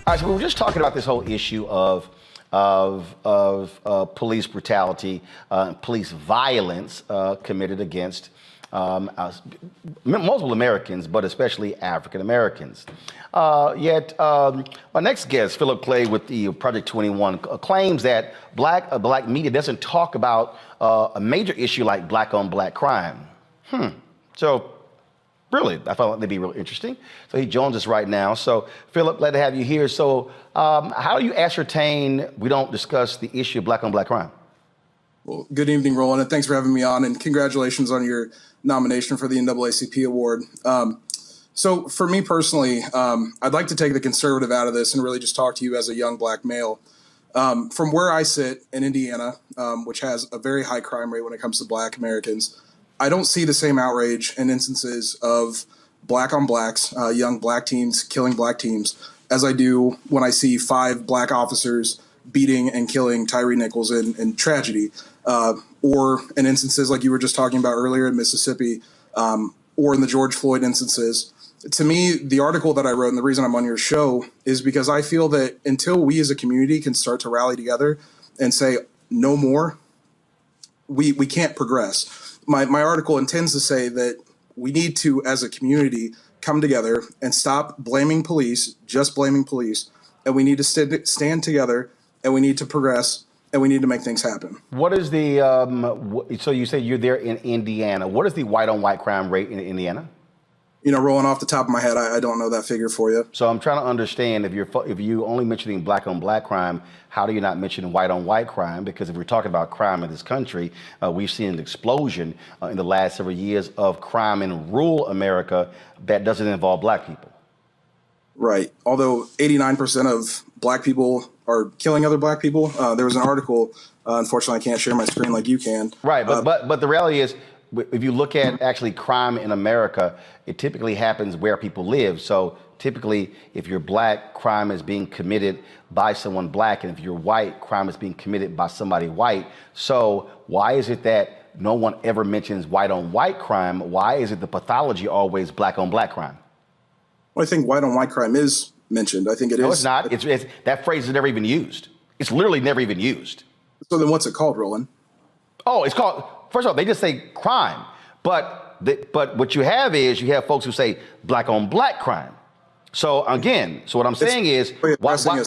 All right, so we were just talking about this whole issue of police brutality, police violence committed against multiple Americans, but especially African Americans. Yet, our next guest, Philip Clay with the Project 21, claims that black media doesn't talk about a major issue like black-on-black crime. So, really, I found that'd be really interesting. So he joins us right now. So, Philip, glad to have you here. So, how do you ascertain we don't discuss the issue of black-on-black crime? Well, good evening, Roland, and thanks for having me on, and congratulations on your nomination for the NAACP award. So for me personally, I'd like to take the conservative out of this and really just talk to you as a young black male. From where I sit in Indiana, which has a very high crime rate when it comes to black Americans, I don't see the same outrage and instances of black on blacks, young black teens killing black teens, as I do when I see 5 black officers beating and killing Tyree Nichols in tragedy, or in instances like you were just talking about earlier in Mississippi, or in the George Floyd instances. To me, the article that I wrote and the reason I'm on your show is because I feel that until we as a community can start to rally together and say no more, we can't progress. My article intends to say that we need to, as a community, come together and stop blaming police, just blaming police, and we need to stand together, and we need to progress, and we need to make things happen. What is the, so you say you're there in Indiana. What is the white-on-white crime rate in Indiana? You know, rolling off the top of my head, I don't know that figure for you. So I'm trying to understand, if you only mentioning black-on-black crime, how do you not mention white-on-white crime? Because if we're talking about crime in this country, we've seen an explosion in the last several years of crime in rural America that doesn't involve black people. Right. Although 89% of black people are killing other black people. There was an article, unfortunately I can't share my screen like you can. Right, but the reality is, if you look at actually crime in America, it typically happens where people live. So typically, if you're black, crime is being committed by someone black, and if you're white, crime is being committed by somebody white. So why is it that no one ever mentions white-on-white crime? Why is it the pathology always black-on-black crime? Well, I think white-on-white crime is mentioned. I think it is. No, it's not. It's that phrase is never even used. It's literally never even used. So then what's it called, Roland? Oh, it's called, first of all, they just say crime. But what you have is you have folks who say black on black crime. So again, so what I'm saying is, why a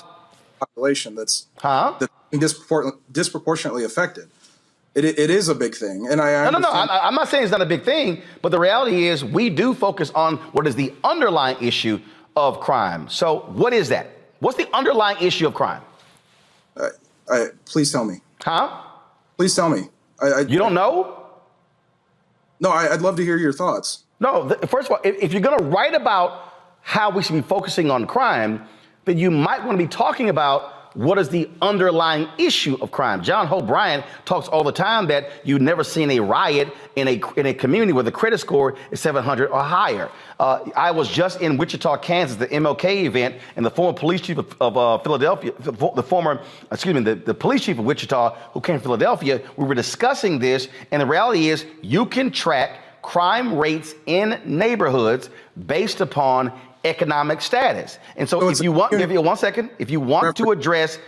population that's disproportionately affected. It is a big thing. And I'm not saying it's not a big thing, but the reality is we do focus on what is the underlying issue of crime. So what is that? What's the underlying issue of crime? Please tell me. Please tell me. You don't know? No, I'd love to hear your thoughts. No, first of all, if you're going to write about how we should be focusing on crime, then you might want to be talking about what is the underlying issue of crime. John Hope Bryant talks all the time that you've never seen a riot in a community where the credit score is 700 or higher. I was just in Wichita, Kansas, the MLK event, and the former police chief of Philadelphia, the police chief of Wichita who came from Philadelphia, we were discussing this, and the reality is you can track crime rates in neighborhoods based upon economic status. And so if you want to address,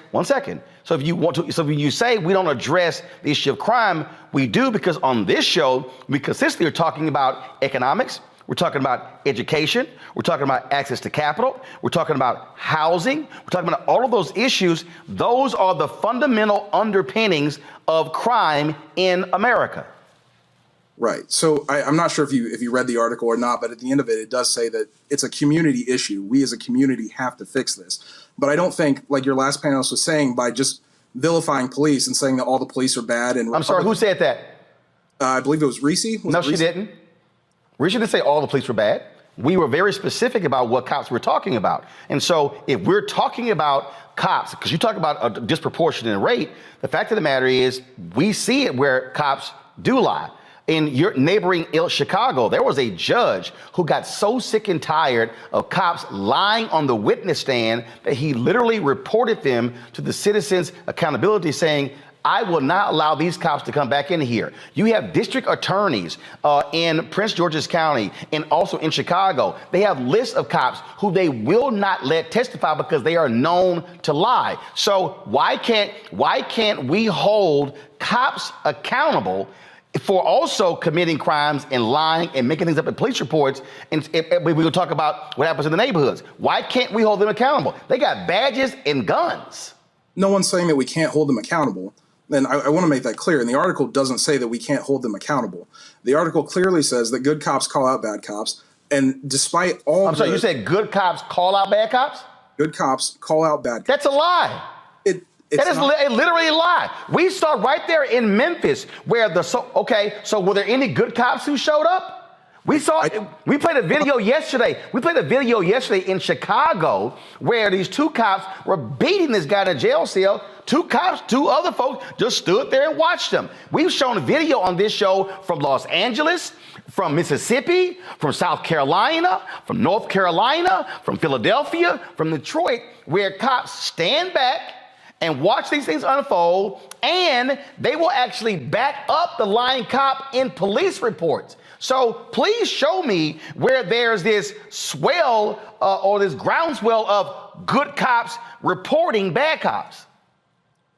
so when you say we don't address the issue of crime, we do, because on this show, we consistently are talking about economics. We're talking about education. We're talking about access to capital. We're talking about housing. We're talking about all of those issues. Those are the fundamental underpinnings of crime in America. Right. So I'm not sure if you read the article or not, but at the end of it, it does say that it's a community issue. We as a community have to fix this. But I don't think, like your last panelist was saying, by just vilifying police and saying that all the police are bad. And I'm sorry, who said that? I believe it was Reese. No, she didn't. Reese didn't say all the police were bad. We were very specific about what cops we're talking about. And so if we're talking about cops, because you talk about a disproportionate rate, the fact of the matter is we see it where cops do lie. In your neighboring Chicago, there was a judge who got so sick and tired of cops lying on the witness stand that he literally reported them to the Citizens Accountability, saying, I will not allow these cops to come back in here. You have district attorneys in Prince George's County and also in Chicago. They have lists of cops who they will not let testify because they are known to lie. So why can't we hold cops accountable for also committing crimes and lying and making things up in police reports? And we will talk about what happens in the neighborhoods. Why can't we hold them accountable? They got badges and guns. No one's saying that we can't hold them accountable. And I want to make that clear. And the article doesn't say that we can't hold them accountable. The article clearly says that good cops call out bad cops. And despite all I'm sorry, you said good cops call out bad cops? Good cops call out bad cops. That's a lie. That is literally a lie. We saw right there in Memphis where so were there any good cops who showed up? We played a video yesterday. We played a video yesterday in Chicago where these two cops were beating this guy in a jail cell. Two cops, two other folks just stood there and watched them. We've shown a video on this show from Los Angeles, from Mississippi, from South Carolina, from North Carolina, from Philadelphia, from Detroit, where cops stand back and watch these things unfold, and they will actually back up the lying cop in police reports. So please show me where there's this swell or this groundswell of good cops reporting bad cops.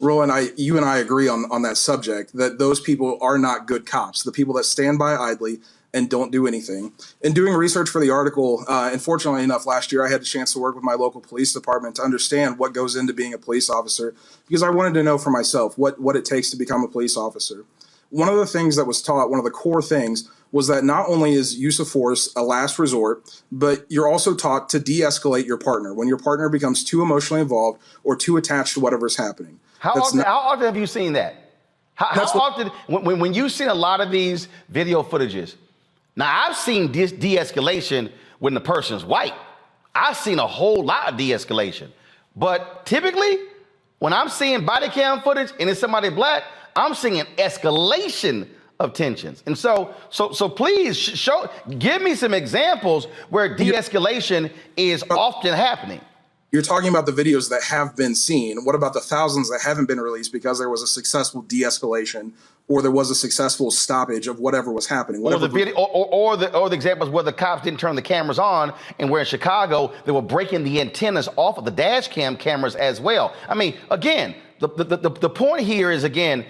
Roland, you and I agree on that subject, that those people are not good cops, the people that stand by idly and don't do anything. In doing research for the article, and fortunately enough, last year I had a chance to work with my local police department to understand what goes into being a police officer, because I wanted to know for myself what it takes to become a police officer. One of the things that was taught, one of the core things, was that not only is use of force a last resort, but you're also taught to de-escalate your partner when your partner becomes too emotionally involved or too attached to whatever's happening. How often have you seen that? How often, when you've seen a lot of these video footages, now I've seen de-escalation when the person's white. I've seen a whole lot of de-escalation. But typically, when I'm seeing body cam footage and it's somebody black, I'm seeing an escalation of tensions. And so please give me some examples where de-escalation is often happening. You're talking about the videos that have been seen. What about the thousands that haven't been released because there was a successful de-escalation or there was a successful stoppage of whatever was happening? Or the examples where the cops didn't turn the cameras on, and where in Chicago they were breaking the antennas off of the dash cam cameras as well. I mean, again, the point here is, again,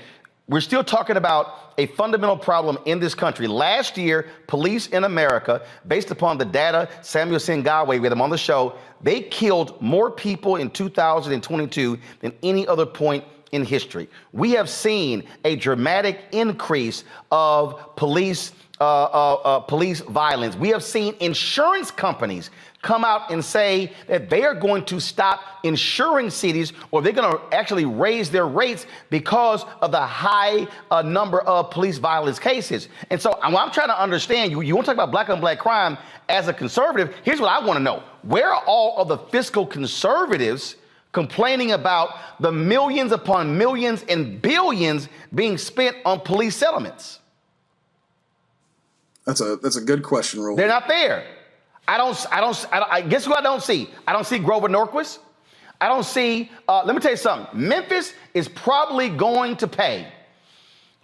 we're still talking about a fundamental problem in this country. Last year, police in America, based upon the data, Samuel Singawe, we had him on the show, they killed more people in 2022 than any other point in history. We have seen a dramatic increase of police violence. We have seen insurance companies come out and say that they are going to stop insuring cities, or they're going to actually raise their rates because of the high number of police violence cases. And so I'm trying to understand, you want to talk about black on black crime as a conservative. Here's what I want to know. Where are all of the fiscal conservatives complaining about the millions upon millions and billions being spent on police settlements? That's a good question, Roland. They're not there. I guess who I don't see? I don't see Grover Norquist. I don't see, let me tell you something. Memphis is probably going to pay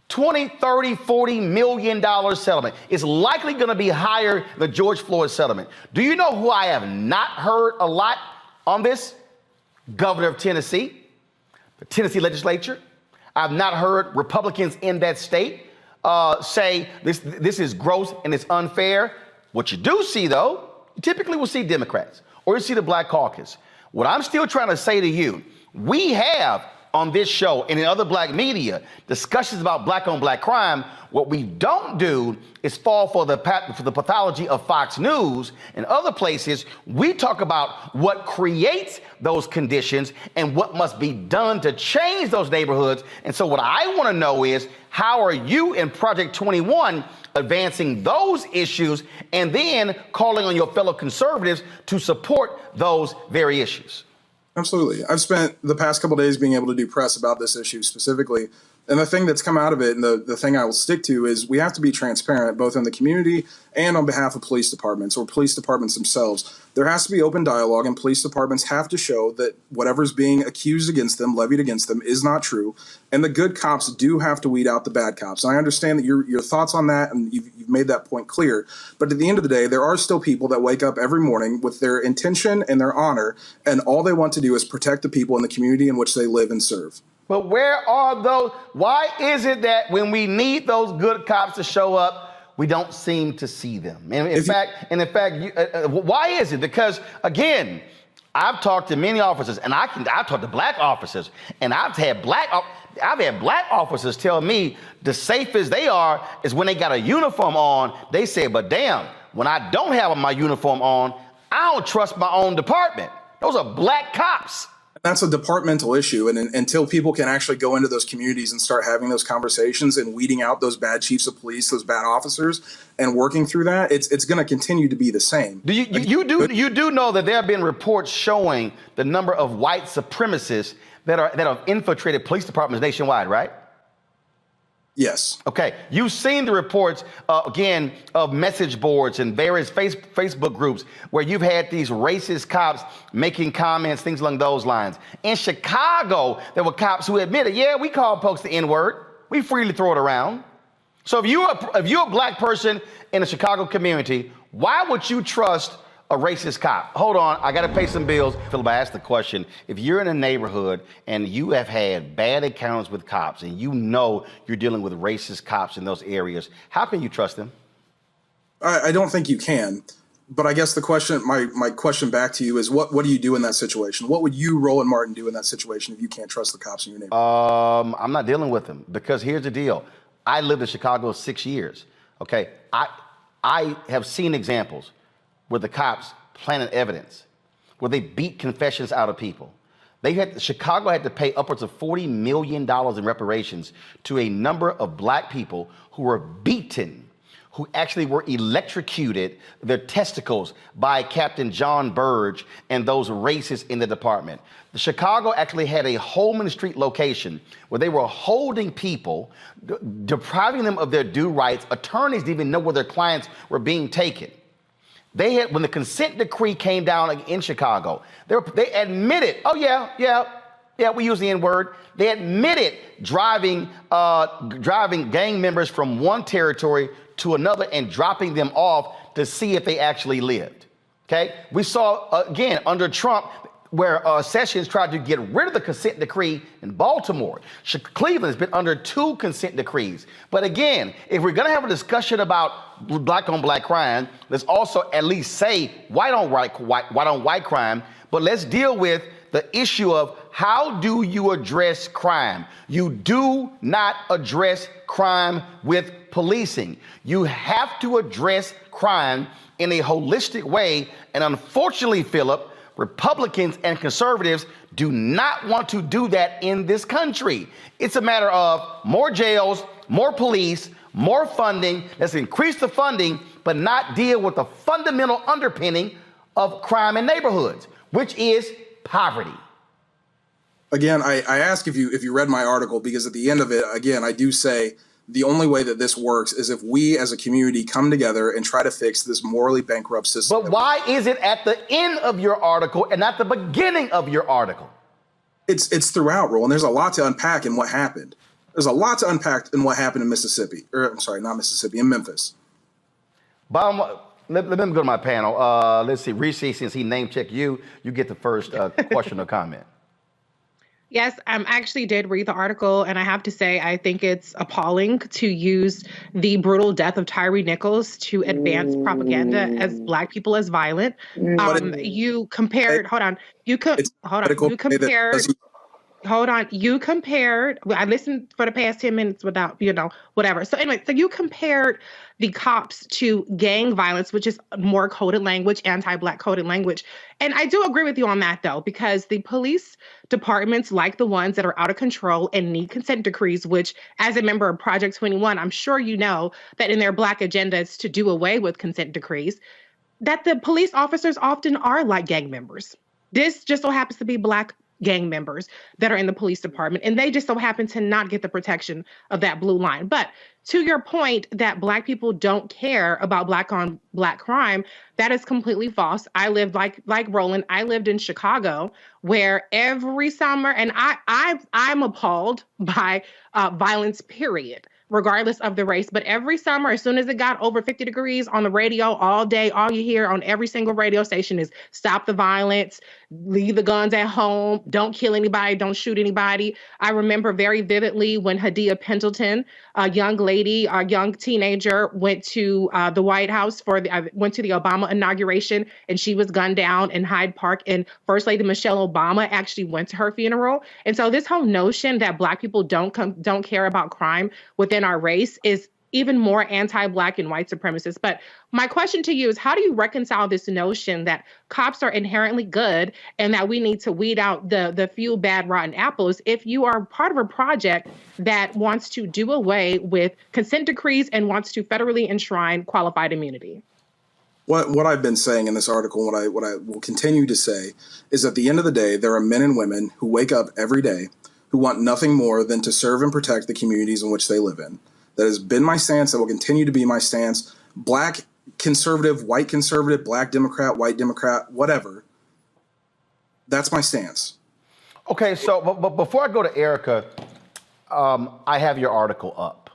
$20, $30, $40 million settlement. It's likely going to be higher than the George Floyd settlement. Do you know who I have not heard a lot on this? Governor of Tennessee, the Tennessee legislature. I've not heard Republicans in that state say this is gross and it's unfair. What you do see, though, you typically will see Democrats or you see the Black Caucus. What I'm still trying to say to you, we have on this show and in other black media discussions about black on black crime. What we don't do is fall for the pathology of Fox News and other places. We talk about what creates those conditions and what must be done to change those neighborhoods. And so what I want to know is, how are you in Project 21 advancing those issues and then calling on your fellow conservatives to support those very issues? Absolutely. I've spent the past couple of days being able to do press about this issue specifically. And the thing that's come out of it, and the thing I will stick to, is we have to be transparent, both in the community and on behalf of police departments or police departments themselves. There has to be open dialogue, and police departments have to show that whatever's being accused against them, levied against them, is not true. And the good cops do have to weed out the bad cops. And I understand that your thoughts on that, and you've made that point clear. But at the end of the day, there are still people that wake up every morning with their intention and their honor, and all they want to do is protect the people in the community in which they live and serve. But where are those? Why is it that when we need those good cops to show up, we don't seem to see them? And in fact, why is it? Because again, I've talked to many officers, and I've talked to black officers, and I've had black officers tell me the safest they are is when they got a uniform on. They say, but damn, when I don't have my uniform on, I don't trust my own department. Those are black cops. That's a departmental issue. And until people can actually go into those communities and start having those conversations and weeding out those bad chiefs of police, those bad officers, and working through that, it's going to continue to be the same. You do know that there have been reports showing the number of white supremacists that have infiltrated police departments nationwide, right? Yes. Okay. You've seen the reports, again, of message boards and various Facebook groups where you've had these racist cops making comments, things along those lines. In Chicago, there were cops who admitted, yeah, we call folks the N-word. We freely throw it around. So if you're a black person in the Chicago community, why would you trust a racist cop? Hold on, I gotta pay some bills. Philip, I asked the question, if you're in a neighborhood and you have had bad encounters with cops and you know you're dealing with racist cops in those areas, how can you trust them? I don't think you can. But I guess the question, my question back to you is, what do you do in that situation? What would you, Roland Martin, do in that situation if you can't trust the cops in your neighborhood? I'm not dealing with them, because here's the deal. I lived in Chicago 6 years, okay? I have seen examples where the cops planted evidence, where they beat confessions out of people. Chicago had to pay upwards of $40 million in reparations to a number of black people who were beaten, who actually were electrocuted, their testicles, by Captain John Burge and those racists in the department. Chicago actually had a Holman Street location where they were holding people, depriving them of their due rights. Attorneys didn't even know where their clients were being taken. When the consent decree came down in Chicago, they admitted, oh yeah, we use the N-word. They admitted driving gang members from one territory to another and dropping them off to see if they actually lived. Okay, we saw again under Trump where Sessions tried to get rid of the consent decree in Baltimore. Cleveland's been under 2 consent decrees. But again, if we're gonna have a discussion about black on black crime, let's also at least say white on white crime, but let's deal with the issue of how do you address crime? You do not address crime with policing. You have to address crime in a holistic way. And unfortunately, Philip, Republicans and conservatives do not want to do that in this country. It's a matter of more jails, more police, more funding. Let's increase the funding, but not deal with the fundamental underpinning of crime in neighborhoods, which is poverty. Again, I ask if you read my article, because at the end of it, again, I do say the only way that this works is if we as a community come together and try to fix this morally bankrupt system. But why is it at the end of your article and not the beginning of your article? It's throughout, Roland. There's a lot to unpack in what happened. There's a lot to unpack in what happened in Mississippi. Or I'm sorry, not Mississippi, in Memphis. Let me go to my panel. Let's see, Reese, since he name checked you, you get the first question or comment. Yes, I actually did read the article, and I have to say I think it's appalling to use the brutal death of Tyree Nichols to advance propaganda as Black people as violent. You compared. You compared. I listened for the past 10 minutes without, whatever. So anyway, so you compared the cops to gang violence, which is more coded language, anti-Black coded language. And I do agree with you on that, though, because the police departments, like the ones that are out of control and need consent decrees, which as a member of Project 21, I'm sure you know that in their Black agendas to do away with consent decrees, that the police officers often are like gang members. This just so happens to be Black gang members that are in the police department, and they just so happen to not get the protection of that blue line. But to your point that Black people don't care about Black on Black crime, that is completely false. I lived like Roland. I lived in Chicago, where every summer, and I'm appalled by violence. Period. Regardless of the race. But every summer, as soon as it got over 50 degrees on the radio all day, all you hear on every single radio station is stop the violence, leave the guns at home, don't kill anybody, don't shoot anybody. I remember very vividly when Hadia Pendleton, a young lady, a young teenager, went to the White House went to the Obama inauguration, and she was gunned down in Hyde Park. And First Lady Michelle Obama actually went to her funeral. And so this whole notion that Black people don't care about crime within our race is even more anti-Black and white supremacist. But my question to you is, how do you reconcile this notion that cops are inherently good and that we need to weed out the few bad rotten apples if you are part of a project that wants to do away with consent decrees and wants to federally enshrine qualified immunity? What I've been saying in this article, what I will continue to say, is at the end of the day, there are men and women who wake up every day who want nothing more than to serve and protect the communities in which they live in. That has been my stance. That will continue to be my stance. Black conservative, white conservative, Black Democrat, white Democrat, whatever. That's my stance. Okay, so but before I go to Erica, I have your article up.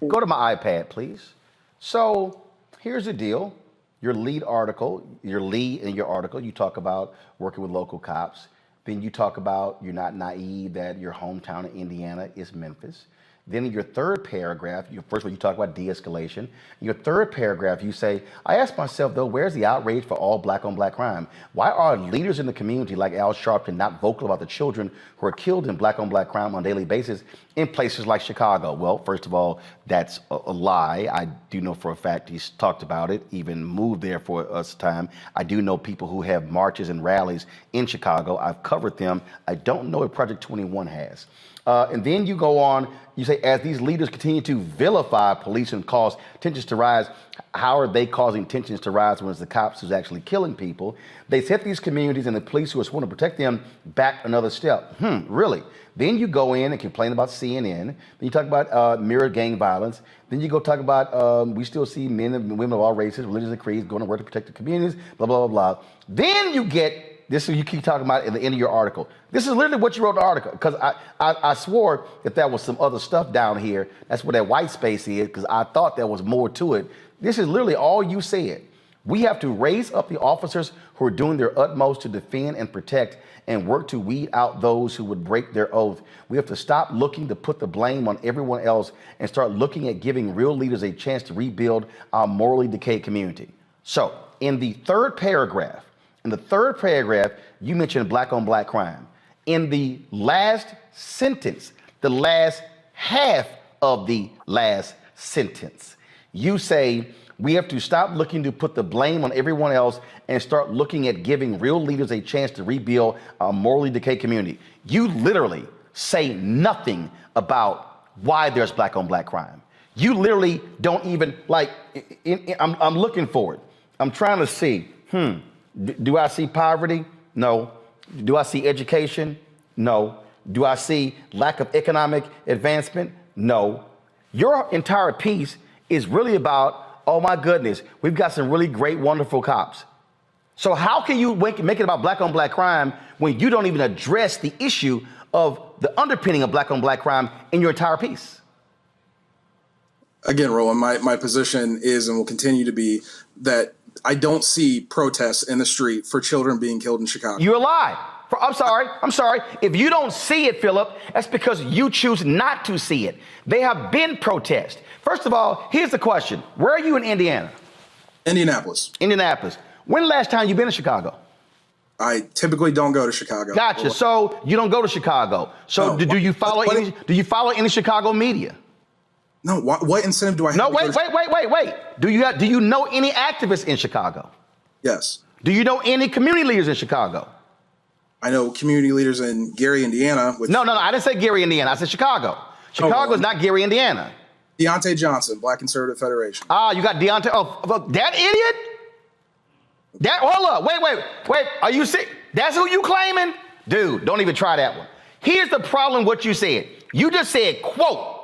Go to my iPad, please. So here's the deal. Your lead in your article, you talk about working with local cops. Then you talk about you're not naive that your hometown in Indiana is Memphis. Then in your third paragraph, first of all, you talk about de-escalation. In your third paragraph, you say, I ask myself, though, where's the outrage for all Black on Black crime? Why are leaders in the community like Al Sharpton not vocal about the children who are killed in Black on Black crime on a daily basis in places like Chicago? Well, first of all, that's a lie. I do know for a fact he's talked about it, even moved there for us time. I do know people who have marches and rallies in Chicago. I've covered them. I don't know if Project 21 has. And then you go on, you say, as these leaders continue to vilify police and cause tensions to rise, how are they causing tensions to rise when it's the cops who's actually killing people? They set these communities and the police who are sworn to protect them back another step. Really? Then you go in and complain about CNN. Then you talk about mirror gang violence. Then you go talk about we still see men and women of all races, religions and creeds going to work to protect the communities, blah, blah, blah, blah. Then you get this is what you keep talking about at the end of your article. This is literally what you wrote in the article, because I swore that there was some other stuff down here. That's where that white space is, because I thought there was more to it. This is literally all you said. We have to raise up the officers who are doing their utmost to defend and protect and work to weed out those who would break their oath. We have to stop looking to put the blame on everyone else and start looking at giving real leaders a chance to rebuild our morally decayed community. So in the third paragraph, you mentioned Black on Black crime. In the last sentence, the last half of the last sentence, you say, we have to stop looking to put the blame on everyone else and start looking at giving real leaders a chance to rebuild our morally decayed community. You literally say nothing about why there's Black on Black crime. You literally don't even, I'm looking for it. I'm trying to see, do I see poverty? No. Do I see education? No. Do I see lack of economic advancement? No. Your entire piece is really about, oh my goodness, we've got some really great, wonderful cops. So how can you make it about Black on Black crime when you don't even address the issue of the underpinning of Black on Black crime in your entire piece? Again, Roland, my position is and will continue to be that I don't see protests in the street for children being killed in Chicago. You're a lie. I'm sorry. If you don't see it, Philip, that's because you choose not to see it. They have been protests. First of all, here's the question. Where are you in Indiana? Indianapolis. When the last time you been in Chicago? I typically don't go to Chicago. Gotcha. So you don't go to Chicago. So no. Do you follow any Chicago media? No, what incentive do I have? No, wait. Do you know any activists in Chicago? Yes. Do you know any community leaders in Chicago? I know community leaders in Gary, Indiana. No, I didn't say Gary, Indiana. I said Chicago. Chicago is not Gary, Indiana. Deontay Johnson, Black Conservative Federation. You got Deontay. Oh, that idiot? Hold up. Wait. Are you sick? That's who you claiming? Dude, don't even try that one. Here's the problem with what you said. You just said, quote,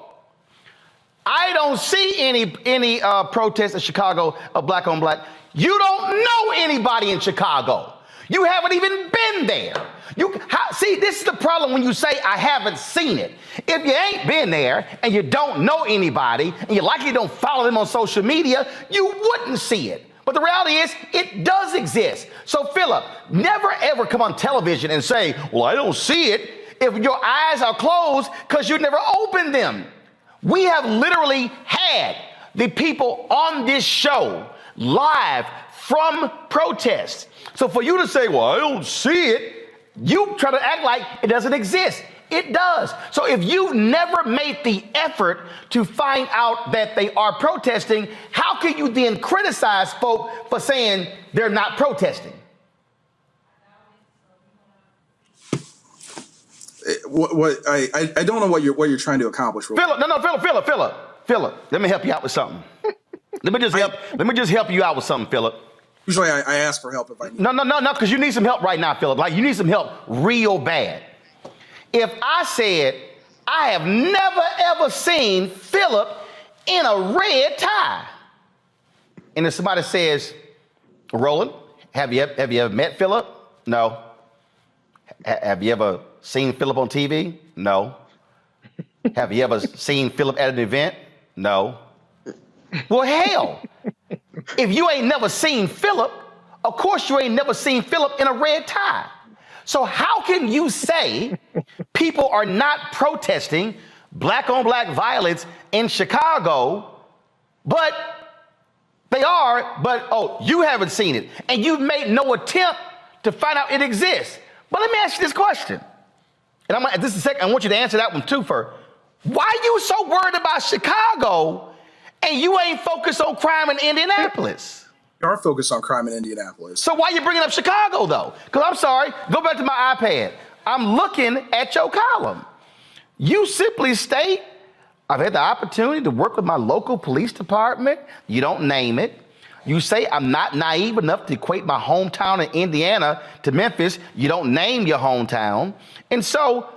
I don't see any protests in Chicago of black on black. You don't know anybody in Chicago. You haven't even been there. See, this is the problem when you say I haven't seen it. If you ain't been there and you don't know anybody and you likely don't follow them on social media, you wouldn't see it. But the reality is it does exist. So Philip, never ever come on television and say, well, I don't see it if your eyes are closed because you never opened them. We have literally had the people on this show live from protests. So for you to say, well, I don't see it, you try to act like it doesn't exist. It does. So if you've never made the effort to find out that they are protesting, how can you then criticize folk for saying they're not protesting? I don't know what you're trying to accomplish. Philip, let me help you out with something. Let me just help you out with something, Philip. Usually I ask for help if I need. No, because you need some help right now, Philip. Like you need some help real bad. If I said I have never ever seen Philip in a red tie, and if somebody says, Roland, have you ever met Philip? No. Have you ever seen Philip on TV? No. Have you ever seen Philip at an event? No. Well, hell, if you ain't never seen Philip, of course you ain't never seen Philip in a red tie. So how can you say people are not protesting black on black violence in Chicago, but they are, but you haven't seen it and you've made no attempt to find out it exists. But let me ask you this question. And I want you to answer that one too first. Why are you so worried about Chicago and you ain't focused on crime in Indianapolis? We are focused on crime in Indianapolis. So why are you bringing up Chicago though? Because I'm sorry, go back to my iPad. I'm looking at your column. You simply state, I've had the opportunity to work with my local police department. You don't name it. You say I'm not naive enough to equate my hometown in Indiana to Memphis. You don't name your hometown. And so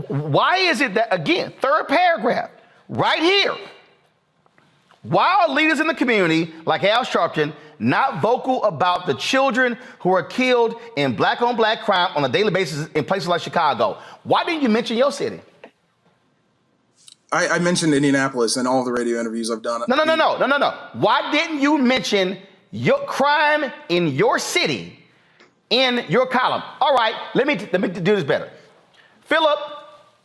why is it that, again, third paragraph, right here, why are leaders in the community like Al Sharpton not vocal about the children who are killed in black on black crime on a daily basis in places like Chicago? Why didn't you mention your city? I mentioned Indianapolis in all the radio interviews I've done. No. Why didn't you mention your crime in your city in your column? All right, let me do this better. Philip,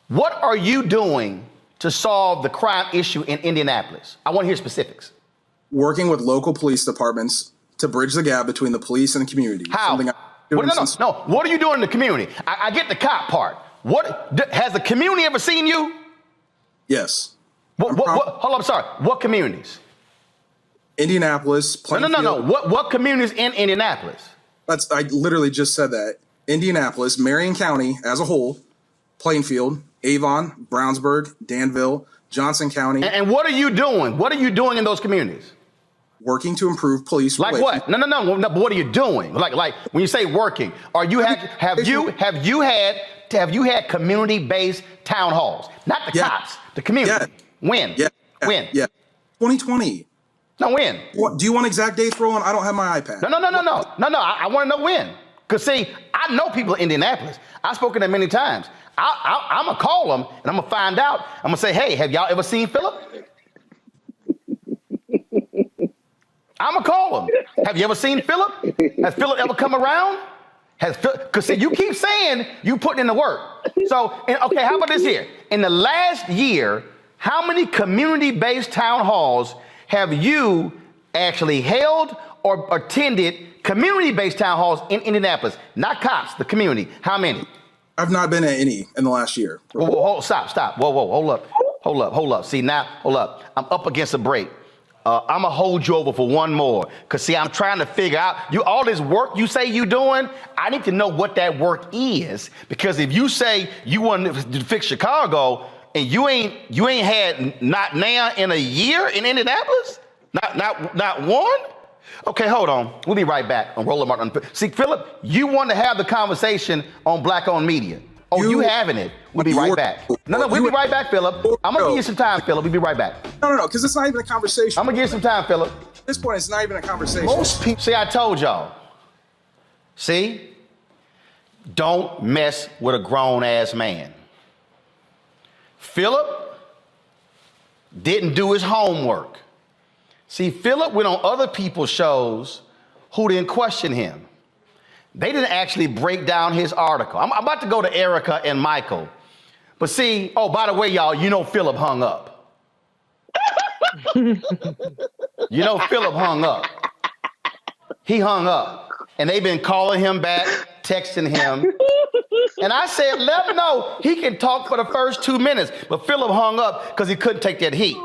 what are you doing to solve the crime issue in Indianapolis? I want to hear specifics. Working with local police departments to bridge the gap between the police and the community. How? No. What are you doing in the community? I get the cop part. Has the community ever seen you? Yes. Hold on, I'm sorry. What communities? Indianapolis. Plainfield. No. What communities in Indianapolis? I literally just said that. Indianapolis, Marion County as a whole, Plainfield, Avon, Brownsburg, Danville, Johnson County. And what are you doing? What are you doing in those communities? Working to improve police relations. Like what? No. But what are you doing? Like when you say working, have you had community-based town halls? Not the cops, the community. When? Yeah. When? Yeah. 2020. No, when? Do you want exact dates, Roland? I don't have my iPad. No. I want to know when. Because see, I know people in Indianapolis. I've spoken to them many times. I'm going to call them and I'm going to find out. I'm going to say, hey, have y'all ever seen Philip? I'm going to call them. Have you ever seen Philip? Has Philip ever come around? Because see, you keep saying you putting in the work. So, okay, how about this here? In the last year, how many community-based town halls have you actually held or attended community-based town halls in Indianapolis? Not cops, the community. How many? I've not been at any in the last year. Whoa, stop. Whoa, hold up. See, now, hold up. I'm up against a break. I'm going to hold you over for one more. Because, see, I'm trying to figure out, all this work you say you doing, I need to know what that work is. Because if you say you want to fix Chicago and you ain't had not now in a year in Indianapolis, not one, Okay, hold on. We'll be right back on Roland Martin Unfiltered. See, Philip, you want to have the conversation on black-owned media. Oh, you having it. We'll be right back. No, we'll be right back, Philip. I'm going to give you some time, Philip. We'll be right back. No, because it's not even a conversation. I'm going to give you some time, Philip. At this point, it's not even a conversation. Most people. See, I told y'all. See? Don't mess with a grown-ass man. Philip didn't do his homework. See, Philip went on other people's shows who didn't question him. They didn't actually break down his article. I'm about to go to Erica and Michael. But see, oh, by the way, y'all, you know Philip hung up. You know Philip hung up. He hung up. And they've been calling him back, texting him. And I said, let him know he can talk for the first 2 minutes. But Philip hung up because he couldn't take that heat.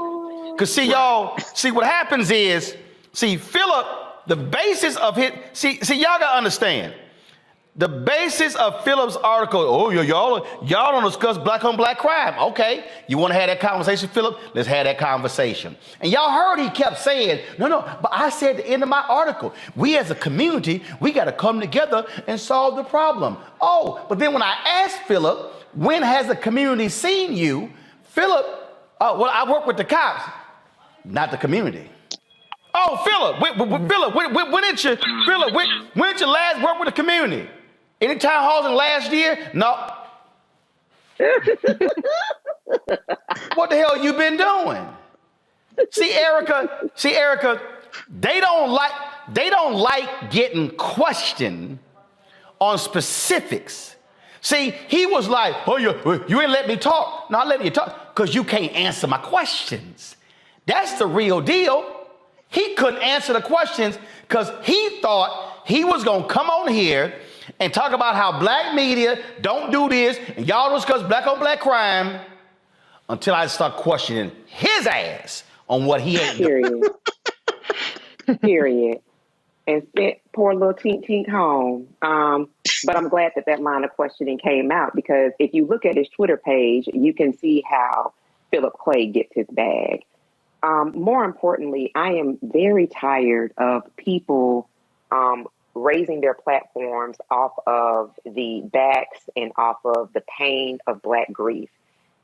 Because see, y'all, see what happens is, see, Philip, the basis of his, see, y'all got to understand. The basis of Philip's article, oh, y'all don't discuss black on black crime. Okay, you want to have that conversation, Philip? Let's have that conversation. And y'all heard he kept saying, no, but I said at the end of my article, we as a community, we got to come together and solve the problem. Oh, but then when I asked Philip, when has the community seen you? Philip, well, I work with the cops, not the community. Oh, Philip, Philip, when did you last work with the community? Any town halls in the last year? No. What the hell you been doing? See, Erica, they don't like getting questioned on specifics. See, he was like, oh, you ain't let me talk. No, I let you talk because you can't answer my questions. That's the real deal. He couldn't answer the questions because he thought he was going to come on here and talk about how black media don't do this and y'all don't discuss black on black crime until I start questioning his ass on what he ain't doing. Period. And sent poor little tink home. But I'm glad that line of questioning came out because if you look at his Twitter page, you can see how Philip Clay gets his bag. More importantly, I am very tired of people raising their platforms off of the backs and off of the pain of Black grief.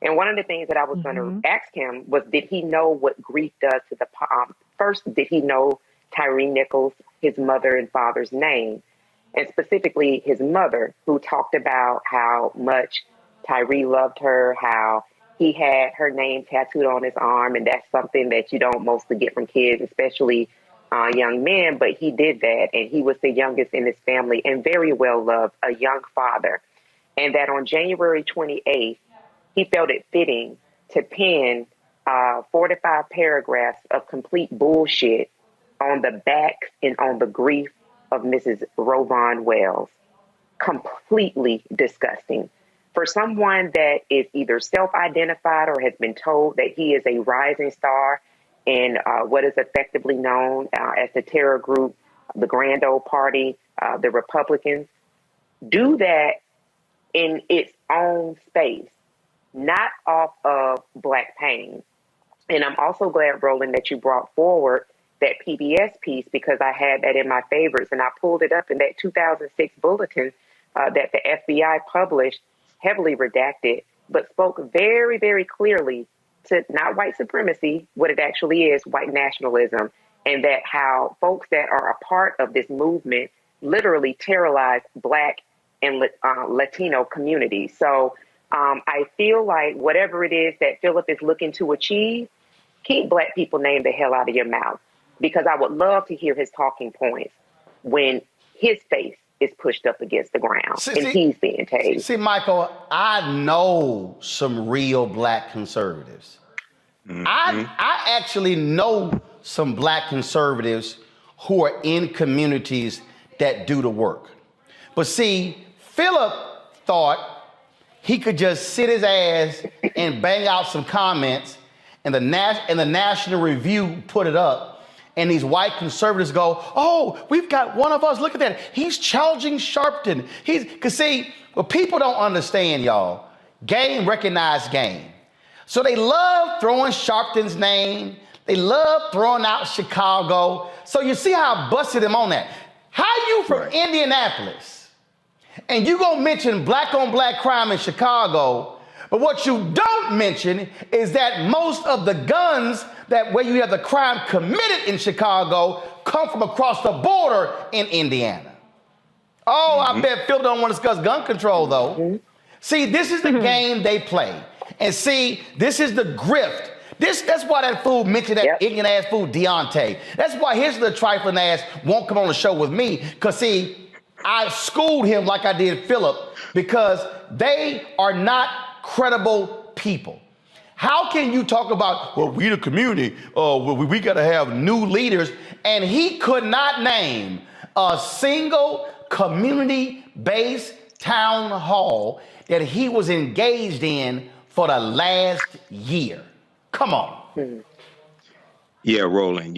And one of the things that I was going to ask him was, did he know what grief does to the first, did he know Tyree Nichols, his mother and father's name, and specifically his mother, who talked about how much Tyree loved her, how he had her name tattooed on his arm, and that's something that you don't mostly get from kids, especially young men, but he did that, and he was the youngest in his family and very well loved, a young father. And that on January 28th, he felt it fitting to pen 4 to 5 paragraphs of complete bullshit on the back and on the grief of Mrs. Rovon Wells. Completely disgusting. For someone that is either self-identified or has been told that he is a rising star in what is effectively known as the terror group, the Grand Old Party, the Republicans, do that in its own space, not off of Black pain. And I'm also glad, Roland, that you brought forward that PBS piece because I had that in my favorites and I pulled it up in that 2006 bulletin that the FBI published, heavily redacted, but spoke very, very clearly to not white supremacy, what it actually is, white nationalism, and that how folks that are a part of this movement literally terrorize Black and Latino communities. So I feel like whatever it is that Philip is looking to achieve, keep Black people name the hell out of your mouth, because I would love to hear his talking points when his face is pushed up against the ground and he's being tased. See, Michael, I know some real Black conservatives. I actually know some Black conservatives who are in communities that do the work. But see, Philip thought he could just sit his ass and bang out some comments and the National Review put it up. And these white conservatives go, oh, we've got one of us. Look at that. He's challenging Sharpton. Because see, what people don't understand, y'all, game recognized game. So they love throwing Sharpton's name. They love throwing out Chicago. So you see how I busted him on that. How you from Indianapolis and you gonna mention black on black crime in Chicago, but what you don't mention is that most of the guns that where you have the crime committed in Chicago come from across the border in Indiana. Oh, I bet Phil don't want to discuss gun control though. See, this is the game they play. And see, this is the grift. That's why that fool mentioned that ignorant ass fool Deontay. That's why his little trifling ass won't come on the show with me. Cause see, I schooled him like I did Philip because they are not credible people. How can you talk about, well, we the community, we gotta have new leaders, and he could not name a single community-based town hall that he was engaged in for the last year. Come on. Yeah, Roland,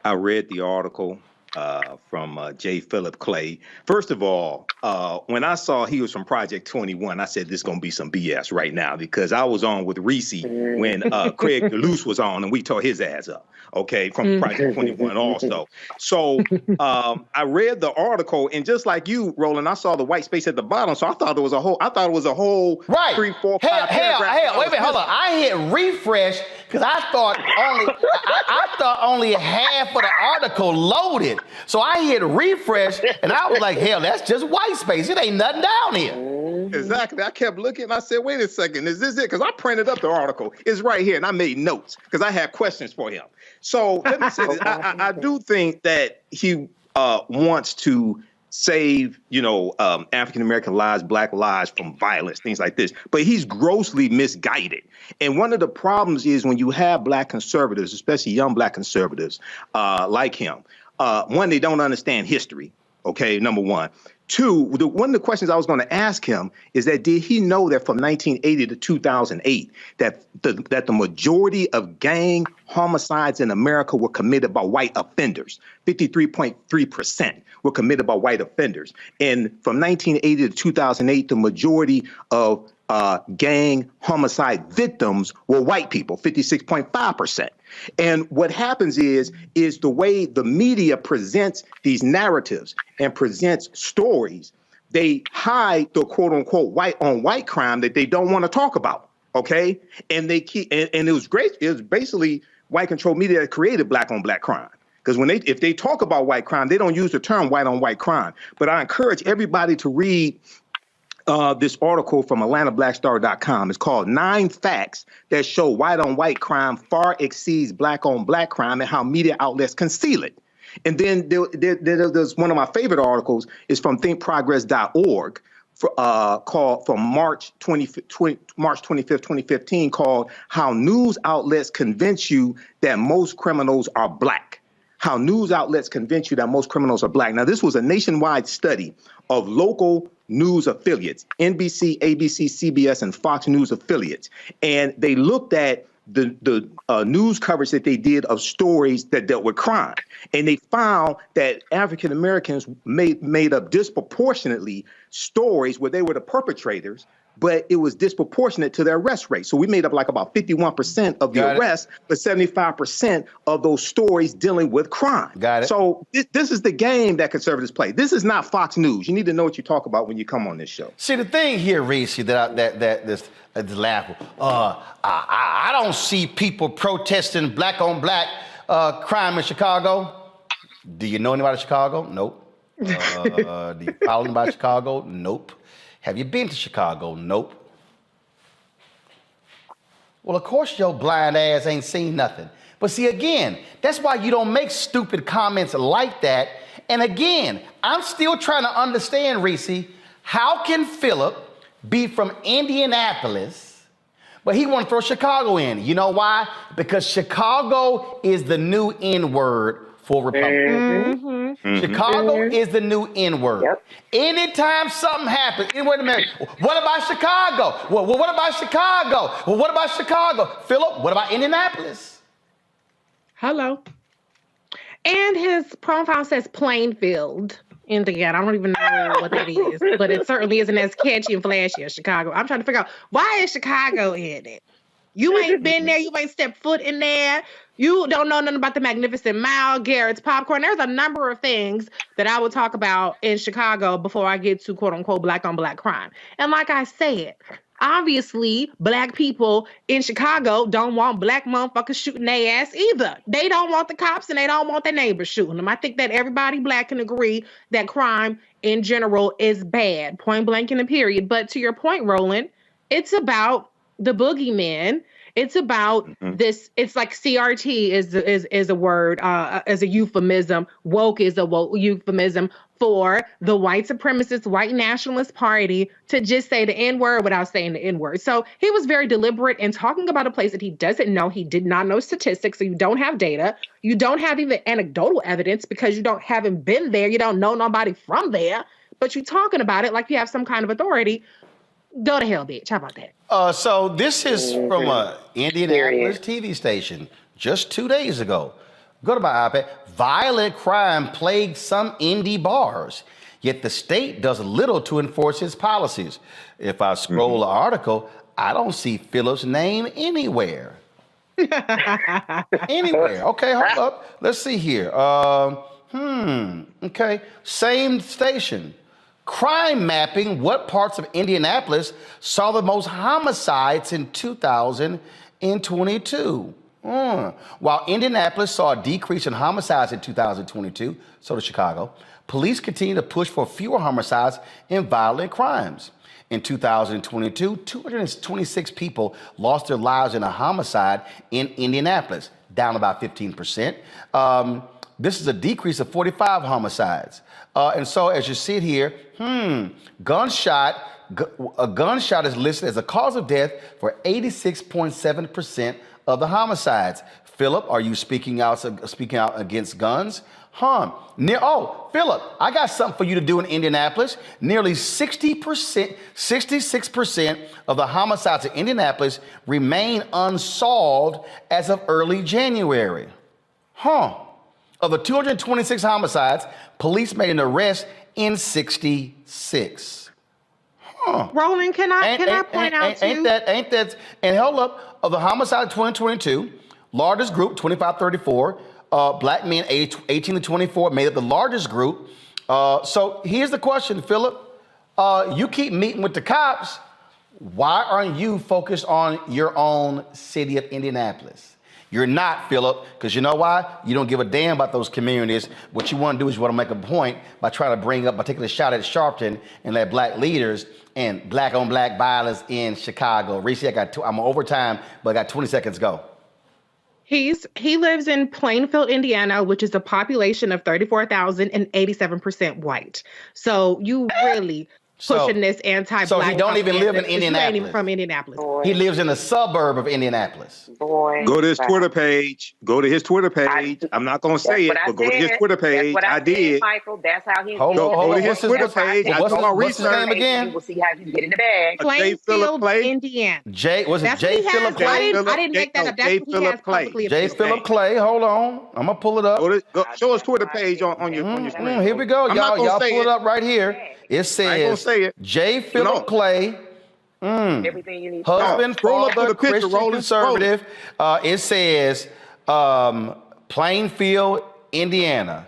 I read the article from J. Philip Clay. First of all, when I saw he was from Project 21, I said, this is going to be some BS right now, because I was on with Reese when Craig DeLuce was on and we tore his ass up. Okay, from Project 21 also. So I read the article, and just like you, Roland, I saw the white space at the bottom. So I thought it was a whole right. 3, 4, 5 paragraphs. Wait a minute, hold on. I hit refresh because I thought only half of the article loaded. So I hit refresh and I was like, hell, that's just white space. It ain't nothing down here. Exactly. I kept looking and I said, wait a second, is this it? Because I printed up the article. It's right here and I made notes because I had questions for him. So let me say this. I do think that he wants to save, African-American lives, black lives from violence, things like this. But he's grossly misguided. And one of the problems is when you have black conservatives, especially young black conservatives like him, one, they don't understand history. Okay, number one. Two, one of the questions I was going to ask him is that did he know that from 1980 to 2008 that the majority of gang homicides in America were committed by white offenders? 53.3% were committed by white offenders. And from 1980 to 2008, the majority of gang homicide victims were white people, 56.5%. And what happens is the way the media presents these narratives and presents stories, they hide the quote unquote white on white crime that they don't want to talk about. Okay. And they keep, and it was great. It was basically white controlled media that created black on black crime. Because if they talk about white crime, they don't use the term white on white crime. But I encourage everybody to read this article from AtlantaBlackStar.com. It's called 9 Facts That Show White on White Crime Far Exceeds Black on Black Crime and How Media Outlets Conceal It. And then there's one of my favorite articles is from thinkprogress.org called from March 25th, 2015 called How News Outlets Convince You That Most Criminals Are Black. How news outlets convince you that most criminals are black. Now, this was a nationwide study of local news affiliates, NBC, ABC, CBS, and Fox News affiliates. And they looked at the news coverage that they did of stories that dealt with crime. And they found that African Americans made up disproportionately stories where they were the perpetrators, but it was disproportionate to their arrest rate. So we made up like about 51% of the arrests, but 75% of those stories dealing with crime. Got it. So this is the game that conservatives play. This is not Fox News. You need to know what you talk about when you come on this show. See, the thing here, Reese, this laughable. I don't see people protesting black on black crime in Chicago. Do you know anybody in Chicago? Nope. Do you follow anybody in Chicago? Nope. Have you been to Chicago? Nope. Well, of course your blind ass ain't seen nothing. But see, again, that's why you don't make stupid comments like that. And again, I'm still trying to understand, Reese, how can Philip be from Indianapolis, but he want to throw Chicago in? You know why? Because Chicago is the new N-word for Republicans. Chicago is the new N-word. Yep. Anytime something happens, wait a minute, what about Chicago? Well, what about Chicago? Well, what about Chicago? Philip, what about Indianapolis? Hello. And his profile says Plainfield, Indiana. I don't even know what that is, but it certainly isn't as catchy and flashy as Chicago. I'm trying to figure out, why is Chicago in it? You ain't been there. You ain't stepped foot in there. You don't know nothing about the Magnificent Mile, Garrett's Popcorn. There's a number of things that I will talk about in Chicago before I get to quote unquote black on black crime. And like I said, obviously, black people in Chicago don't want black motherfuckers shooting their ass either. They don't want the cops and they don't want their neighbors shooting them. I think that everybody black can agree that crime in general is bad, point blank and a period. But to your point, Roland, it's about the boogeyman. It's about this. It's like CRT is a word, as a euphemism. Woke is a euphemism for the white supremacist, white nationalist party to just say the N-word without saying the N-word. So he was very deliberate in talking about a place that he doesn't know. He did not know statistics, so you don't have data. You don't have even anecdotal evidence because you haven't been there. You don't know nobody from there, but you're talking about it like you have some kind of authority. Go to hell, bitch. How about that? So this is from a Indianapolis TV station just 2 days ago. Go to my iPad. Violent crime plagues some indie bars, yet the state does little to enforce its policies. If I scroll the article, I don't see Phillip's name anywhere. Anywhere. Okay, hold up. Let's see here. Okay. Same station. Crime mapping, what parts of Indianapolis saw the most homicides in 2022? While Indianapolis saw a decrease in homicides in 2022, so did Chicago, police continue to push for fewer homicides and violent crimes. In 2022, 226 people lost their lives in a homicide in Indianapolis, down about 15%. This is a decrease of 45 homicides. And so as you see it here, a gunshot is listed as a cause of death for 86.7% of the homicides. Phillip, are you speaking out against guns? Phillip, I got something for you to do in Indianapolis. Nearly 66% of the homicides in Indianapolis remain unsolved as of early January. Of the 226 homicides, police made an arrest in 66. Roland, can I point out too? Ain't that, and hold up, of the homicide of 2022, largest group, 25-34, black men aged 18 to 24 made up the largest group. So here's the question, Phillip. You keep meeting with the cops. Why aren't you focused on your own city of Indianapolis? You're not, Phillip, because you know why? You don't give a damn about those communities. What you want to do is you want to make a point by trying to by taking a shot at Sharpton and at black leaders and black on black violence in Chicago. Reese, I'm on overtime, but I got 20 seconds to go. He lives in Plainfield, Indiana, which is a population of 34,000 and 87% white. So you really pushing this anti-black. So he don't even live in Indianapolis. He ain't even from Indianapolis. Boy. He lives in a suburb of Indianapolis. Boy. Go to his Twitter page. I'm not going to say it, but go to his Twitter page. I did. Michael, that's how he's Go to his Twitter page. What's his name again? You will see how he get in the bag. Plainfield, Indiana. J Phillip Clay? I didn't make that up. That's what he has publicly. J Phillip Clay. Hold on. I'm going to pull it up. Show his Twitter page on your screen. Here we go. Y'all pull it up right here. It says J. Phillip Clay, Everything you need. husband, father, Christian conservative. It says Plainfield, Indiana.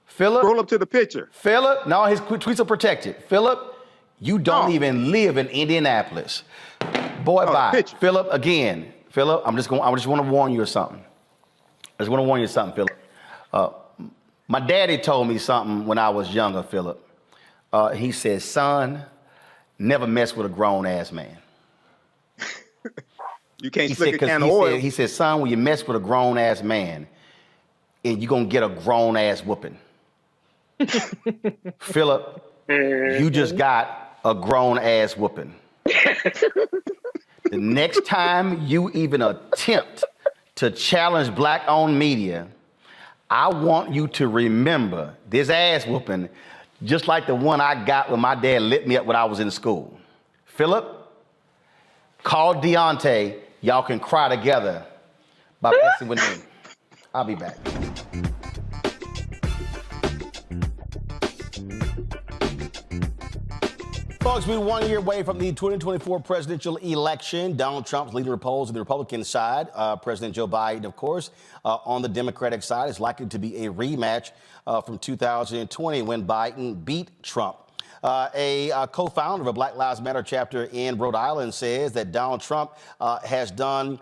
Phillip, Scroll up to the picture. Phillip, no, his tweets are protected. Phillip, you don't even live in Indianapolis. Boy, bye. Phillip, again. Phillip, I just want to warn you of something. Phillip. My daddy told me something when I was younger, Phillip. He said, son, never mess with a grown-ass man. You can't slick a can of oil. He said, son, when you mess with a grown-ass man, and you're going to get a grown-ass whooping. Phillip, you just got a grown-ass whooping. The next time you even attempt to challenge black-owned media, I want you to remember this ass whooping just like the one I got when my dad lit me up when I was in school. Phillip, call Deontay. Y'all can cry together by messing with me. I'll be back. Folks, Folks, we're 1 year away from the 2024 presidential election. Donald Trump's leading the polls on the Republican side. President Joe Biden, of course, on the Democratic side, is likely to be a rematch from 2020 when Biden beat Trump. A co-founder of a Black Lives Matter chapter in Rhode Island says that Donald Trump has done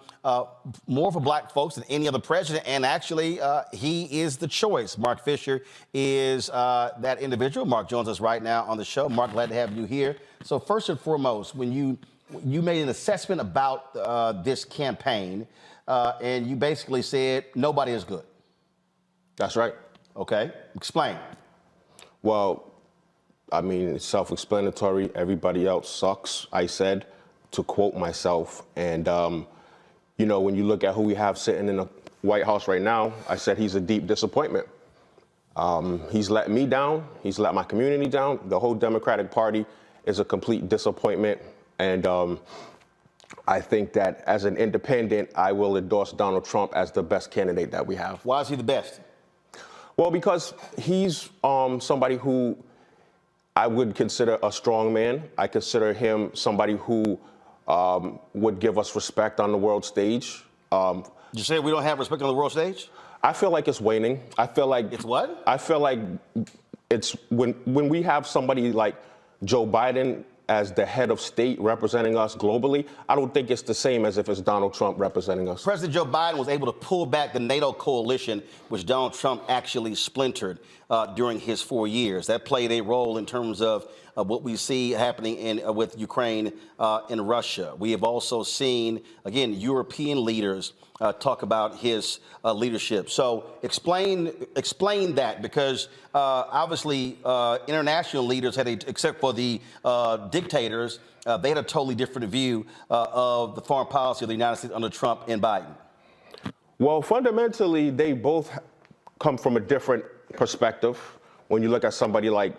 more for black folks than any other president, and actually he is the choice. Mark Fisher is that individual. Mark joins us right now on the show. Mark, glad to have you here. So first and foremost, when you made an assessment about this campaign, and you basically said nobody is good. That's right. Okay, explain. Well, I mean, it's self-explanatory. Everybody else sucks, I said, to quote myself. And, you know, when you look at who we have sitting in the White House right now, I said he's a deep disappointment. He's let me down. He's let my community down. The whole Democratic Party is a complete disappointment. And I think that as an independent, I will endorse Donald Trump as the best candidate that we have. Why is he the best? Well, because he's somebody who I would consider a strong man. I consider him somebody who would give us respect on the world stage. You say we don't have respect on the world stage? I feel like it's waning. I feel like it's what? I feel like it's when we have somebody like Joe Biden as the head of state representing us globally, I don't think it's the same as if it's Donald Trump representing us. President Joe Biden was able to pull back the NATO coalition, which Donald Trump actually splintered during his 4 years. That played a role in terms of what we see happening with Ukraine and Russia. We have also seen, again, European leaders talk about his leadership. So explain that, because obviously international leaders had, except for the dictators, they had a totally different view of the foreign policy of the United States under Trump and Biden. Well, fundamentally, they both come from a different perspective. When you look at somebody like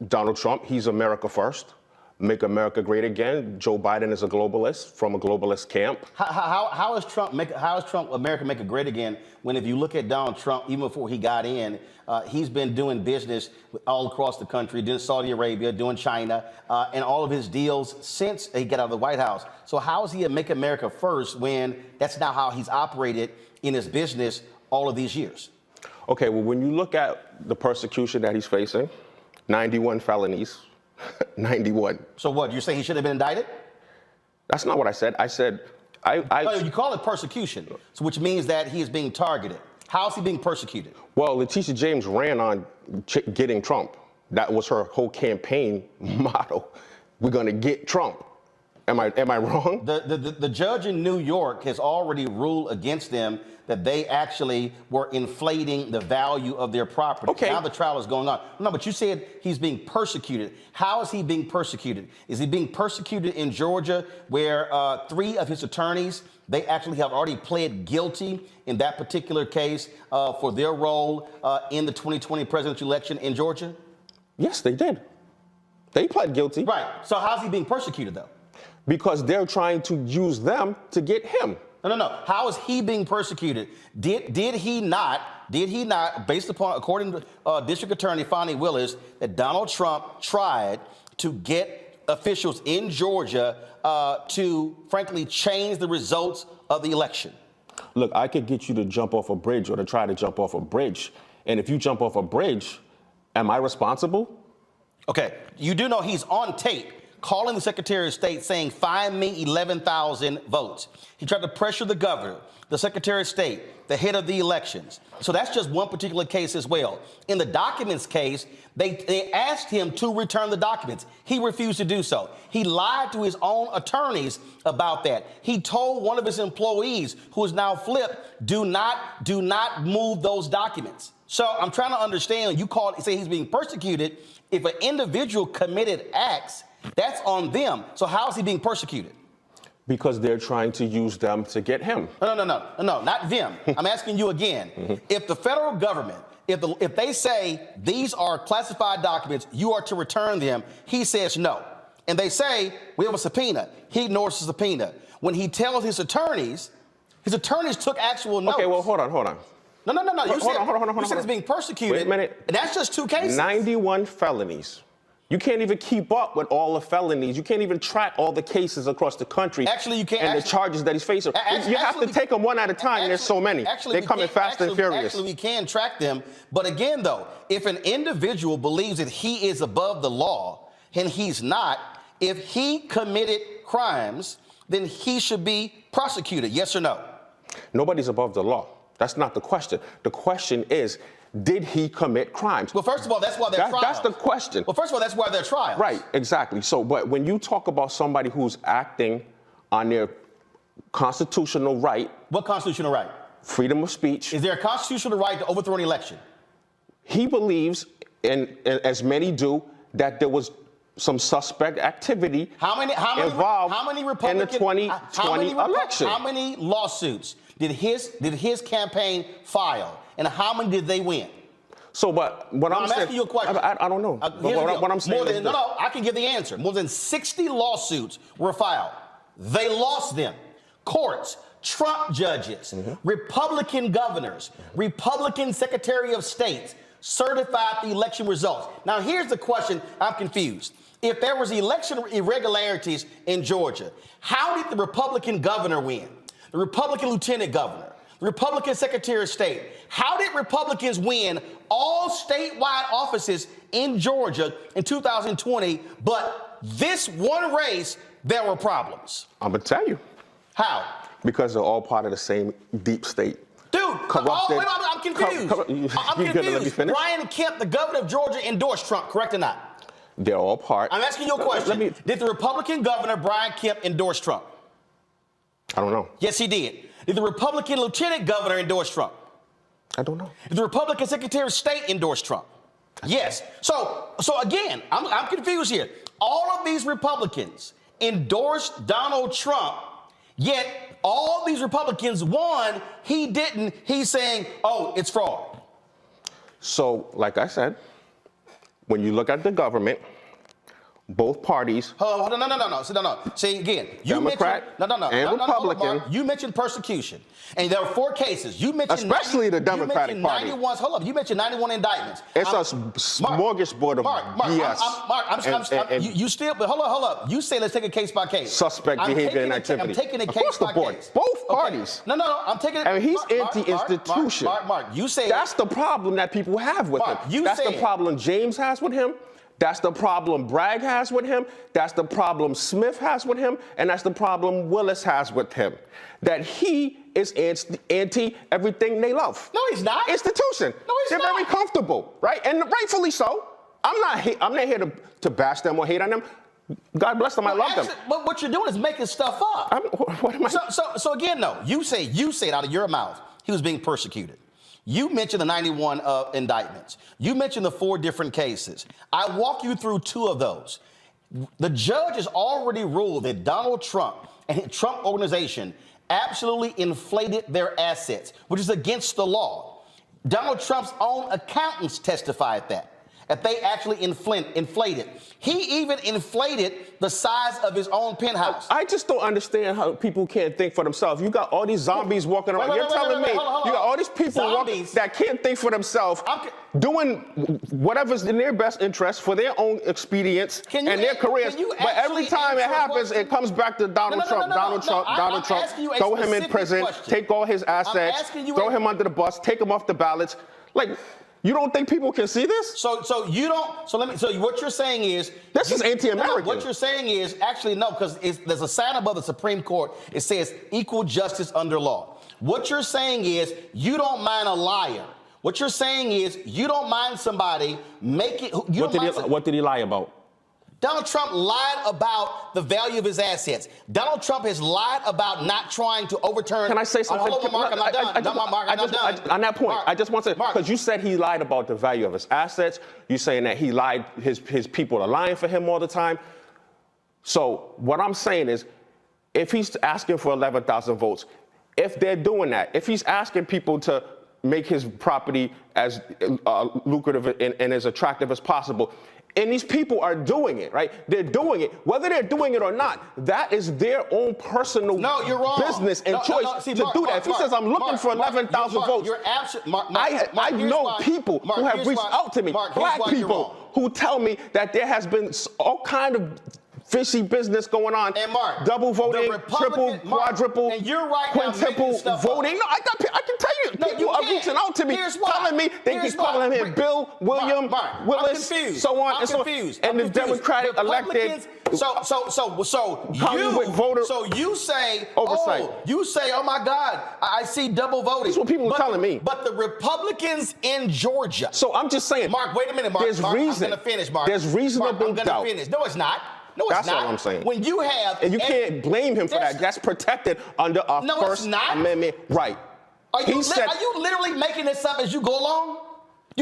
Donald Trump, he's America first. Make America great again. Joe Biden is a globalist from a globalist camp. How is Trump America make it great again when, if you look at Donald Trump, even before he got in, he's been doing business all across the country, doing Saudi Arabia, doing China, and all of his deals since he got out of the White House. So how is he a Make America First when that's not how he's operated in his business all of these years? Okay, well, when you look at the persecution that he's facing, 91 felonies. 91. So what, you say he should have been indicted? That's not what I said. I said, No, you call it persecution, so which means that he is being targeted. How is he being persecuted? Well, Letitia James ran on getting Trump. That was her whole campaign motto. We're going to get Trump. Am I wrong? The judge in New York has already ruled against them that they actually were inflating the value of their property. Okay. Now the trial is going on. No, but you said he's being persecuted. How is he being persecuted? Is he being persecuted in Georgia, where 3 of his attorneys, they actually have already pled guilty in that particular case for their role in the 2020 presidential election in Georgia? Yes, they did. They pled guilty. Right. So how's he being persecuted, though? Because they're trying to use them to get him. No. How is he being persecuted? Did he not, based upon, according to District Attorney Fonnie Willis, that Donald Trump tried to get officials in Georgia to, frankly, change the results of the election? Look, I could get you to jump off a bridge or to try to jump off a bridge. And if you jump off a bridge, am I responsible? Okay, you do know he's on tape calling the Secretary of State saying, find me 11,000 votes. He tried to pressure the governor, the Secretary of State, the head of the elections. So that's just one particular case as well. In the documents case, they asked him to return the documents. He refused to do so. He lied to his own attorneys about that. He told one of his employees, who is now flipped, do not move those documents. So I'm trying to understand, you say he's being persecuted. If an individual committed acts, that's on them. So how is he being persecuted? Because they're trying to use them to get him. No, not them. I'm asking you again. If the federal government, if they say these are classified documents, you are to return them, he says no. And they say, we have a subpoena. He ignores the subpoena. When he tells his attorneys took actual notes. Okay, well, hold on. No. You said hold on. it's being persecuted. Wait a minute. And that's just 2 cases. 91 felonies. You can't even keep up with all the felonies. You can't even track all the cases across the country. Actually, you can't. And the charges that he's facing. You have to take them one at a time. There's so many. They're coming fast and furious. Actually, we can track them. But again, though, if an individual believes that he is above the law and he's not, if he committed crimes, then he should be prosecuted. Yes or no? Nobody's above the law. That's not the question. The question is, did he commit crimes? Well, first of all, that's why they're trials. That's the question. Well, first of all, that's why they're trials. Right, exactly. So, but when you talk about somebody who's acting on their constitutional right. What constitutional right? Freedom of speech. Is there a constitutional right to overthrow an election? He believes, and as many do, that there was some suspect activity involved in the 2020 election. How many lawsuits did his campaign file, and how many did they win? So, but what I'm saying, asking you a question. I don't know. What I'm saying I can give the answer. More than 60 lawsuits were filed. They lost them. Courts, Trump judges, Republican governors, Republican Secretary of States certified the election results. Now, here's the question. I'm confused. If there was election irregularities in Georgia, how did the Republican governor win? The Republican lieutenant governor, the Republican Secretary of State. How did Republicans win all statewide offices in Georgia in 2020, but this one race, there were problems? I'm going to tell you. How? Because they're all part of the same deep state. Dude, corrupted. I'm confused. I'm confused. Gonna let me finish? Brian Kemp, the governor of Georgia, endorsed Trump, correct or not? They're all part. I'm asking you a question. Did the Republican governor, Brian Kemp, endorse Trump? I don't know. Yes, he did. Did the Republican lieutenant governor endorse Trump? I don't know. Did the Republican Secretary of State endorse Trump? Yes. So again, I'm confused here. All of these Republicans endorsed Donald Trump, yet all these Republicans won. He didn't. He's saying, oh, it's fraud. So, like I said, when you look at the government, both parties. No. See, again, Democrat and Republican. You mentioned persecution, and there were 4 cases. You mentioned especially the Democratic Party. You mentioned 91 indictments. It's a smorgasbord of BS. You still, but hold up. You say let's take it case by case. Suspect behavior and activity. I'm taking it case by case. Both parties. No. I'm taking it. And he's anti-institution. Mark, you say that's the problem that people have with him. That's the problem James has with him. That's the problem Bragg has with him. That's the problem Smith has with him. And that's the problem Willis has with him. That he is anti everything they love. No, he's not. Institution. No, he's They're not. very comfortable, right? And rightfully so. I'm not here to bash them or hate on them. God bless them. I love them. But what you're doing is making stuff up. What am I? So again, no. You say it out of your mouth. He was being persecuted. You mentioned the 91 indictments. You mentioned the 4 different cases. I walk you through 2 of those. The judge has already ruled that Donald Trump and his Trump organization absolutely inflated their assets, which is against the law. Donald Trump's own accountants testified that they actually inflated. He even inflated the size of his own penthouse. I just don't understand how people can't think for themselves. You got all these zombies walking around. You're telling me you got all these people walking that can't think for themselves, doing whatever's in their best interest for their own expedience and their careers. But every time it happens, it comes back to Donald Trump. Donald Trump. Throw him in prison. Take all his assets. Throw him under the bus. Take him off the ballots. Like. You don't think people can see this? So what you're saying is this is anti-American. What you're saying is actually no, because there's a sign above the Supreme Court. It says equal justice under law. What you're saying is you don't mind a liar. What you're saying is you don't mind somebody making. What did he lie about? Donald Trump lied about the value of his assets. Donald Trump has lied about not trying to overturn. Can I say something? Hold on, Mark, I'm not done. On that point, Mark, I just want to, because you said he lied about the value of his assets. You're saying that he lied, his people are lying for him all the time. So what I'm saying is, if he's asking for 11,000 votes, if they're doing that, if he's asking people to make his property as lucrative and as attractive as possible. And these people are doing it, right? They're doing it. Whether they're doing it or not, that is their own personal business and choice to do that. If he says, I'm looking for 11,000 votes, you're absolutely, I know people who have reached out to me, black people, who tell me that there has been all kind of fishy business going on. And Mark, double voting, triple, quadruple, and you're right quintuple voting. No, I can tell you, people are reaching out to me, telling me they keep calling him Bill, William, Willis, so on and so on. And the Democratic elected. So you say, oversight. Oh my God, I see double voting. That's what people are telling me. But the Republicans in Georgia. So I'm just saying, Mark, wait a minute, Mark. There's reason. I'm going to finish, Mark. There's reasonable doubt. I'm going to finish. No, it's not. No, it's That's not. all I'm saying. When you have, and you can't blame him for that. That's protected under our First Amendment right. Are you literally making this up as you go along?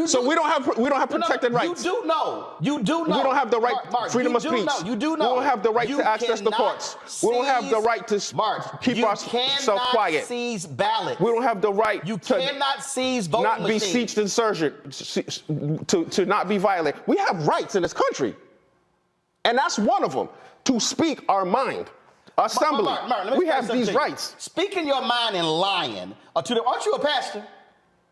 So we don't have protected rights. You do know. You do know. We don't have the right, freedom of speech. You do know. We don't have the right to access the courts. We don't have the right to keep ourselves quiet. You cannot seize ballots. We don't have the right to cannot seize voting not be machines. sieged and surged, to not be violent. We have rights in this country. And that's one of them, to speak our mind. Assembly. Mark, we have these rights. Speaking your mind and lying. Aren't you a pastor?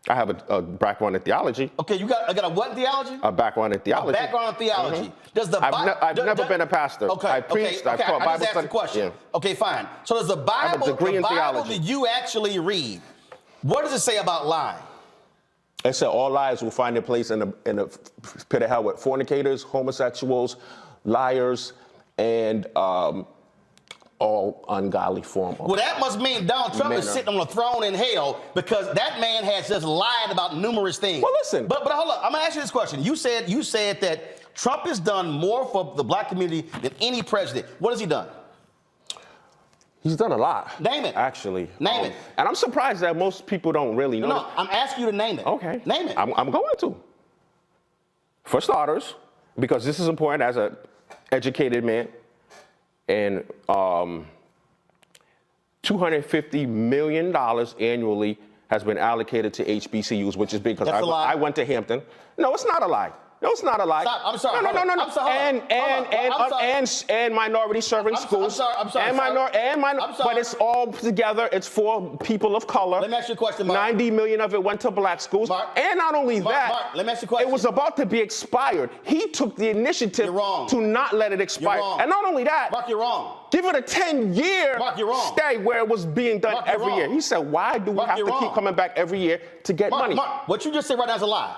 I have a background in theology. Okay, I got a what in theology? A background in theology. A background in theology. Does the I've never been a pastor. Okay, I preached. I taught Bible study. Question. Yeah. Okay, fine. So does the Bible, I have a degree in theology. that you actually read, what does it say about lying? It said all lies will find their place in the pit of hell with fornicators, homosexuals, liars, and all ungodly form. Well, that must mean Donald Trump is sitting on a throne in hell, because that man has just lied about numerous things. Well, listen. But hold up. I'm gonna ask you this question. You said that Trump has done more for the black community than any president. What has he done? He's done a lot. Name it. Actually. Name it. And I'm surprised that most people don't really know. No, I'm asking you to name it. Okay. Name it. I'm going to. For starters, because this is important as an educated man, and $250 million annually has been allocated to HBCUs, which is big because I went to Hampton. No, it's not a lie. No, it's not a lie. Stop. I'm sorry. No. I'm sorry. And minority serving schools. I'm sorry. But it's all together. It's for people of color. Let me ask you a question, Mark. 90 million of it went to black schools. Mark, and not only that, Mark, let me ask you a question. It was about to be expired. He took the initiative to not let it expire. And not only that, Mark, you're wrong. Give it a 10-year stay where it was being done every year. He said, why do we have to keep coming back every year to get money? Mark, what you just said right now is a lie.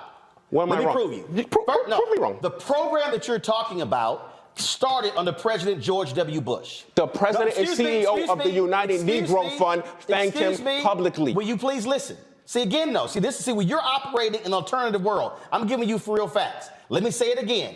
Let me prove you. Prove me wrong. The program that you're talking about started under President George W. Bush. The president and CEO of the United Negro Fund thanked him publicly. Will you please listen? See, again, though. When you're operating in an alternative world, I'm giving you for real facts. Let me say it again.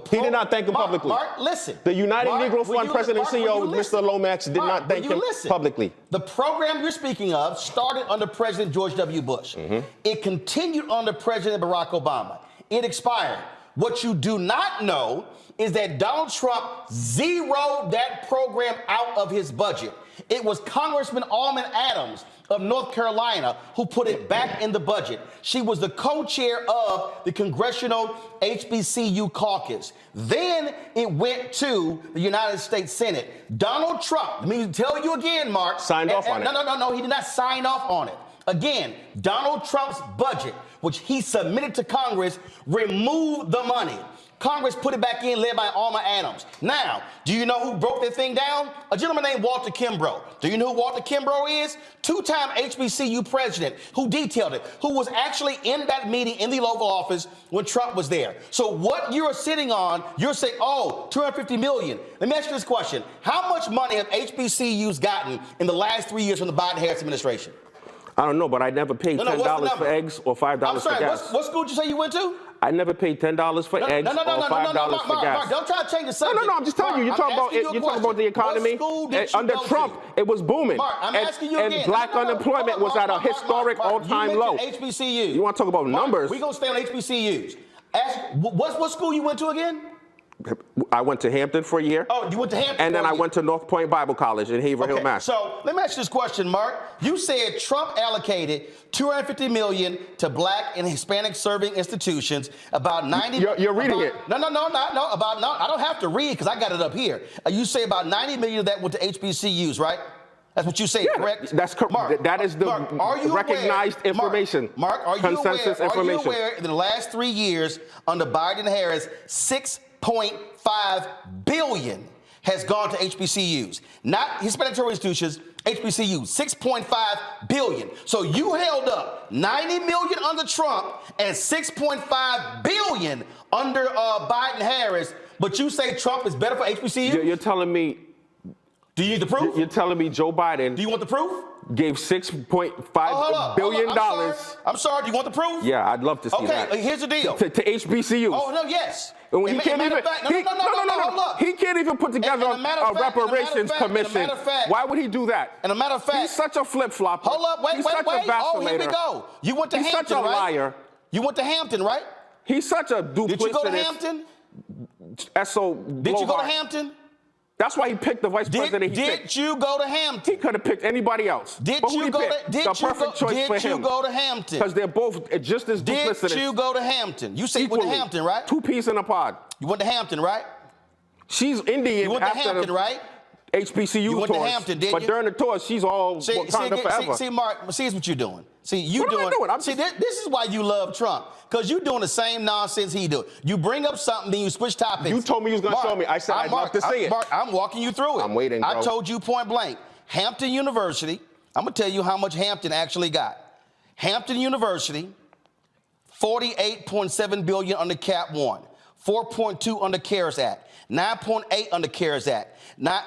He did not thank him publicly. Mark, listen. The United Negro Fund president and CEO, Mr. Lomax, did not thank him publicly. The program you're speaking of started under President George W. Bush. It continued under President Barack Obama. It expired. What you do not know is that Donald Trump zeroed that program out of his budget. It was Congressman Alman Adams of North Carolina who put it back in the budget. She was the co-chair of the Congressional HBCU caucus. Then it went to the United States Senate. Donald Trump, let me tell you again, Mark. Signed off on it. No, he did not sign off on it. Again, Donald Trump's budget, which he submitted to Congress, removed the money. Congress put it back in, led by Alma Adams. Now, do you know who broke that thing down? A gentleman named Walter Kimbrough. Do you know who Walter Kimbrough is? Two-time HBCU president who detailed it, who was actually in that meeting in the Oval Office when Trump was there. So what you're sitting on, you're saying, oh, $250 million. Let me ask you this question. How much money have HBCUs gotten in the last 3 years from the Biden-Harris administration? I don't know, but I never paid $10 for eggs or $5 for gas. What school did you say you went to? I never paid $10 for eggs or $5 for gas. Mark, don't try to change the subject. No, I'm just telling you. You're talking about the economy. Under Trump, it was booming. Mark, I'm asking you again. And black unemployment was at a historic all-time low. HBCUs. You want to talk about numbers? We're going to stay on HBCUs. What school you went to again? I went to Hampton for a year. Oh, you went to Hampton. And then I went to North Point Bible College in Haverhill, Mass. So let me ask you this question, Mark. You said Trump allocated $250 million to Black and Hispanic serving institutions. About 90. You're reading it. No. I don't have to read because I got it up here. You say about 90 million of that went to HBCUs, right? That's what you say, correct? That's correct. Mark, that is the recognized information. Mark, are you consensus aware? information. Are you aware? In the last 3 years under Biden and Harris, $6.5 billion has gone to HBCUs, not Hispanic serving institutions. HBCUs, $6.5 billion. So you held up $90 million under Trump and $6.5 billion under Biden Harris, but you say Trump is better for HBCUs? You're telling me. Do you need the proof? You're telling me Joe Biden. Do you want the proof? Gave $6.5 billion. I'm sorry. Do you want the proof? Yeah, I'd love to see that. Okay, here's the deal. To HBCUs. Oh, no, yes. And he can't even. Hold up. He can't even put together a reparations commission. Why would he do that? And a matter of fact, he's such a flip-flopper. Hold up, wait. Oh, here we go. You went to Hampton, Hampton, right? He's such a liar. You went to Hampton, right? He's such a duplicitous. Did you go to Hampton? Did you go to Hampton? That's why he picked the vice president he picked. Did you go to Hampton? He could have picked anybody else. Did you go to Hampton? Because they're both just as duplicitous. Did you go to Hampton? You say you went to Hampton, right? 2 peas in a pod. You went to Hampton, right? She's Indian. You went to Hampton, right? HBCU you went tours. To Hampton, didn't but you? during the tour, she's all Wakanda forever. See, Mark, see what you're doing. See, what am I doing? This is why you love Trump. Because you're doing the same nonsense he do. You bring up something, then you switch topics. You told me you was going to show me. I said I'd love to see it. Mark, I'm walking you through it. I'm waiting, bro. I told you point blank. Hampton University, I'm going to tell you how much Hampton actually got. Hampton University, $48.7 billion under Cap 1, $4.2 under CARES Act, $9.8 under CARES Act. Wait. $6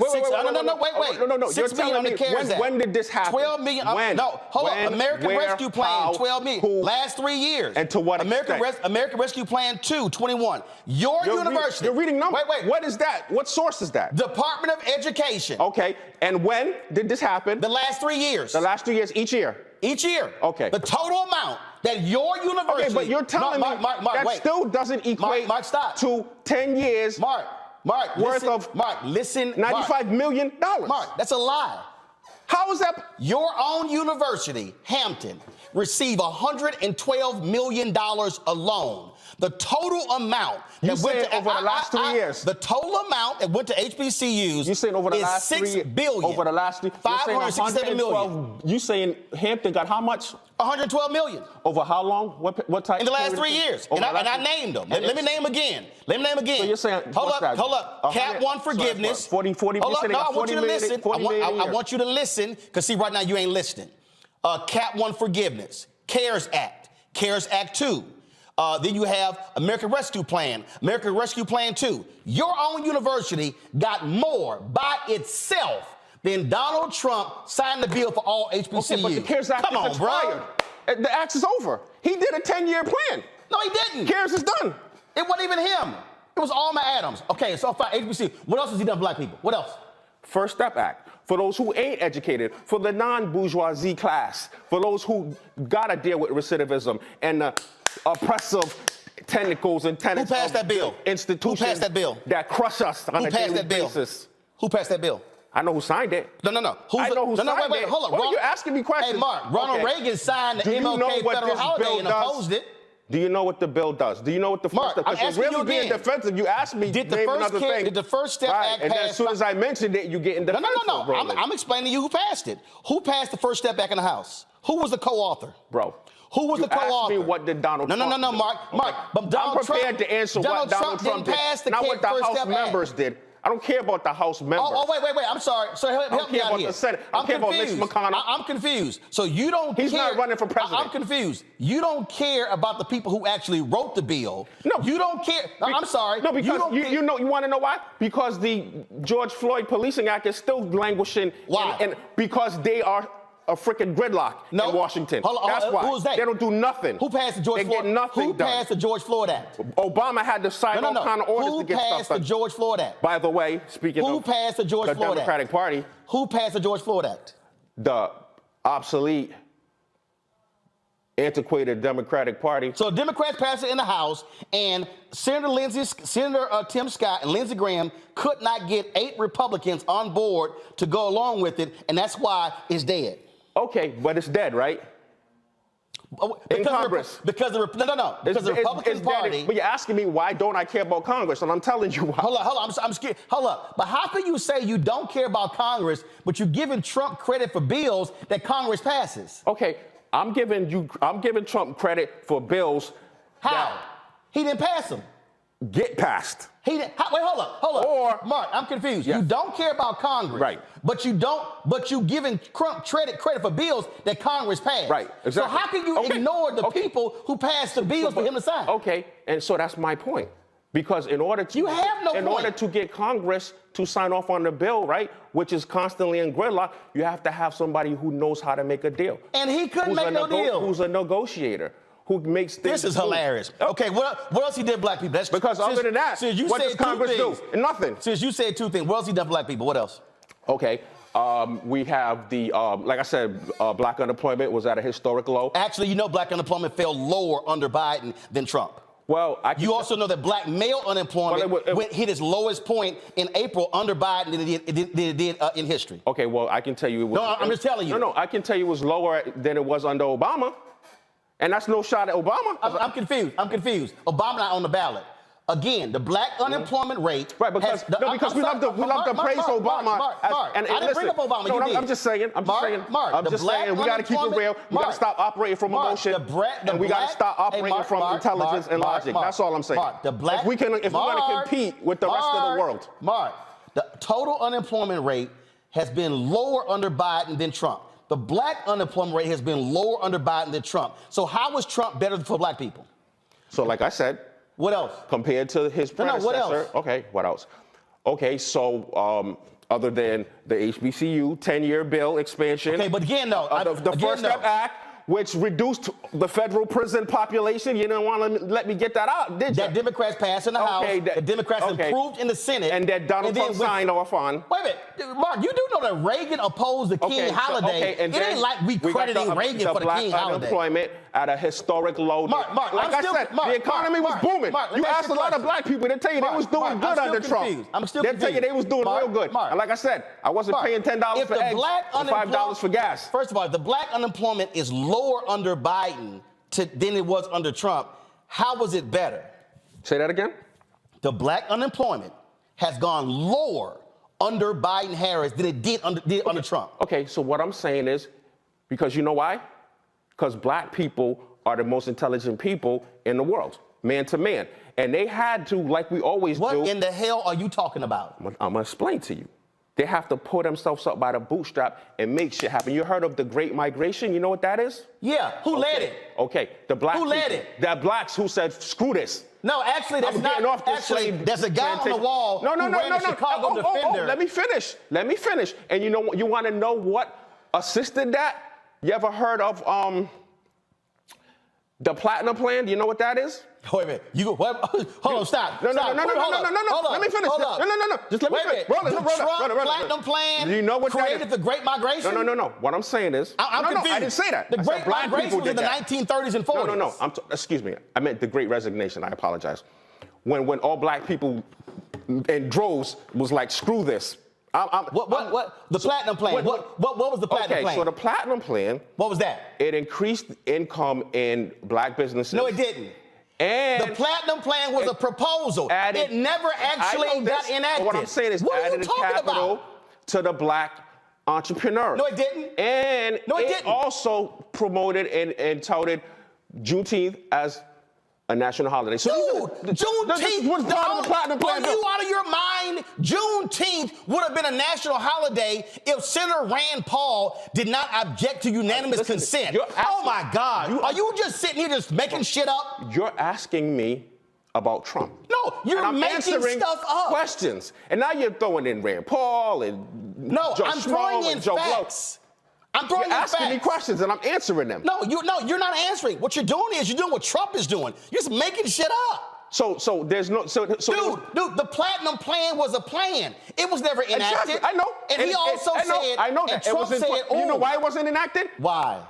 million under CARES Act. When did this happen? $12 million. Hold on. American Rescue Plan, $12 million. Who, last 3 years. And to what extent? American Rescue Plan 2, $21. Your university. You're reading numbers. Wait. What is that? What source is that? Department of Education. Okay. And when did this happen? The last 3 years. The last 3 years, each year. Each year. Okay. The total amount that your university. Okay, but you're telling me that still doesn't equate to 10 years. Mark, listen. $95 million. Mark, that's a lie. How is that? Your own university, Hampton, received $112 million alone. The total amount that went to over the last 3 years. The total amount that went to HBCUs. You saying over the last 3 years? $6 billion. Over the last 3 years. $567 million. You saying Hampton got how much? $112 million. Over how long? What type? In the last 3 years. And I named them. Let me name them again. So you're saying, hold up. Cap 1 forgiveness. 40 hold up. No, I want you to listen. I want you to listen, because see, right now you ain't listening. Cap 1 forgiveness. CARES Act. CARES Act 2. Then you have American Rescue Plan, American Rescue Plan 2. Your own university got more by itself than Donald Trump signed the bill for all HBCUs. Okay, but the CARES Act is expired. The act is over. He did a 10-year plan. No, he didn't. CARES is done. It wasn't even him. It was Alma Adams. Okay, so far, HBCU. What else has he done for black people? What else? First Step Act. For those who ain't educated, for the non-bourgeoisie class, for those who gotta deal with recidivism and oppressive tentacles and tenets. Who passed that bill? Institutions. Who passed that bill? That crush us on a daily basis. Who passed that bill? I know who signed it. No. I know who signed it. Wait, hold on. Why are you asking me questions? Hey, Mark, Ronald Reagan signed the MLK federal holiday and opposed it. Do you know what the bill does? Do you know what the first step? Because you're really being defensive. You asked me did the First Step Act and pass? then as soon as I mentioned it, you get in defensive. No. I'm explaining to you who passed it. Who passed the First Step Act in the House? Who was the co-author? Bro. Who was the co-author? Ask me what did Donald Trump do? No, Mark. But Donald I'm prepared to answer what Donald Trump did, not what the House members did. I don't care about the House members. Oh, wait. I'm sorry. So help me out here. I don't care about the Senate. I don't care about Mitch McConnell. I'm confused. So you don't care. He's not running for president. I'm confused. You don't care about the people who actually wrote the bill. No. You don't care. I'm sorry. No, because you want to know why? Because the George Floyd Policing Act is still languishing. Why? And because they are a freaking gridlock in Washington. That's why. Who is that? They don't do nothing. Who passed the George Floyd? They get nothing done. Who passed the George Floyd Act? Obama had to sign all kind of orders to get stuff done. Who passed the George Floyd Act? By the way, speaking of who passed the George Floyd Act? Democratic Party. Who passed the George Floyd Act? The obsolete antiquated Democratic Party. So Democrats passed it in the House, and Senator Tim Scott and Lindsey Graham could not get 8 Republicans on board to go along with it, and that's why it's dead. Okay, but it's dead, right? In Congress. Because the Republican Party. But you're asking me why don't I care about Congress, and I'm telling you why. Hold on, I'm scared. Hold up. But how can you say you don't care about Congress, but you're giving Trump credit for bills that Congress passes? Okay, I'm giving Trump credit for bills. How? He didn't pass them. Get passed. He didn't. Wait, hold up. Or Mark, I'm confused. Yes. You don't care about Congress, right? But you giving Trump credit for bills that Congress passed, right? Exactly. So how can you ignore the people who passed the bills for him to sign? Okay, and so that's my point. Because in order to order to get Congress to sign off on the bill, right, which is constantly in gridlock, you have to have somebody who knows how to make a deal. And he couldn't make no deal. Who's a negotiator? Who makes things. This is hilarious. Okay, what else he did for black people? That's because other than that, what does Congress do? Nothing. Since you said 2 things, what else he done for black people? What else? Okay, we have the like I said, black unemployment was at a historic low. Actually, you know, black unemployment fell lower under Biden than Trump. Well, you also know that black male unemployment hit its lowest point in April under Biden than it did in history. Okay, well, I can tell you. I'm just telling you. No, I can tell you it was lower than it was under Obama. And that's no shot at Obama. I'm confused. Obama not on the ballot. Again, the black unemployment rate. Right, because we love to praise Obama. I didn't bring up Obama. No, I'm just saying. I'm just saying. We got to keep it real. We got to stop operating from emotion, and we got to stop operating from intelligence and logic. That's all I'm saying. If we want to compete with the rest of the world. Mark, the total unemployment rate has been lower under Biden than Trump. The black unemployment rate has been lower under Biden than Trump. So how is Trump better for black people? So like I said. What else? Compared to his predecessor. No, what else? Okay, what else? Okay, so other than the HBCU 10-year bill expansion. Okay, but again, though. The First Step Act, which reduced the federal prison population. You didn't want to let me get that out, did you? That Democrats passed in the House. The Democrats improved in the Senate. And that Donald Trump signed off on. Wait a minute. Mark, you do know that Reagan opposed the King holiday. It ain't like we crediting Reagan for the King holiday. Unemployment at a historic low. Mark, like I said, the economy was booming. You asked a lot of black people, they tell you they was doing good under Trump. I'm still confused. They tell you they was doing real good. And like I said, I wasn't paying $10 for eggs and $5 for gas. First of all, if the black unemployment is lower under Biden than it was under Trump, how was it better? Say that again? The black unemployment has gone lower under Biden-Harris than it did under Trump. Okay, so what I'm saying is, because you know why? Because black people are the most intelligent people in the world, man to man. And they had to, like we always do. What in the hell are you talking about? I'm going to explain to you. They have to pull themselves up by the bootstrap and make shit happen. You heard of the Great Migration? You know what that is? Yeah. Who led it? Okay. The black Who led it? The blacks who said, screw this. No, actually, that's not. Actually, there's a guy on the wall who ran the Chicago Defender. Let me finish. And you know what? You want to know what assisted that? You ever heard of the Platinum Plan? Do you know what that is? Wait a minute. Hold on, stop. No. Let me finish. No. Just let me finish. The Platinum Plan do you know what created the Great Migration? No. What I'm saying is, I'm confused. I didn't say that. The Great Migration was in the 1930s and 40s. No. Excuse me. I meant the Great Resignation. I apologize. When all black people in droves was like, screw this. The Platinum Plan. What was the Platinum Plan? Okay, so the Platinum Plan. What was that? It increased income in black businesses. No, it didn't. And the Platinum Plan was a proposal. It never actually got enacted. What I'm saying is added capital to the black entrepreneur. No, it didn't. And it didn't. Also promoted and touted Juneteenth as a national holiday. So Juneteenth was part of the Platinum Plan. Are you out of your mind? Juneteenth would have been a national holiday if Senator Rand Paul did not object to unanimous consent. Oh my God. Are you just sitting here just making shit up? You're asking me about Trump. No, you're making stuff up. Questions. And now you're throwing in Rand Paul and I'm throwing in facts. You're asking me questions and I'm answering them. No, you're not answering. What you're doing is you're doing what Trump is doing. You're just making shit up. So there's no dude, the Platinum Plan was a plan. It was never enacted. Exactly. I know. And he also said. I know that. And Trump said, you know why it wasn't enacted? Why?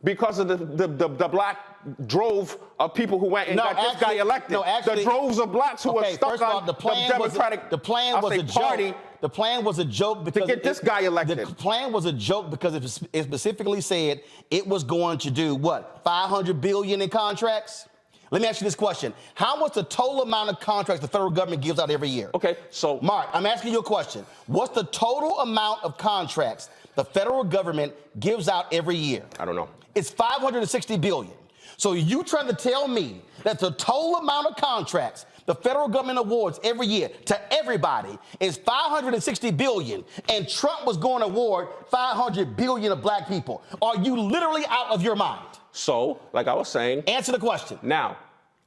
Because of the black drove of people who went and got this guy elected. No, actually, the droves of blacks who were stuck first of all, on the plan Democratic the plan was a party. joke. The plan was a joke because to get this guy elected. The plan was a joke because it specifically said it was going to do what? $500 billion in contracts? Let me ask you this question. How much the total amount of contracts the federal government gives out every year? Okay, so Mark, I'm asking you a question. What's the total amount of contracts the federal government gives out every year? I don't know. It's $560 billion. So you trying to tell me that the total amount of contracts the federal government awards every year to everybody is $560 billion, and Trump was going to award $500 billion of black people? Are you literally out of your mind? So, like I was saying, Answer the question. Now,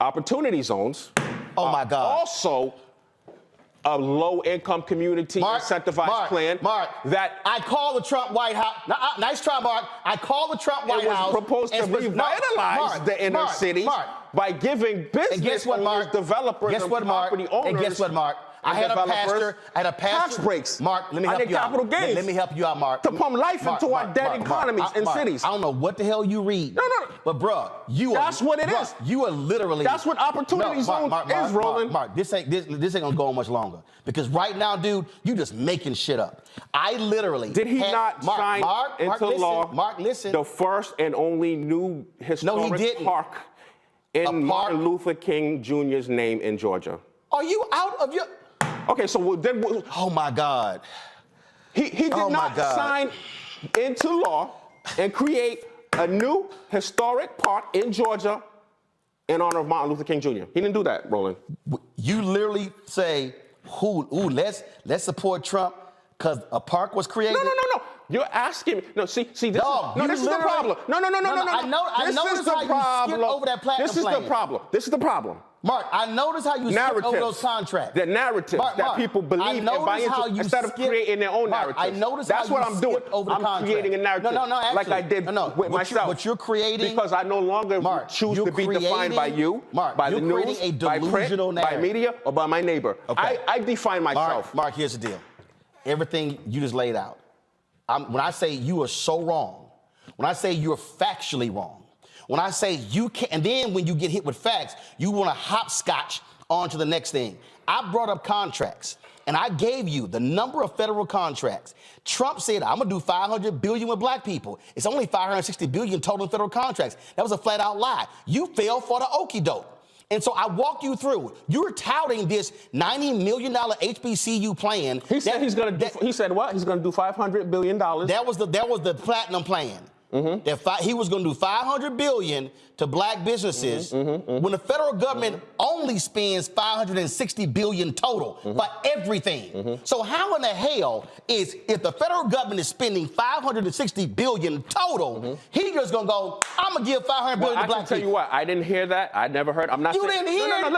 opportunity zones. Oh my God. Also, a low-income community incentivized plan. Mark, that I call the Trump White House. Nice try, Mark. I call the Trump White House. It was proposed to revitalize the inner cities by giving business owners, developers, and property owners. And guess what, Mark? I had a pastor. Tax breaks. Mark, let me help you out. Capital gains. Let me help you out, Mark. To pump life into our dead economies and cities. I don't know what the hell you read. No. But bruh, That's what it is. You are literally. That's what opportunity zone is, Roland. Mark, this ain't gonna go on much longer, because right now, dude, you just making shit up. I literally. Did he not sign into law? Mark, listen. The first and only new historic park in Martin Luther King Jr.'s name in Georgia. Are you out of your? Okay, so then. Oh my God. He did not sign into law and create a new historic park in Georgia in honor of Martin Luther King Jr. He didn't do that, Roland. You literally say, let's support Trump because a park was created? No. You're asking me. No, see, this is the problem. No. I noticed how you skipped over that platinum plan. This is the problem. Mark, I noticed how you skipped over those contracts. The narratives that people believe and buy into instead of creating their own narratives. I noticed That's how what you I'm doing. Over the I'm creating a narrative. No, actually, like I did with myself. What you're creating. Because I no longer choose to be defined by you, by the news, by print, by media, or by my neighbor. Okay. I define myself. Mark, here's the deal. Everything you just laid out. When I say you are so wrong, when I say you're factually wrong, when I say you can't, and then when you get hit with facts, you want to hopscotch on to the next thing. I brought up contracts, and I gave you the number of federal contracts. Trump said, I'm going to do $500 billion with black people. It's only $560 billion total in federal contracts. That was a flat-out lie. You fell for the okie doke. And so I walk you through. You're touting this $90 million HBCU plan. He said he's going to. He said what? He's going to do $500 billion. That was the platinum plan. Mm-hmm. He was going to do $500 billion to black businesses when the federal government only spends $560 billion total for everything. So how in the hell is, if the federal government is spending $560 billion total, he just going to go, I'm going to give $500 billion to black people? I can tell you what, I didn't hear that. I never heard. I'm not. You didn't hear it? No,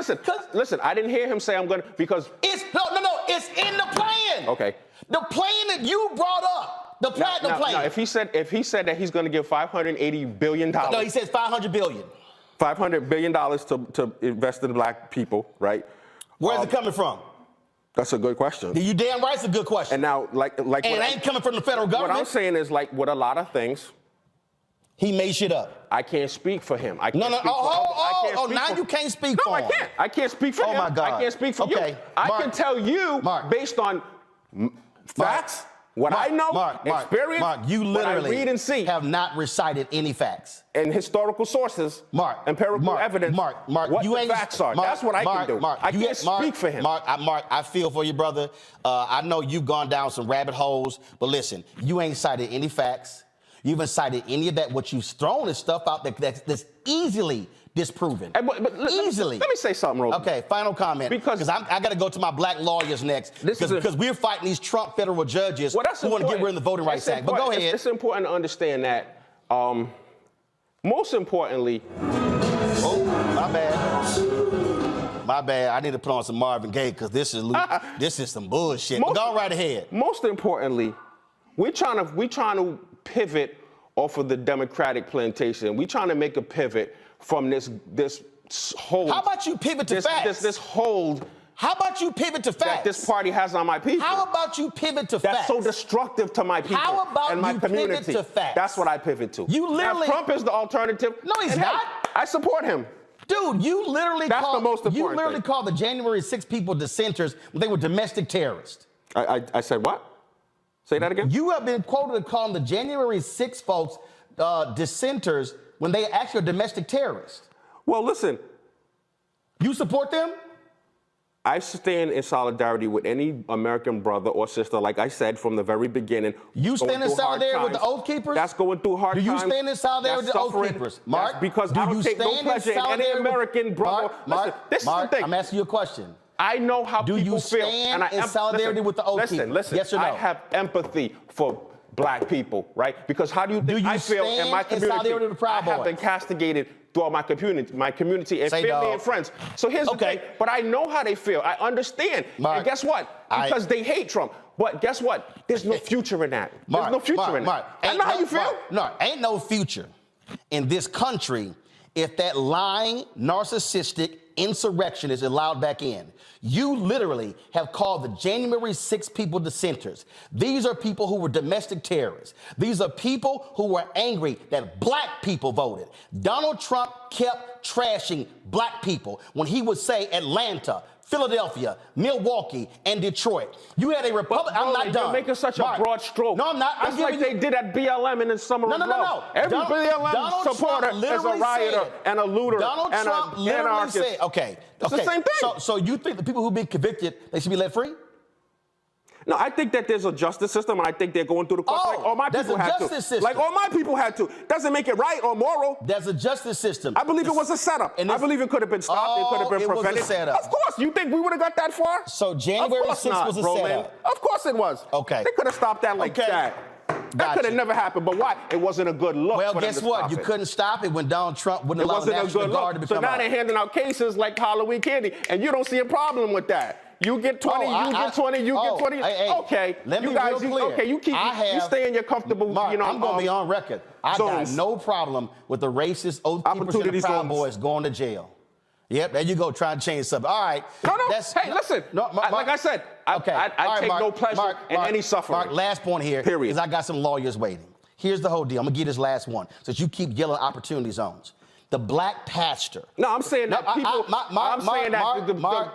listen. I didn't hear him say I'm going to, because it's it's in the plan. Okay. The plan that you brought up. The platinum plan. Now, if he said that he's going to give $580 billion. No, he says $500 billion. $500 billion to invest in black people, right? Where's it coming from? That's a good question. You damn right, it's a good question. And now, like, and it ain't coming from the federal government. What I'm saying is, like, with a lot of things, he made shit up. I can't speak for him. I can't you can't speak for him. No, I can't. I can't speak for him. Oh my God. I can't speak for you. I can tell you, based on facts. What I know, experience, you literally what I read and see, have not recited any facts. And historical sources, empirical evidence, what you the facts are. That's what I can do. I can't speak for him. Mark, I feel for you, brother. I know you've gone down some rabbit holes, but listen, you ain't cited any facts. You haven't cited any of that. What you've thrown is stuff out that's easily disproven. Easily. Let me say something, Roland. Okay, final comment. Because I got to go to my black lawyers next. Because we're fighting these Trump federal judges who want to get rid of the Voting Rights Act. But go ahead. It's important to understand that, most importantly... Oh, my bad. I need to put on some Marvin Gaye because this is some bullshit. But go right ahead. Most importantly, we're trying to pivot off of the Democratic plantation. We're trying to make a pivot from this hold. How about you pivot to facts? This hold How about you pivot to facts? that this party has on my people. How about you pivot to facts? That's so destructive to my people How about and my you community. pivot to facts? That's what I pivot to. You literally- Now, Trump is the alternative. No, he's and hey, not. I support him. Dude, you literally That's the most you important literally thing. called the January 6 people dissenters when they were domestic terrorists. I said what? Say that again? You have been quoted as calling the January 6 folks dissenters when they actually are domestic terrorists. Well, listen, You support them? I stand in solidarity with any American brother or sister, like I said from the very beginning. You going stand in through hard solidarity with the times. Oath Keepers? That's going through hard Do you times. stand in solidarity with the That's Oath suffering. Keepers? Mark, That's because do I don't you take no stand in pleasure in any solidarity with- American brother. Mark, Listen, this Mark, is the thing. I'm asking you a question. I know how Do people you feel. stand And in solidarity with the Oath Listen, Keepers? listen. Yes or no? I have empathy for black people, right? Because how do you think you I feel in my stand in community? solidarity with the Proud I have Boys? been castigated throughout my community and Say, family dog. and friends. So here's Okay. the thing. But I know how they feel. I understand. Mark, and guess what? Because they hate Trump. But guess what? There's no future in that. There's no future in that. I know how you feel. No, ain't no future in this country if that lying, narcissistic insurrection is allowed back in. You literally have called the January 6 people dissenters. These are people who were domestic terrorists. These are people who were angry that black people voted. Donald Trump kept trashing black people when he would say Atlanta, Philadelphia, Milwaukee, and Detroit. You had a Republican. I'm not done. You're making such Mark, a broad stroke. No, I'm not. That's like they did at BLM in the summer of love. Every BLM Donald supporter Trump is a literally rioter said- and a looter Donald and Trump an literally anarchist. said, okay. It's the same thing. So you think the people who've been convicted, they should be let free? No, I think that there's a justice system, and I think they're going through the course like all my there's people a had to. justice system. Like all my people had to. Doesn't make it right or moral. There's a justice system. I believe it was a setup. And I believe it could have been stopped. It could have been it was a prevented. setup. Of course. You think we would have got that far? So January Of course 6th not, was a Roland. setup. Of course it was. Okay. They could have stopped that like Okay. that. That Gotcha. could have never happened. But why? It wasn't a good look. Well, for them guess to what? stop You it. couldn't stop it when Donald Trump wouldn't It allow the wasn't a National good Guard to look. become So now out. they're handing out cases like Halloween candy, and you don't see a problem with that. You get 20, you get 20, you get 20. Hey, okay, let me you be guys, real clear. okay, you stay in your comfortable, Mark, I'm going to be on record. I got zones. no problem with the racist Oath Keepers and the Opportunity Proud zones. Boys going to jail. Yep, there you go, trying to change something. All right. No. Hey, listen. Like I said, I take no pleasure in any suffering. Mark, last point here. Period. Is I got some lawyers waiting. Here's the whole deal. I'm going to give this last one, since you keep yelling opportunity zones. The black pastor. No, I'm saying that people. I'm saying that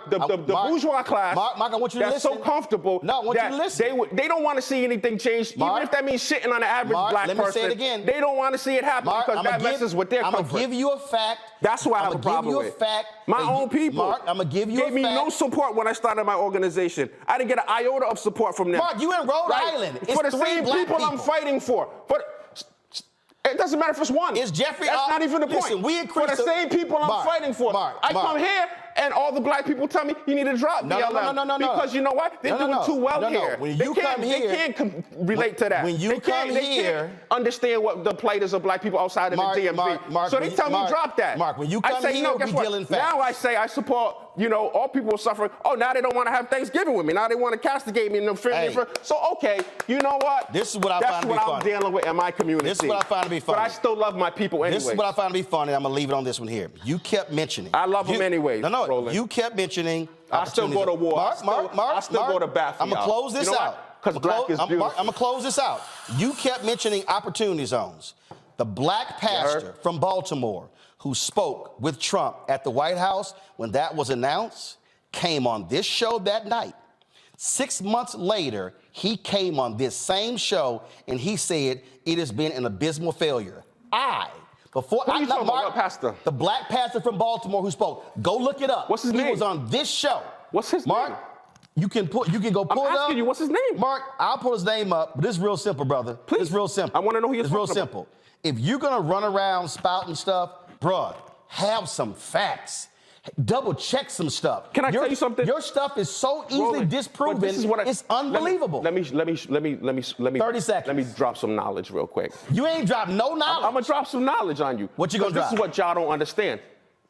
the bourgeois class. Mark, I want you to that's listen. so comfortable. No, I want you to listen. They don't want to see anything change, Mark, even if that means shitting on the average black let person. me say it again. They don't want to see it happen because that messes with their comfort. I'm going to give you a fact. That's why I have a problem with. I'm going to give you a fact. My own people. Mark, I'm going to give you a fact. Gave me no support when I started my organization. I didn't get an iota of support from them. Mark, you in Rhode Island. It's for the 3 same black people I'm fighting for. It doesn't matter if it's one. It's Jeffrey. That's not even the point. Listen, we for the same people I'm fighting for. I come here and all the black people tell me you need to drop BLM. No. Because you know what? They're doing too well here. When you come here, they can't relate to that. When you come here, they can't understand what the plight is of black people outside of the DMV. So they tell me drop that. Mark, when you come here, we deal in facts. Now I say I support. All people are suffering. Oh, now they don't want to have Thanksgiving with me. Now they want to castigate me and offend me. So okay, you know what? This is what I find to be funny. That's what I'm dealing with in my community. This is what I find to be funny. But I still love my people anyway. This is what I find to be funny. I'm gonna leave it on this one here. You kept mentioning. I love them anyway. No, Roland. you kept mentioning. I still go to war. Mark, I still go to bat for I'm gonna close this out. Because black is beautiful. I'm gonna close this out. You kept mentioning opportunity zones. The black pastor from Baltimore who spoke with Trump at the White House when that was announced came on this show that night. 6 months later, he came on this same show and he said it has been an abysmal failure. What pastor? The black pastor from Baltimore who spoke. Go look it up. What's his name? He was on this show. What's his name? Mark, you can go pull it up. I'm asking you, what's his name? Mark, I'll pull his name up, but it's real simple, brother. Please. It's real simple. I want to know who you're It's real talking about. simple. If you're gonna run around spouting stuff, bruh, have some facts. Double check some stuff. Can I tell you something? Your stuff is so easily Roland, disproven. this is what it's unbelievable. Let me 30 seconds. Let me drop some knowledge real quick. You ain't dropped no knowledge. I'm gonna drop some knowledge on you. What you gonna drop? This is what y'all don't understand.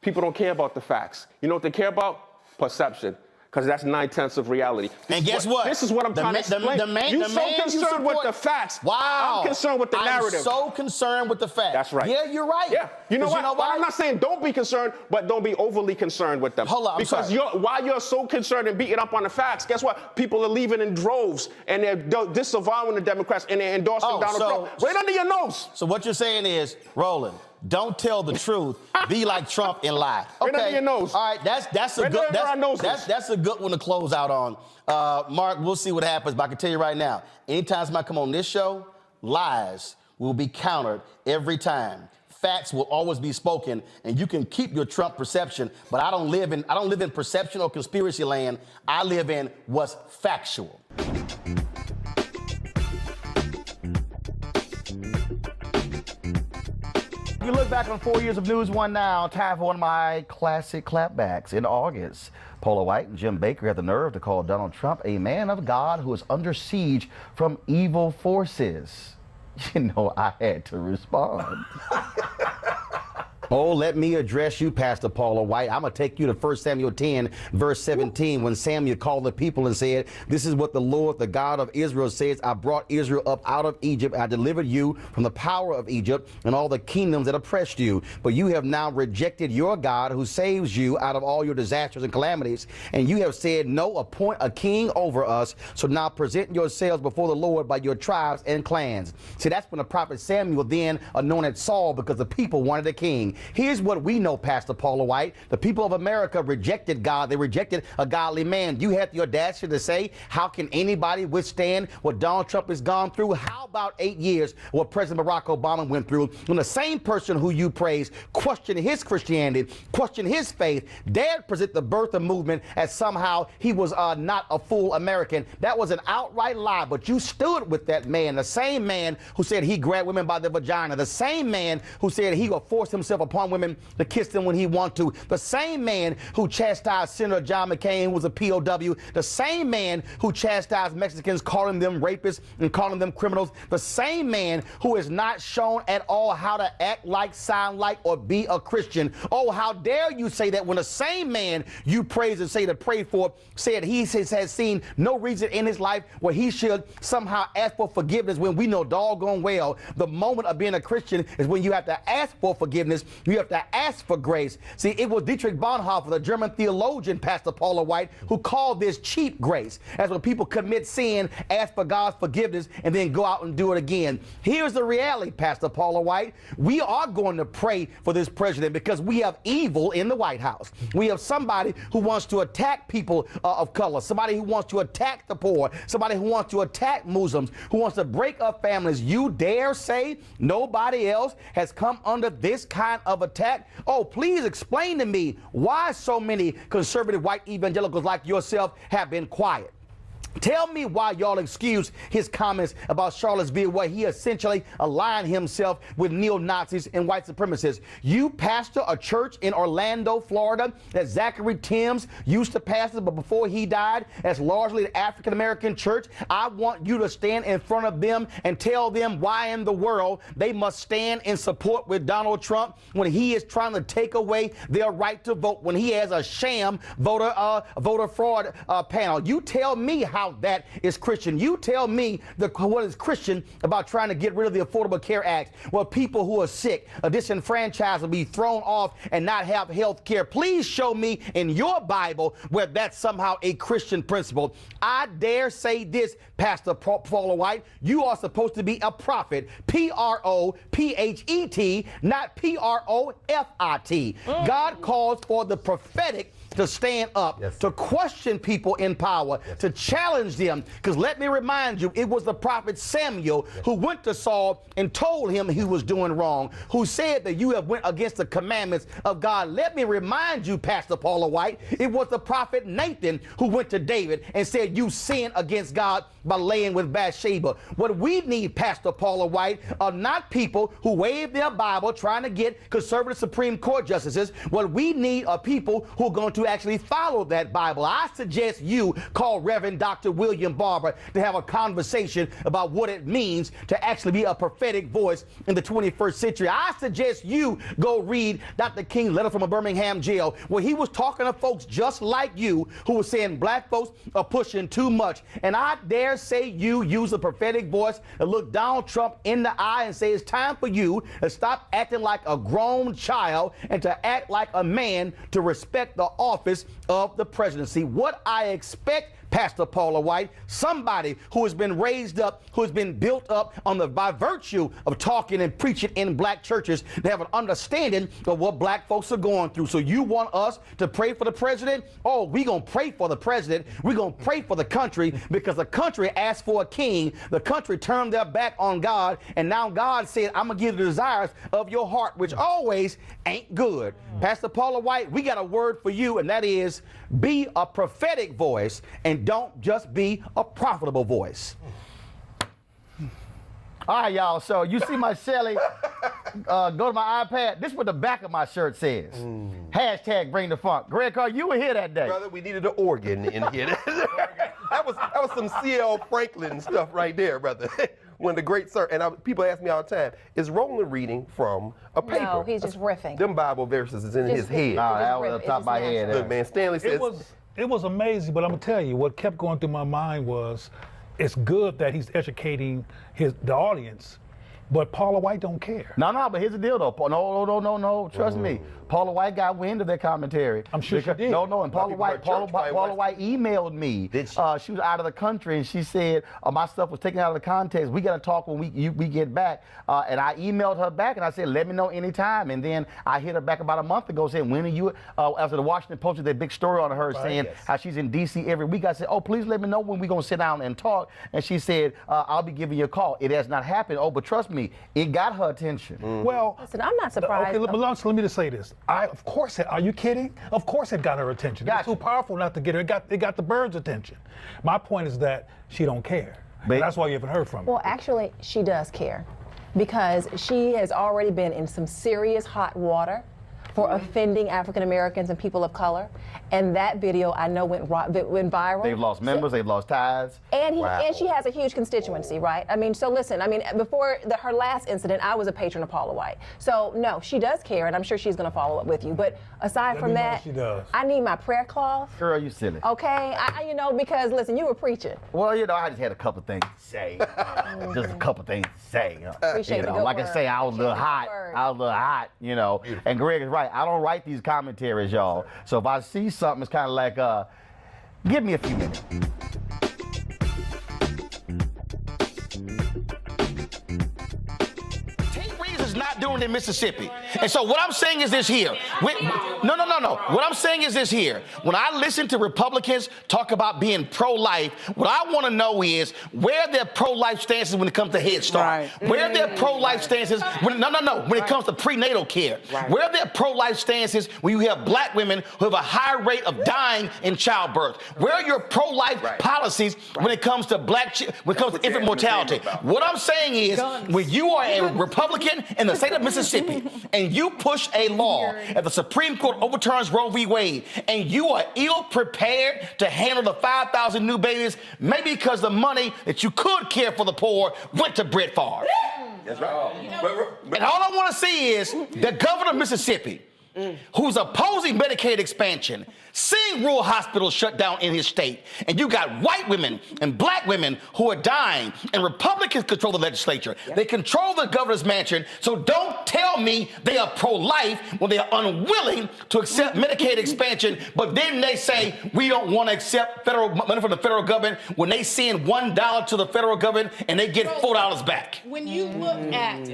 People don't care about the facts. You know what they care about? Perception. because that's 9/10 of reality. And guess what? This is what I'm trying to explain. You're so concerned with the facts. Wow. I'm concerned with the narrative. I'm so concerned with the facts. That's right. Yeah, you're right. Yeah. You know what? Why? I'm not saying don't be concerned, but don't be overly concerned with them. Hold on, because while you're so concerned and beating up on the facts, guess what? People are leaving in droves and they're disavowing the Democrats and they're endorsing Donald Trump right under your nose. So what you're saying is, Roland, don't tell the truth. Be like Trump and lie. Okay. Right under your nose. All right. That's a good one to close out on. Mark, we'll see what happens, but I can tell you right now, anytime somebody come on this show, lies will be countered every time. Facts will always be spoken, and you can keep your Trump perception, but I don't live in perception or conspiracy land. I live in what's factual. You look back on 4 years of News One now, time for one of my classic clapbacks. In August, Paula White and Jim Baker had the nerve to call Donald Trump a man of God who is under siege from evil forces. You know, I had to respond. Oh, let me address you, Pastor Paula White. I'm going to take you to 1 Samuel 10, verse 17, when Samuel called the people and said, "This is what the Lord, the God of Israel, says. I brought Israel up out of Egypt. I delivered you from the power of Egypt and all the kingdoms that oppressed you. But you have now rejected your God who saves you out of all your disasters and calamities. And you have said, no, appoint a king over us. So now present yourselves before the Lord by your tribes and clans." See, that's when the prophet Samuel then anointed Saul, because the people wanted a king. Here's what we know, Pastor Paula White. The people of America rejected God. They rejected a godly man. You had the audacity to say, how can anybody withstand what Donald Trump has gone through? How about 8 years what President Barack Obama went through, when the same person who you praise questioned his Christianity, questioned his faith, dared present the birth of movement as somehow he was not a full American? That was an outright lie, but you stood with that man, the same man who said he grabbed women by the vagina, the same man who said he would force himself upon women to kiss them when he wanted to, the same man who chastised Senator John McCain, who was a POW, the same man who chastised Mexicans, calling them rapists and calling them criminals, the same man who is not shown at all how to act like, sound like, or be a Christian. Oh, how dare you say that, when the same man you praise and say to pray for said he has seen no reason in his life where he should somehow ask for forgiveness, when we know doggone well the moment of being a Christian is when you have to ask for forgiveness. You have to ask for grace. See, it was Dietrich Bonhoeffer, the German theologian, Pastor Paula White, who called this cheap grace. As when people commit sin, ask for God's forgiveness, and then go out and do it again. Here's the reality, Pastor Paula White. We are going to pray for this president because we have evil in the White House. We have somebody who wants to attack people of color, somebody who wants to attack the poor, somebody who wants to attack Muslims, who wants to break up families. You dare say nobody else has come under this kind of attack? Oh, please explain to me why so many conservative white evangelicals like yourself have been quiet. Tell me why y'all excuse his comments about Charlottesville, where he essentially aligned himself with neo-Nazis and white supremacists. You pastor a church in Orlando, Florida, that Zachary Timms used to pastor, but before he died, as largely an African-American church. I want you to stand in front of them and tell them why in the world they must stand in support with Donald Trump when he is trying to take away their right to vote, when he has a sham voter fraud panel. You tell me how that is Christian. You tell me what is Christian about trying to get rid of the Affordable Care Act, where people who are sick, disenfranchised, will be thrown off and not have health care. Please show me in your Bible where that's somehow a Christian principle. I dare say this, Pastor Paula White, you are supposed to be a prophet, Prophet, not Profit. God calls for the prophetic to stand up, to question people in power, to challenge them. Because let me remind you, it was the prophet Samuel who went to Saul and told him he was doing wrong, who said that you have went against the commandments of God. Let me remind you, Pastor Paula White, it was the prophet Nathan who went to David and said, you sinned against God by laying with Bathsheba. What we need, Pastor Paula White, are not people who wave their Bible trying to get conservative Supreme Court justices. What we need are people who are going to to actually follow that Bible. I suggest you call Reverend Dr. William Barber to have a conversation about what it means to actually be a prophetic voice in the 21st century. I suggest you go read Dr. King's letter from a Birmingham jail, where he was talking to folks just like you who were saying black folks are pushing too much. And I dare say you use a prophetic voice to look Donald Trump in the eye and say it's time for you to stop acting like a grown child and to act like a man, to respect the office of the presidency. What I expect, Pastor Paula White, somebody who has been raised up, who has been built up by virtue of talking and preaching in black churches, to have an understanding of what black folks are going through. So you want us to pray for the president? Oh, we're going to pray for the president. We're going to pray for the country, because the country asked for a king. The country turned their back on God, and now God said, I'm going to give you the desires of your heart, which always ain't good. Pastor Paula White, we got a word for you, and that is be a prophetic voice and don't just be a profitable voice. All right, y'all. So you see my Shelly, go to my iPad. This is what the back of my shirt says. Hashtag bring the funk. Greg Carr, you were here that day. Brother, we needed an organ in here. that was some C.L. Franklin stuff right there, brother. When the great sir, and people ask me all the time, is Roland reading from a paper? No, he's just riffing. Them Bible verses is in his head. No, that was on the top of my head. Look, man, Stanley says... It was amazing, but I'm gonna tell you, what kept going through my mind was, it's good that he's educating the audience, but Paula White don't care. No, but here's the deal, though. No. Trust me. Paula White got wind of that commentary. I'm sure she did. No, and Paula White emailed me. Did she? She was out of the country, and she said my stuff was taken out of the context. We got to talk when we get back. And I emailed her back, and I said, let me know anytime. And then I hit her back about a month ago saying, when are you, after the Washington Post did that big story on her saying how she's in D.C. every week. I said, oh, please let me know when we're going to sit down and talk. And she said, I'll be giving you a call. It has not happened. Oh, but trust me, it got her attention. Well, listen, I'm not surprised. Okay, let me just say this. Of course, are you kidding? Of course it got her attention. It's too powerful not to get her. It got the birds' attention. My point is that she don't care. And that's why you haven't heard from her. Well, actually, she does care, because she has already been in some serious hot water for offending African Americans and people of color. And that video, I know, went viral. They've lost members, they've lost ties. And she has a huge constituency, right? I mean, so listen, before her last incident, I was a patron of Paula White. So no, she does care, and I'm sure she's gonna follow up with you. But aside from that, she does. I need my prayer cloth. Girl, you silly. Okay, because listen, you were preaching. Well, I just had a couple things to say. Just a couple things to say. Appreciate the good like word. I say, I was a little hot. And Greg is right. I don't write these commentaries, y'all. So if I see something, it's kind of like, give me a few minutes. Is not doing it in Mississippi. And so what I'm saying is this here. No. What I'm saying is this here. When I listen to Republicans talk about being pro-life, what I want to know is where their pro-life stances when it comes to Head Start. Right. Where their pro-life stances when it comes to prenatal care. Right. Where their pro-life stances when you have black women who have a high rate of dying in childbirth. Where are your pro-life policies when it comes to infant mortality? What I'm saying is when you are a Republican in the state of Mississippi and you push a law and the Supreme Court overturns Roe v. Wade and you are ill prepared to handle the 5,000 new babies, maybe because the money that you could care for the poor went to Brett Favre. That's right. And all I want to see is the governor of Mississippi, who's opposing Medicaid expansion, seeing rural hospitals shut down in his state, and you got white women and black women who are dying, and Republicans control the legislature. Yep. They control the governor's mansion, so don't tell me they are pro-life when they are unwilling to accept Medicaid expansion, but then they say we don't want to accept money from the federal government when they send $1 to the federal government and they get $4 back. When you look at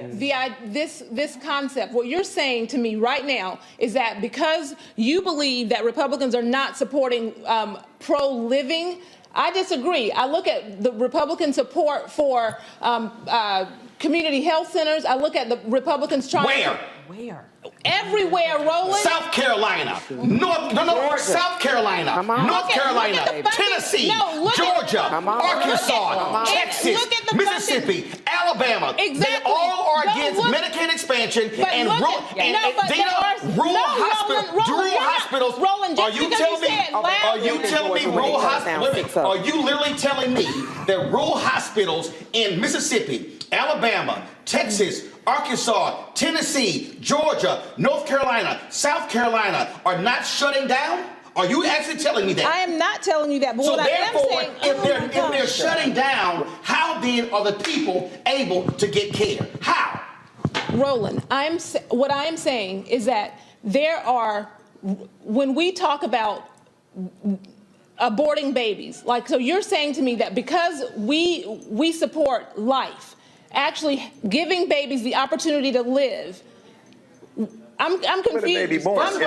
this concept, what you're saying to me right now is that because you believe that Republicans are not supporting pro-living, I disagree. I look at the Republican support for community health centers. I look at the Republicans trying Where? Everywhere, Roland. South Carolina, South Carolina, North Carolina, Tennessee, Georgia, Arkansas, Texas, Mississippi, Alabama. Exactly. They all are against Medicaid expansion and rural hospitals. Roland, Are you telling me rural hospitals? Are you literally telling me that rural hospitals in Mississippi, Alabama, Texas, Arkansas, Tennessee, Georgia, North Carolina, South Carolina are not shutting down? Are you actually telling me that? I am not telling you that. But so what therefore, I am saying, if they're shutting down, how then are the people able to get care? How? Roland, what I am saying is that there are, when we talk about aborting babies, like, so you're saying to me that because we support life, actually giving babies the opportunity to live, I'm confused. Baby born. I'm so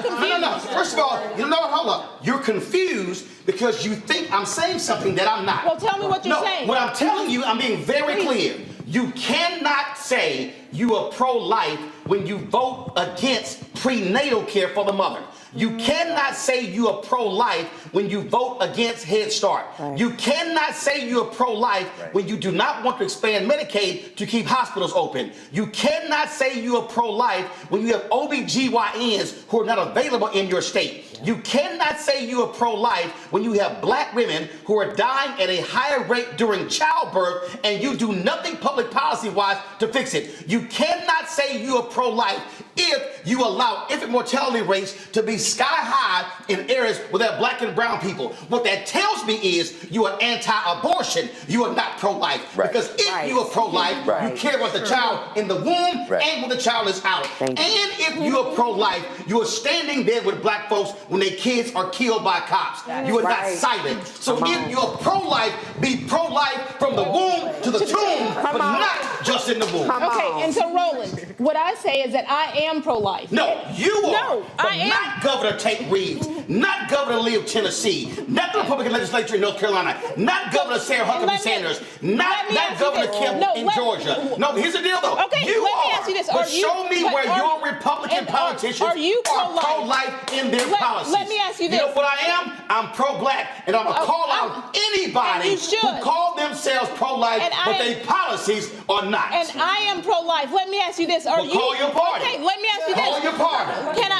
confused. No. First of all, hold up. You're confused because you think I'm saying something that I'm not. Well, tell me what you're saying. What I'm telling you, I'm being very clear. You cannot say you are pro-life when you vote against prenatal care for the mother. You cannot say you are pro-life when you vote against Head Start. Right. You cannot say you are pro-life when you do not want to expand Medicaid to keep hospitals open. You cannot say you are pro-life when you have OBGYNs who are not available in your state. You cannot say you are pro-life when you have black women who are dying at a higher rate during childbirth and you do nothing public policy-wise to fix it. You cannot say you are pro-life if you allow infant mortality rates to be sky high in areas where there are black and brown people. What that tells me is you are anti-abortion. You are not pro-life. Right. Because if you are pro-life, you care about the child in the womb and when the child is out. And if you are pro-life, you are standing there with black folks when their kids are killed by cops. You are not silent. So if you are pro-life, be pro-life from the womb to the tomb, but not just in the womb. Okay, and so Roland, what I say is that I am pro-life. No, you are. No, but I am. Not Governor Tate Reeves, not Governor Lee of Tennessee, not the Republican legislature in North Carolina, not Governor Sarah Huckabee Sanders, not Governor Kemp in Georgia. No, here's the deal though. Okay, you let are. me ask you this. But show me where your Republican politicians are pro-life in their policies. Let me ask you this. You know what I am? I'm pro-black, and I'm going to call out anybody who call themselves pro-life, but their policies are not. And I am pro-life. Let me ask you this. Are you? Call your party. Okay, let me ask you this. Call your party. Can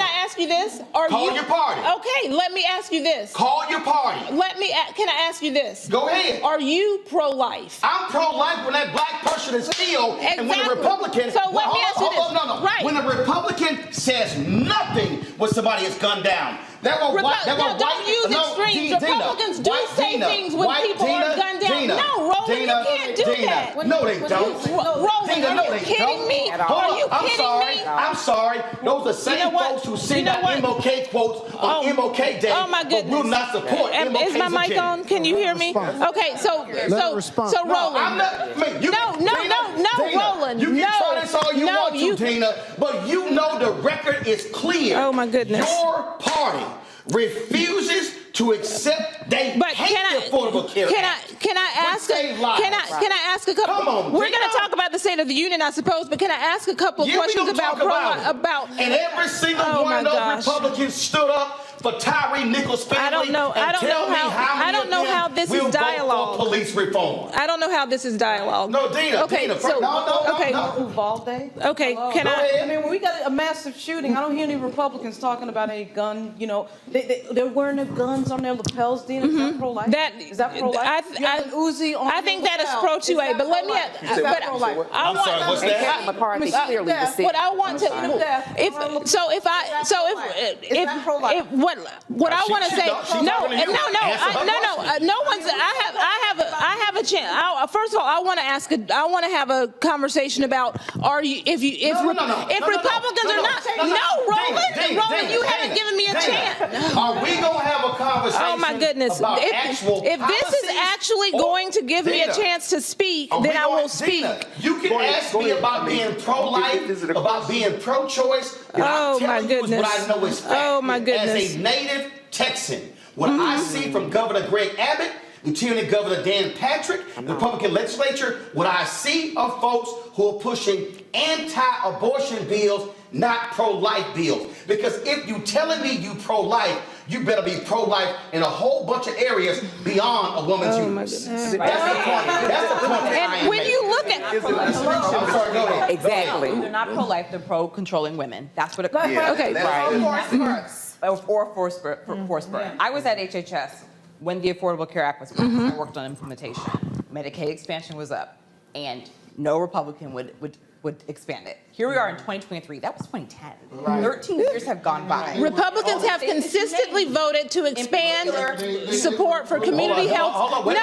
I ask you this? Call your party. Okay, let me ask you this. Call your party. Can I ask you this? Go ahead. Are you pro-life? I'm pro-life when that black person is killed, and when a Republican. So let me ask you this. No. Right. When a Republican says nothing when somebody is gunned down. Don't use extremes. Republicans do say things when people are gunned down. No, Roland, you can't do that. No, they don't. Roland, are you kidding me? Are you kidding me? I'm sorry. Those are the same folks who send out MLK quotes on MLK Day. Oh my goodness. But will not support MLK's Is my mic agenda. on? Can you hear me? Okay, so Roland. No, Roland. You can try this all you want to, Tina, but you know the record is clear. Oh my goodness. Your party refuses to accept affordable care. Can I ask a couple? Come on, we're going to talk about the State of the Union, I suppose, but can I ask a couple of questions about and every single one of those Republicans stood up for Tyree Nichols' family. I don't know how this is dialogue. For police reform. I don't know how this is dialogue. No, Dina. Okay, Dina, no. Uvalde. Okay, can I mean, when we got a massive shooting, I don't hear any Republicans talking about a gun. You know, they're wearing their guns on their lapels. Dina, is that pro-life? Is that pro-life? I think that is pro-2A, but let me. I'm sorry. What's that? McCarthy clearly deceived. What I want to, what I want to say, no one's. I have a chance. First of all, I want to have a conversation about if Republicans are not. No, Roland, you haven't given me a chance. Are we gonna have a conversation? Oh my goodness! If this is actually going to give me a chance to speak, then I will speak. You can ask me about being pro-life, about being pro-choice. Oh my goodness! What I know is fact. Oh my goodness! As a native Texan, what I see from Governor Greg Abbott, Lieutenant Governor Dan Patrick, the Republican legislature, what I see are folks who are pushing anti-abortion bills, not pro-life bills. Because if you telling me you pro-life, you better be pro-life in a whole bunch of areas beyond a woman's uterus. That's the point. That's the point. And when you look at Exactly. ahead. They're not pro-life, they're pro-controlling women. That's what it Yeah, Okay, that's or forced birth. I was at HHS when the Affordable Care Act was passed. I worked on implementation. Medicaid expansion was up, and no Republican would expand it. Here we are in 2023. That was 2010. 13 years have gone by. Republicans have consistently voted to expand support for community health. Hold on, wait,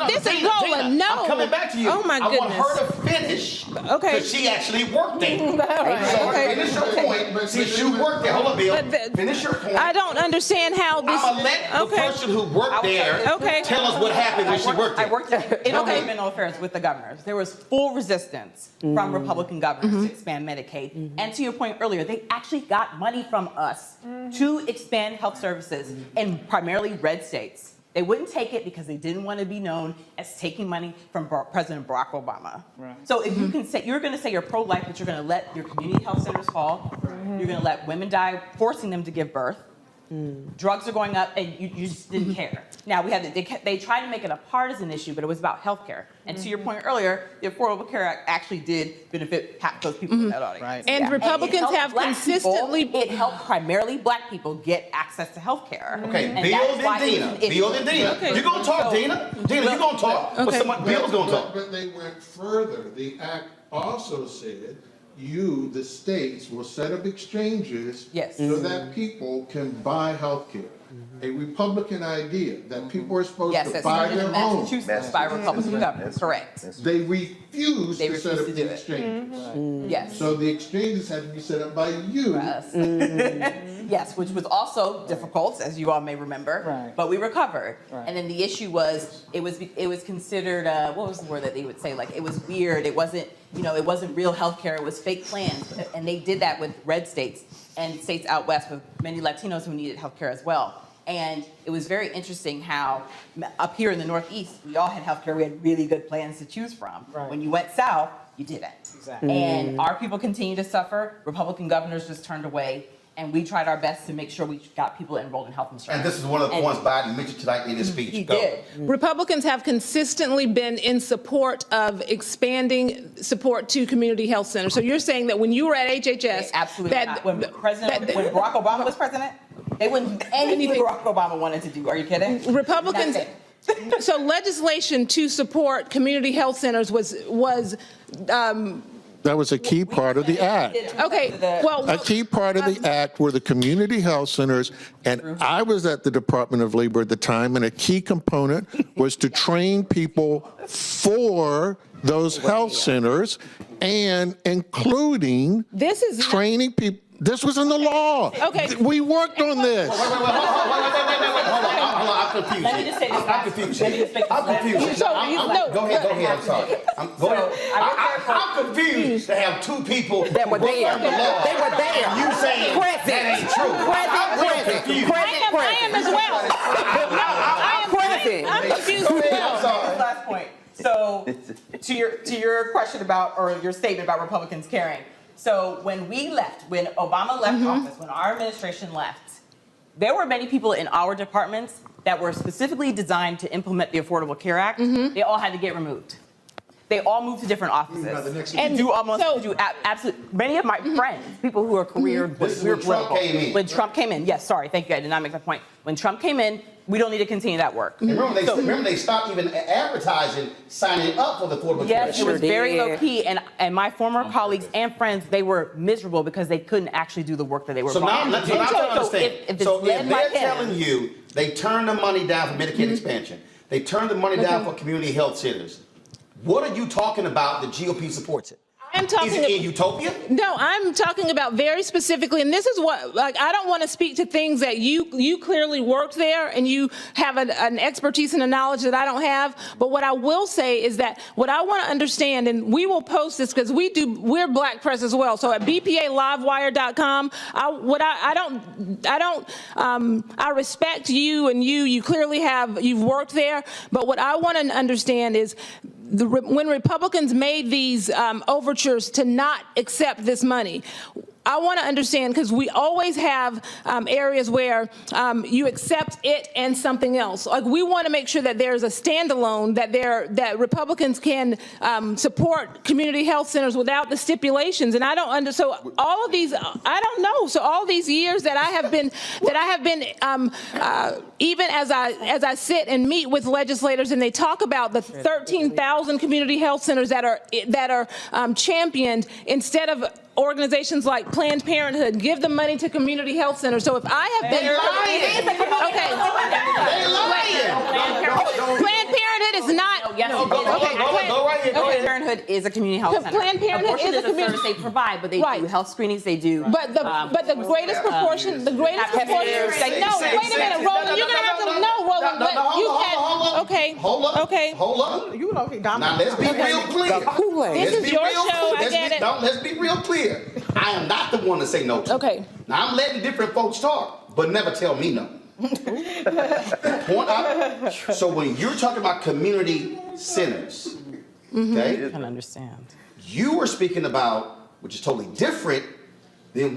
This is Dina, Roland. No. I'm coming back to you. Oh my I want goodness. her to finish. Okay. Because she actually worked there. Okay. Finish your point. Since you worked there. Hold on, Bill. Finish your point. I don't understand how this. I'm going to let the person who worked there tell us what happened when she worked there. I worked in environmental affairs with the governors. There was full resistance from Republican governors to expand Medicaid. And to your point earlier, they actually got money from us to expand health services in primarily red states. They wouldn't take it because they didn't want to be known as taking money from President Barack Obama. So if you can say, you're going to say you're pro-life, but you're going to let your community health centers fall, you're going to let women die, forcing them to give birth, drugs are going up, and you just didn't care. Now, they tried to make it a partisan issue, but it was about health care. And to your point earlier, the Affordable Care Act actually did benefit half those people in that audience. Right. And Republicans have consistently... It helped primarily black people get access to health care. Okay, Bill and Dina. Bill and Dina. Okay. You're going to talk, Dina. Dina, you're going to talk. Okay. But Bill's going to talk. But they went further. The act also said the states, will set up exchanges so that people can buy health care. A Republican idea that people are supposed to buy their own. Massachusetts by Republican governors, correct. They refused to set up to do the it. exchanges. Yes. So the exchanges had to be set up by you. Yes, which was also difficult, as you all may remember. But we recovered. And then the issue was, it was considered, what was the word that they would say? Like, it was weird. It wasn't, it wasn't real healthcare. It was fake plans. And they did that with red states and states out west with many Latinos who needed healthcare as well. And it was very interesting how up here in the Northeast, we all had healthcare. We had really good plans to choose from. When you went south, you didn't. And our people continue to suffer. Republican governors just turned away. And we tried our best to make sure we got people enrolled in health insurance. And this is one of the points Biden mentioned tonight in his speech. He did. Republicans have consistently been in support of expanding support to community health centers. So you're saying that when you were at HHS... Absolutely not. When Barack Obama was president, they wouldn't do anything Barack Obama wanted to do. Are you kidding? Republicans... So legislation to support community health centers was that was a key part of the act. Okay, well... A key part of the act were the community health centers, and I was at the Department of Labor at the time, and a key component was to train people for those health centers, and including training people. This was in the law. Okay. We worked on this. Hold on, I'm confused. Let me just say this. I'm confused. I'm confused. Go ahead. I'm sorry. I'm confused to have two people that were there. They were there. You saying that ain't true. I am as well. I'm confused as well. Last point. So, to your question about, or your statement about Republicans caring. So when we left, when Obama left office, when our administration left, there were many people in our departments that were specifically designed to implement the Affordable Care Act. They all had to get removed. They all moved to different offices. And many of my friends, people who are career, when Trump came in, yes, sorry, thank you, I did not make that point. When Trump came in, we don't need to continue that work. Remember they stopped even advertising, signing up for the Affordable Care Act. Yes, it was very low key, and my former colleagues and friends, they were miserable because they couldn't actually do the work that they were brought in to do. So if they're telling you they turned the money down for Medicaid expansion, they turned the money down for community health centers, what are you talking about that GOP supports it? Is it in utopia? No, I'm talking about very specifically, and this is what, I don't want to speak to things that you clearly worked there and you have an expertise and a knowledge that I don't have. But what I will say is that what I want to understand, and we will post this because we're Black Press as well. So at bpalivewire.com, I respect you, and you clearly you've worked there. But what I want to understand is when Republicans made these overtures to not accept this money, I want to understand, because we always have areas where you accept it and something else. Like, we want to make sure that there's a standalone, that Republicans can support community health centers without the stipulations. And I don't so all of these, I don't know. So all these years that I have been even as I sit and meet with legislators and they talk about the 13,000 community health centers that are championed, instead of organizations like Planned Parenthood, give the money to community health centers. So if I have been Planned Parenthood is not. Planned Parenthood is a community health center. Planned Parenthood is a community service they provide, but they do health screenings. They do. But the greatest proportion. No, wait a minute, Roland. You're gonna have to Roland. But you had okay. Hold up. You know, Now let's be real clear. This is your show. I get it. Let's be real clear. I am not the one to say no to. Okay. Now I'm letting different folks talk, but never tell me no. So when you're talking about community centers, okay? I can understand. You were speaking about, which is totally different than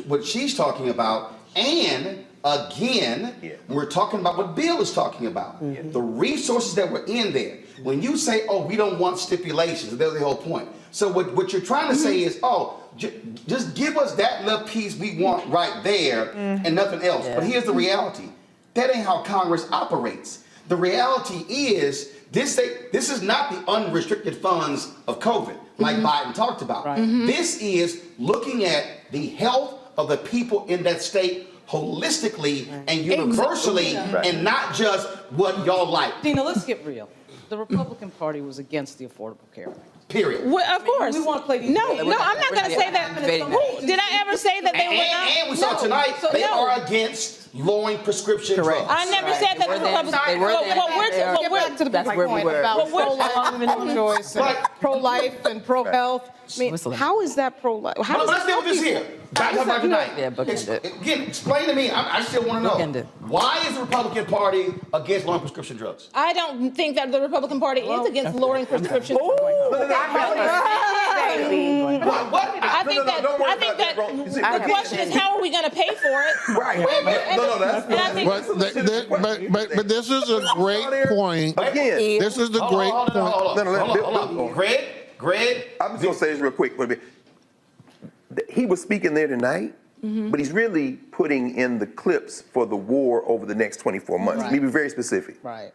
what she's talking about, and again, we're talking about what Bill is talking about. The resources that were in there. When you say, oh, we don't want stipulations, that's the whole point. So what you're trying to say is, oh, just give us that little piece we want right there and nothing else. But here's the reality. That ain't how Congress operates. The reality is, this is not the unrestricted funds of COVID, like Biden talked about. This is looking at the health of the people in that state holistically and universally, and not just what y'all like. Dina, let's get real. The Republican Party was against the Affordable Care Act. Period. Well, of course. We want to play these No, games. I'm not going to say that. Who, did I ever say that they were not? And we saw tonight, they are against lowering prescription drugs. I never said that the Republicans. Get back to the big point about pro-life, pro-choice, and pro-life and pro-health. I mean, how is that pro-life? But let's deal with this here. Back about tonight. Again, explain to me. I still want to know. Why is the Republican Party against lowering prescription drugs? I don't think that the Republican Party is against lowering prescription drugs. I think that the question is, how are we going to pay for it? Right. But this is a great point. Again, This is the great point. Greg. I'm just going to say this real quick. He was speaking there tonight, but he's really putting in the clips for the war over the next 24 months. Let me be very specific. Right.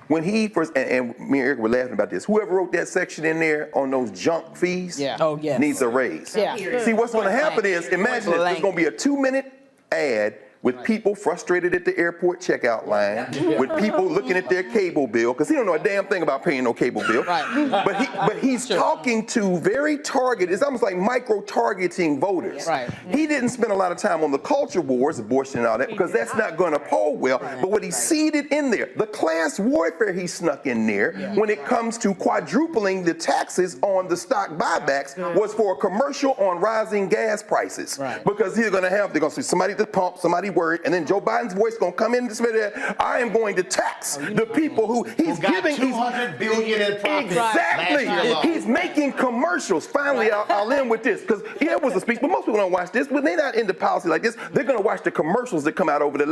When he first, and me and Eric were laughing about this, whoever wrote that section in there on those junk fees needs a raise. Yeah. See, what's going to happen is, imagine this, there's going to be a 2-minute ad with people frustrated at the airport checkout line, with people looking at their cable bill, because he don't know a damn thing about paying no cable bill. But he's talking to very targeted, it's almost like micro-targeting voters. He didn't spend a lot of time on the culture wars, abortion and all that, because that's not going to poll well. But what he seeded in there, the class warfare he snuck in there, when it comes to quadrupling the taxes on the stock buybacks, was for a commercial on rising gas prices. Because they're going to see somebody at the pump, somebody word, and then Joe Biden's voice going to come in and say that I am going to tax the people who he's giving $200 billion in profit. Exactly. He's making commercials. Finally, I'll end with this, because it was a speech, but most people don't watch this. When they're not into policy like this, they're going to watch the commercials that come out over the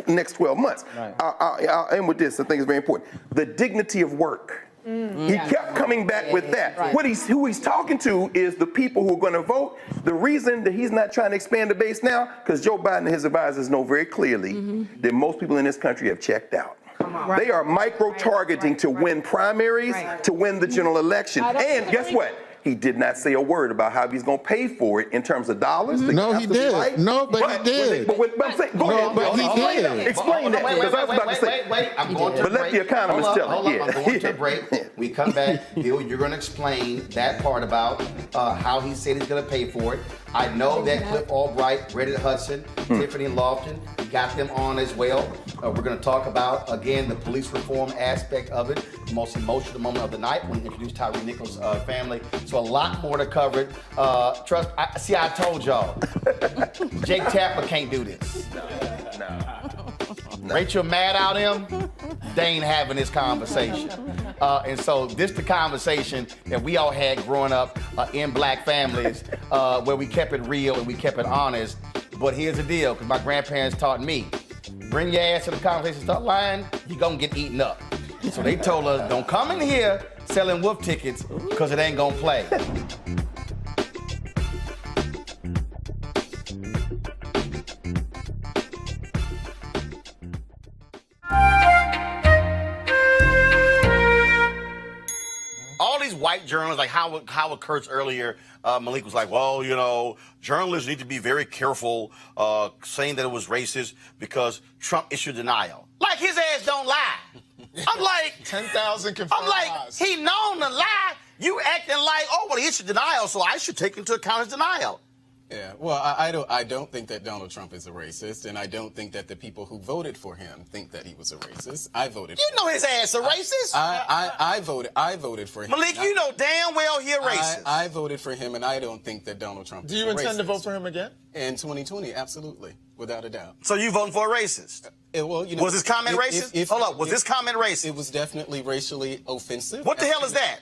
next 12 months. I'll end with this. I think it's very important. The dignity of work. He kept coming back with that. Who he's talking to is the people who are going to vote. The reason that he's not trying to expand the base now, because Joe Biden and his advisors know very clearly that most people in this country have checked out. They are micro-targeting to win primaries, to win the general election. And guess what? He did not say a word about how he's going to pay for it in terms of dollars. No, he did. No, but he did. But I'm saying, go ahead, but he did. Explain that, because I was about to say. Wait. I'm going to But let the economist tell it. I'm going to break. We come back. Bill, you're going to explain that part about how he said he's going to pay for it. I know that Cliff Albright, Reddit Hudson, Tiffany Lofton, we got them on as well. We're going to talk about, again, the police reform aspect of it, the most emotional moment of the night when he introduced Tyree Nichols' family. So a lot more to cover it. I told y'all, Jake Tapper can't do this. No. Rachel Maddow them, they ain't having this conversation. And so this the conversation that we all had growing up in black families where we kept it real and we kept it honest. But here's the deal, because my grandparents taught me, bring your ass to the conversation, start lying, you're gonna get eaten up. So they told us, don't come in here selling wolf tickets because it ain't gonna play. All these white journalists, like Howard Kurtz earlier, Malik was like, well, you know, journalists need to be very careful saying that it was racist because Trump issued denial. Like his ass don't lie. I'm like 10,000 confirmed I'm like, lies. he known to lie. You acting like, oh, well, he issued denial, so I should take into account his denial. Yeah, well, I don't think that Donald Trump is a racist, and I don't think that the people who voted for him think that he was a racist. I voted. You know his ass a racist. I voted for him. Malik, you know damn well he a racist. I voted for him, and I don't think that Donald Trump. Do you intend to vote for him again? In 2020, absolutely, without a doubt. So you voting for a racist? Well, you know, was his comment racist? Hold up, was this comment racist? It was definitely racially offensive. What the hell is that?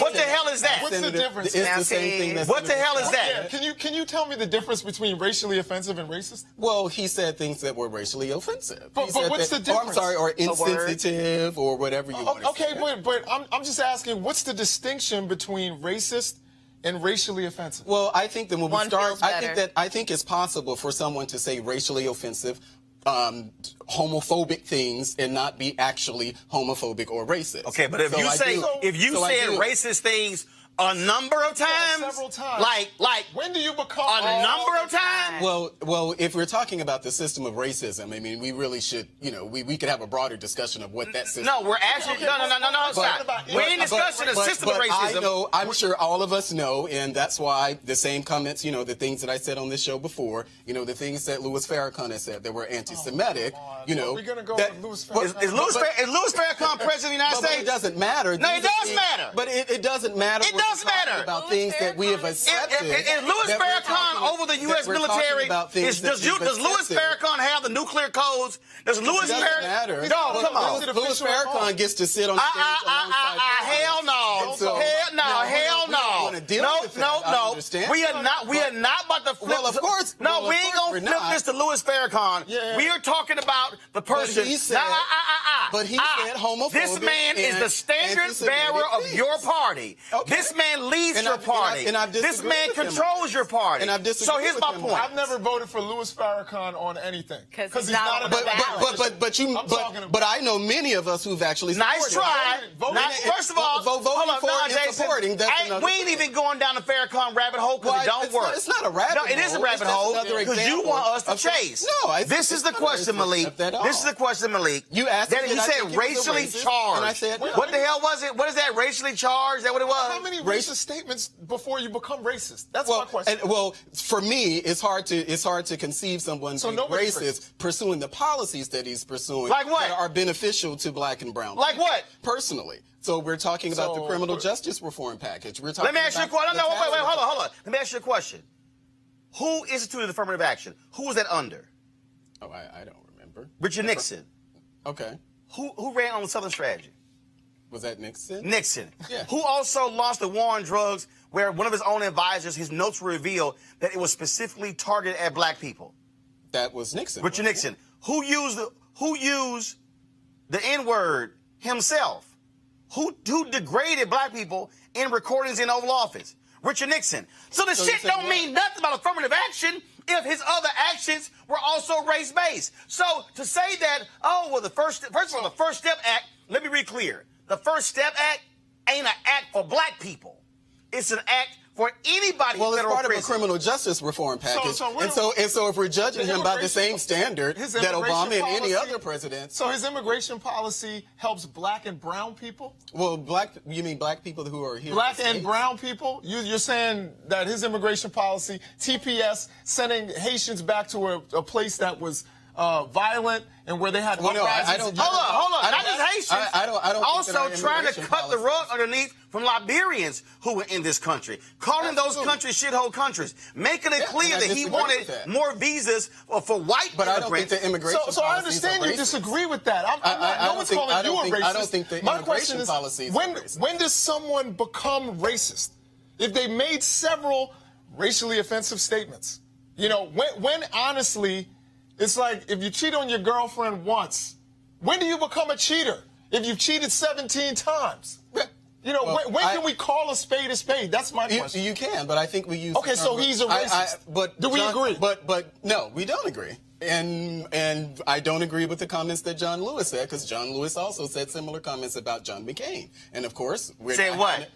What the hell is that? What's the difference? It's the same thing. That's what the hell is that? Yeah, can you tell me the difference between racially offensive and racist? Well, he said things that were racially offensive. But what's the difference? Or insensitive, or whatever you want to say. Okay, but I'm just asking, what's the distinction between racist and racially offensive? Well, I think that when we start, I think it's possible for someone to say racially offensive, homophobic things and not be actually homophobic or racist. Okay, but if you said racist things a number of times, several times, like when do you become a number of times? Well, if we're talking about the system of racism, I mean, we really should, you know, we could have a broader discussion of what that system. No, we're actually no. Stop. We ain't discussing the system of racism. I know, I'm sure all of us know, and that's why the same comments, you know, the things that I said on this show before, you know, the things that Louis Farrakhan has said that were anti-Semitic, you know. We're gonna go with Louis Farrakhan. Is Louis Farrakhan president of the United States? It doesn't matter. No, it does matter. But it doesn't matter. It does matter about things that we have accepted. Is Louis Farrakhan over the U.S. military? Does Louis Farrakhan have the nuclear codes? Does Louis Farrakhan? No, come on. Louis Farrakhan gets to sit on stage alongside. Hell no. Hell no. No. We are not about to flip. Well, of course. No, we ain't gonna flip this to Louis Farrakhan. We are talking about the person. But he said homophobic. This man is the standard bearer of your party. This man leads your party. This man controls your party. So here's my point. I've never voted for Louis Farrakhan on anything because he's not a balanced. But I know many of us who've actually supported. Nice try. First of all, voting for and supporting. We ain't even going down the Farrakhan rabbit hole because it don't work. It's not a rabbit hole. No, it is a rabbit hole because you want us to chase. No, this is the question, Malik. This is the question, Malik. You asked me. You said racially charged. And I said, what the hell was it? What is that? Racially charged? Is that what it was? How many racist statements before you become racist? That's my question. Well, for me, it's hard to conceive someone being racist pursuing the policies that he's pursuing like what? that are beneficial to black and brown. Like what? Personally. So we're talking about the criminal justice reform package. We're talking. Let me ask you a question. No, wait, hold on. Let me ask you a question. Who instituted affirmative action? Who was that under? Oh, I don't remember. Richard Nixon. Okay. Who ran on the Southern Strategy? Was that Nixon? Nixon. Yeah. Who also launched the war on drugs, where one of his own advisors, his notes revealed that it was specifically targeted at black people? That was Nixon. Richard Nixon. Who used the N-word himself? Who degraded black people in recordings in Oval Office? Richard Nixon. So the shit don't mean nothing about affirmative action if his other actions were also race-based. So to say that, oh, well, first of all, the First Step Act, let me be clear. The First Step Act ain't an act for black people. It's an act for anybody. Well, it's part of a criminal justice reform package. And so if we're judging him by the same standard that Obama and any other president. So his immigration policy helps black and brown people? Well, you mean black people who are here? Black and brown people? You're saying that his immigration policy, TPS, sending Haitians back to a place that was violent and where they had Well, no, I don't. Hold on. I Not don't- just Haitians. I don't also think that our trying to immigration cut the rug underneath from Liberians who were in this country, calling those countries shithole countries, making it clear that he wanted more visas for white But I immigrants. don't think the immigration So I understand you disagree with that. No one's calling you a racist. I don't think the My question immigration is, policies are racist. when does someone become racist? If they made several racially offensive statements, you know, when honestly, it's like if you cheat on your girlfriend once, when do you become a cheater? If you've cheated 17 times. You know, Well, when can we call a spade a spade? That's my question. You can, but I think we use. Okay, so he's a racist. But do we agree? But no, we don't agree. And I don't agree with the comments that John Lewis said, because John Lewis also said similar comments about John McCain. And of course, Say what?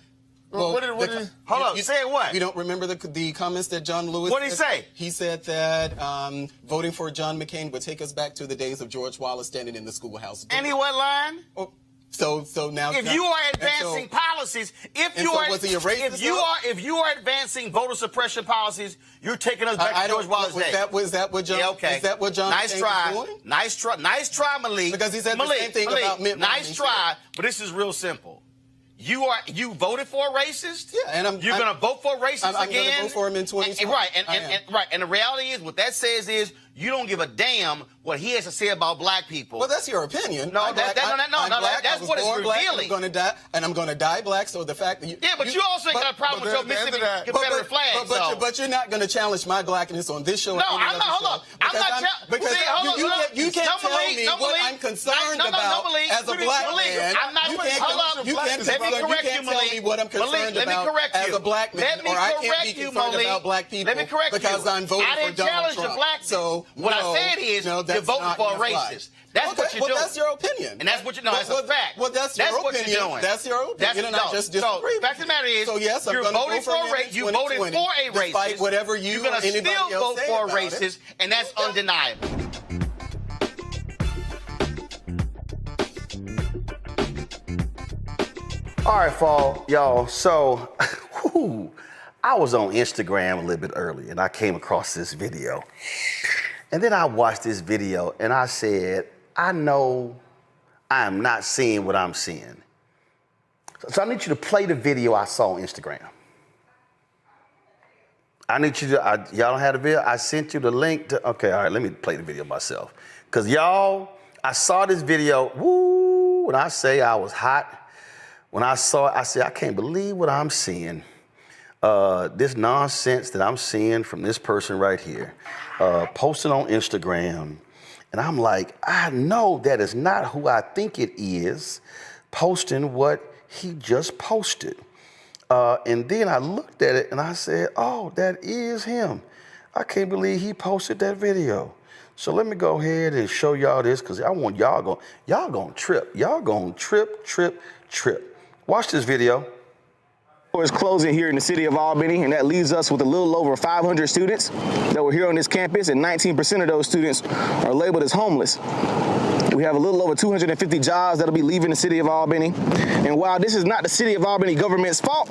Well, hold on. Say what? You don't remember the comments that John Lewis? What did he say? He said that voting for John McCain would take us back to the days of George Wallace standing in the schoolhouse door. And he what line? Oh, so now, if you are advancing policies, if you are advancing voter suppression policies, you're taking us back to George Wallace day. Was that what John? Yeah, okay. Is that what John? Nice try. Was doing? Nice try, Malik. Because he said the same thing about Mitt Romney. Nice try, but this is real simple. You voted for a racist? Yeah, and you're going to vote for a racist I'm again? I'm going to vote for him in 2020. Right, and the reality is, what that says is, you don't give a damn what he has to say about black people. Well, that's your opinion. No, that's what it's revealing. I'm going to die black. So the fact that but you also ain't got a problem with your Mississippi Confederate flag. But you're not going to challenge my blackness on this show. No, I'm not. Hold on. I'm not because you can't tell me what I'm concerned about as a black man. I'm not. You can't tell me what I'm concerned about as a black man, or I can't be concerned about black people because I'm voting for Donald Trump. So what I said is you're voting for a racist. That's what you're doing. Well, that's your opinion. And that's what you know. That's a fact. Well, that's your what opinion. you're doing. That's your opinion, and I just disagree. So, fact of the matter is, so yes, I'm you're voting for a racist. You voted for a racist. Despite whatever you're going to still vote for a racist, and that's undeniable. All right, y'all. So, I was on Instagram a little bit early, and I came across this video. And then I watched this video, and I said, I know I am not seeing what I'm seeing. So I need you to play the video I saw on Instagram. I need you to, y'all don't have the video? I sent you the link to, okay, all right, let me play the video myself. Because y'all, I saw this video, when I say I was hot, when I saw it, I said, I can't believe what I'm seeing. This nonsense that I'm seeing from this person right here, posted on Instagram. And I'm like, I know that is not who I think it is, posting what he just posted. And then I looked at it and I said, oh, that is him. I can't believe he posted that video. So let me go ahead and show y'all this, because I want y'all gonna trip. Y'all gonna trip. Watch this video. Is closing here in the city of Albany, and that leaves us with a little over 500 students that were here on this campus, and 19% of those students are labeled as homeless. We have a little over 250 jobs that'll be leaving the city of Albany. And while this is not the city of Albany government's fault,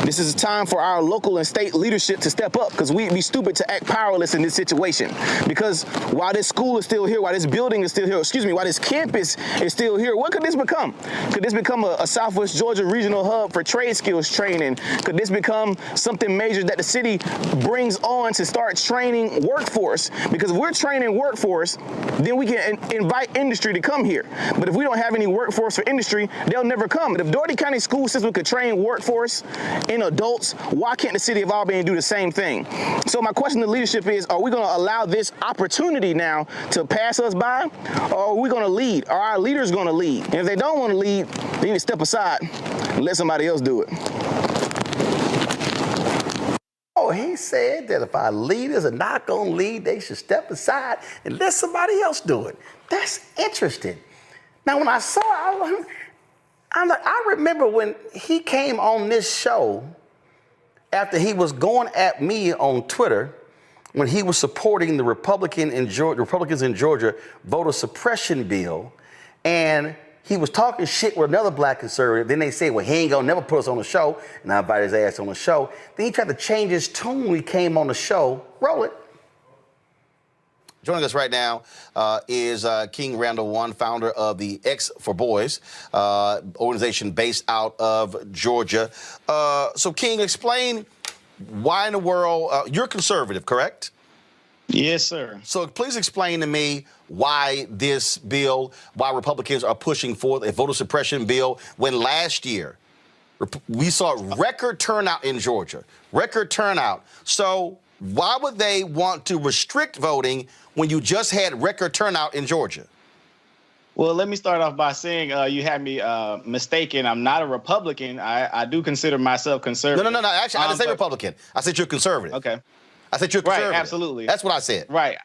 this is a time for our local and state leadership to step up, because we'd be stupid to act powerless in this situation. Because while this school is still here, while this building is still here, while this campus is still here, what could this become? Could this become a Southwest Georgia regional hub for trade skills training? Could this become something major that the city brings on to start training workforce? Because if we're training workforce, then we can invite industry to come here. But if we don't have any workforce for industry, they'll never come. But if Doherty County School System could train workforce in adults, why can't the city of Albany do the same thing? So my question to leadership is, are we going to allow this opportunity now to pass us by? Or are we going to lead? Are our leaders going to lead? And if they don't want to lead, they need to step aside and let somebody else do it. Oh, he said that if our leaders are not going to lead, they should step aside and let somebody else do it. That's interesting. Now, when I saw it, I remember when he came on this show after he was going at me on Twitter when he was supporting the Republicans in Georgia voter suppression bill, and he was talking shit with another black conservative. Then they say, well, he ain't gonna never put us on the show. And I invited his ass on the show. Then he tried to change his tune when he came on the show. Roll it. Joining us right now is King Randall One, founder of the X for Boys organization based out of Georgia. So, King, explain why in the world you're conservative, correct? Yes, sir. So please explain to me why this bill, why Republicans are pushing for a voter suppression bill when last year we saw record turnout in Georgia, record turnout. So why would they want to restrict voting when you just had record turnout in Georgia? Well, let me start off by saying you had me mistaken. I'm not a Republican. I do consider myself conservative. No. Actually, I didn't say Republican. I said you're conservative. Okay. I said you're conservative. Right, absolutely. That's what I said. Right.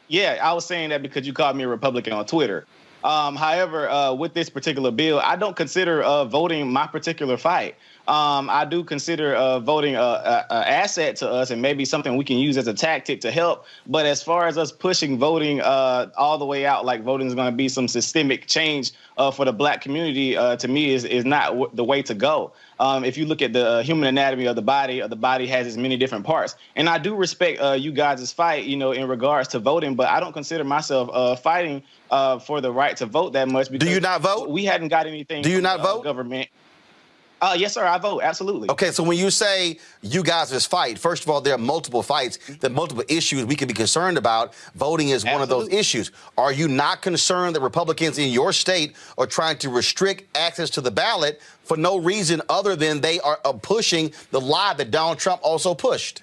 Yeah, I was saying that because you called me a Republican on Twitter. However, with this particular bill, I don't consider voting my particular fight. I do consider voting an asset to us and maybe something we can use as a tactic to help. But as far as us pushing voting all the way out, like voting is going to be some systemic change for the black community, to me is not the way to go. If you look at the human anatomy of the body has its many different parts. And I do respect you guys' fight, in regards to voting, but I don't consider myself fighting for the right to vote that much. Because do you not vote? We hadn't got anything. Do you not vote? Government. Yes, sir, I vote, absolutely. Okay, so when you say you guys' fight, first of all, there are multiple fights, there are multiple issues we can be concerned about. Voting is one of those issues. Are you not concerned that Republicans in your state are trying to restrict access to the ballot for no reason other than they are pushing the lie that Donald Trump also pushed?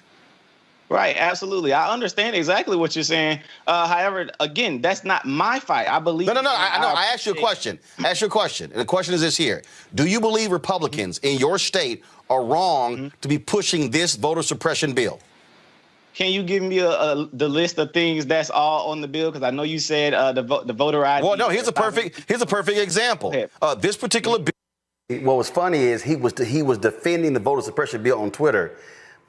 Right, absolutely. I understand exactly what you're saying. However, again, that's not my fight. I believe. No. I know. I asked you a question. And the question is this here. Do you believe Republicans in your state are wrong to be pushing this voter suppression bill? Can you give me the list of things that's all on the bill? Because I know you said the voter ID. Well, no. Here's a perfect example. This particular bill. What was funny is he was defending the voter suppression bill on Twitter,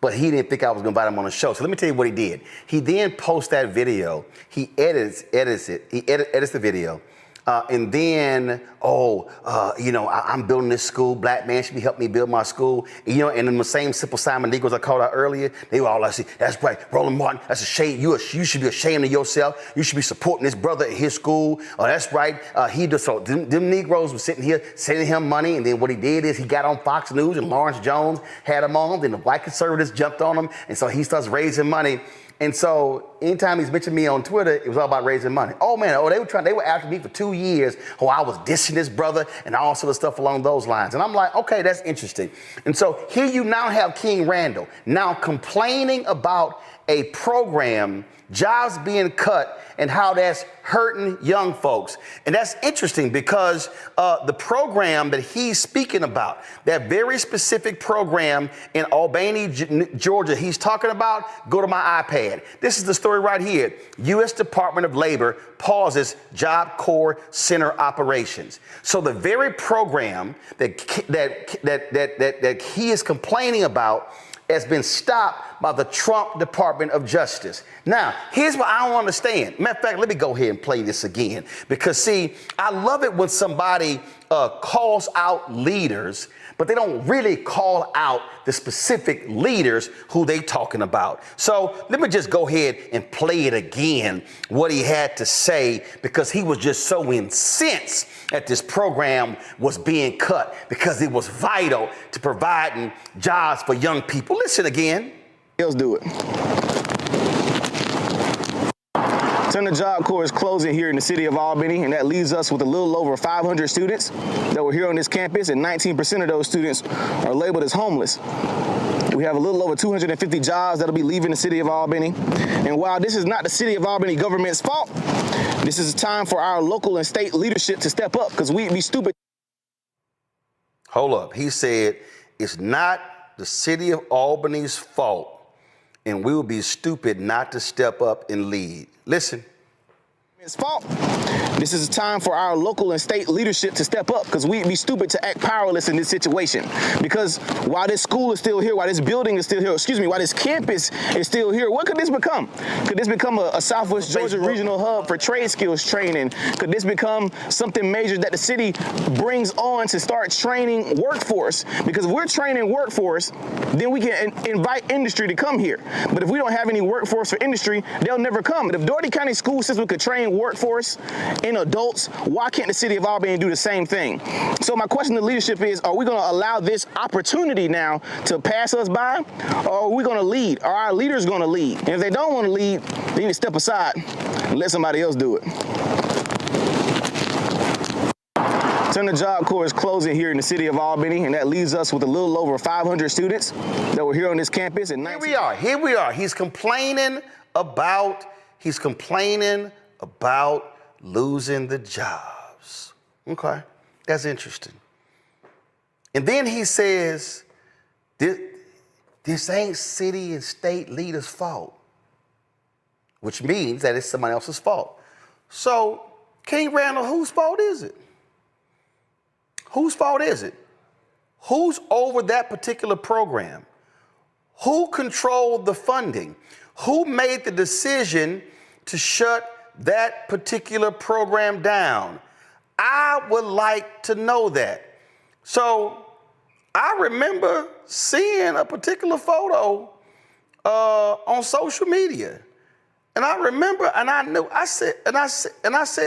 but he didn't think I was going to invite him on the show. So let me tell you what he did. He then posts that video. He edits it. He edits the video. And then, I'm building this school. Black man should be helping me build my school. And in the same Simple Simon Negroes I called out earlier, they were all like, that's right, Roland Martin, that's a shame. You should be ashamed of yourself. You should be supporting this brother at his school. Oh, that's right. Them Negroes were sitting here sending him money. And then what he did is he got on Fox News and Lawrence Jones had him on. Then the white conservatives jumped on him. And so he starts raising money. And so anytime he's mentioned me on Twitter, it was all about raising money. They were after me for 2 years. I was dissing this brother and all sort of stuff along those lines. And I'm like, okay, that's interesting. And so here you now have King Randall now complaining about a program, jobs being cut, and how that's hurting young folks. And that's interesting because the program that he's speaking about, that very specific program in Albany, Georgia, he's talking about, go to my iPad. This is the story right here. U.S. Department of Labor pauses Job Corps Center operations. So the very program that he is complaining about has been stopped by the Trump Department of Justice. Now, here's what I don't understand. Matter of fact, let me go ahead and play this again. Because, see, I love it when somebody calls out leaders, but they don't really call out the specific leaders who they talking about. So let me just go ahead and play it again, what he had to say, because he was just so incensed that this program was being cut because it was vital to providing jobs for young people. Listen again. Let's do it. Center Job Corps is closing here in the city of Albany, and that leaves us with a little over 500 students that were here on this campus, and 19% of those students are labeled as homeless. We have a little over 250 jobs that'll be leaving the city of Albany. And while this is not the city of Albany government's fault, this is time for our local and state leadership to step up, because we'd be stupid. Hold up. He said it's not the city of Albany's fault, and we will be stupid not to step up and lead. Listen. It's fault. This is a time for our local and state leadership to step up, because we'd be stupid to act powerless in this situation. Because while this school is still here, while this building is still here, while this campus is still here, what could this become? Could this become a Southwest Georgia regional hub for trade skills training? Could this become something major that the city brings on to start training workforce? Because if we're training workforce, then we can invite industry to come here. But if we don't have any workforce for industry, they'll never come. But if Doherty County school system could train workforce in adults, why can't the city of Albany do the same thing? So my question to leadership is, are we going to allow this opportunity now to pass us by, or are we going to lead? Are our leaders going to lead? And if they don't want to lead, they need to step aside and let somebody else do it. The Job Corps is closing here in the city of Albany, and that leaves us with a little over 500 students that were here on this campus. And here we are. He's complaining about losing the jobs. Okay, that's interesting. And then he says, this ain't city and state leaders' fault, which means that it's somebody else's fault. So, King Randall, whose fault is it? Whose fault is it? Who's over that particular program? Who controlled the funding? Who made the decision to shut that particular program down? I would like to know that. So I remember seeing a particular photo on social media. And I remember, and I knew, I said,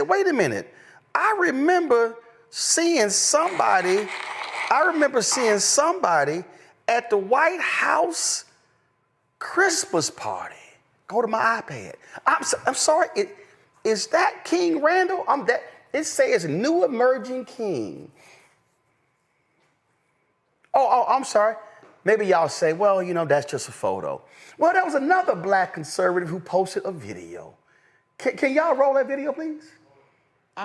wait a minute. I remember seeing somebody at the White House Christmas party. Go to my iPad. I'm sorry. Is that King Randall? It says new emerging king. Oh, I'm sorry. Maybe y'all say, well, that's just a photo. Well, there was another black conservative who posted a video. Can y'all roll that video, please?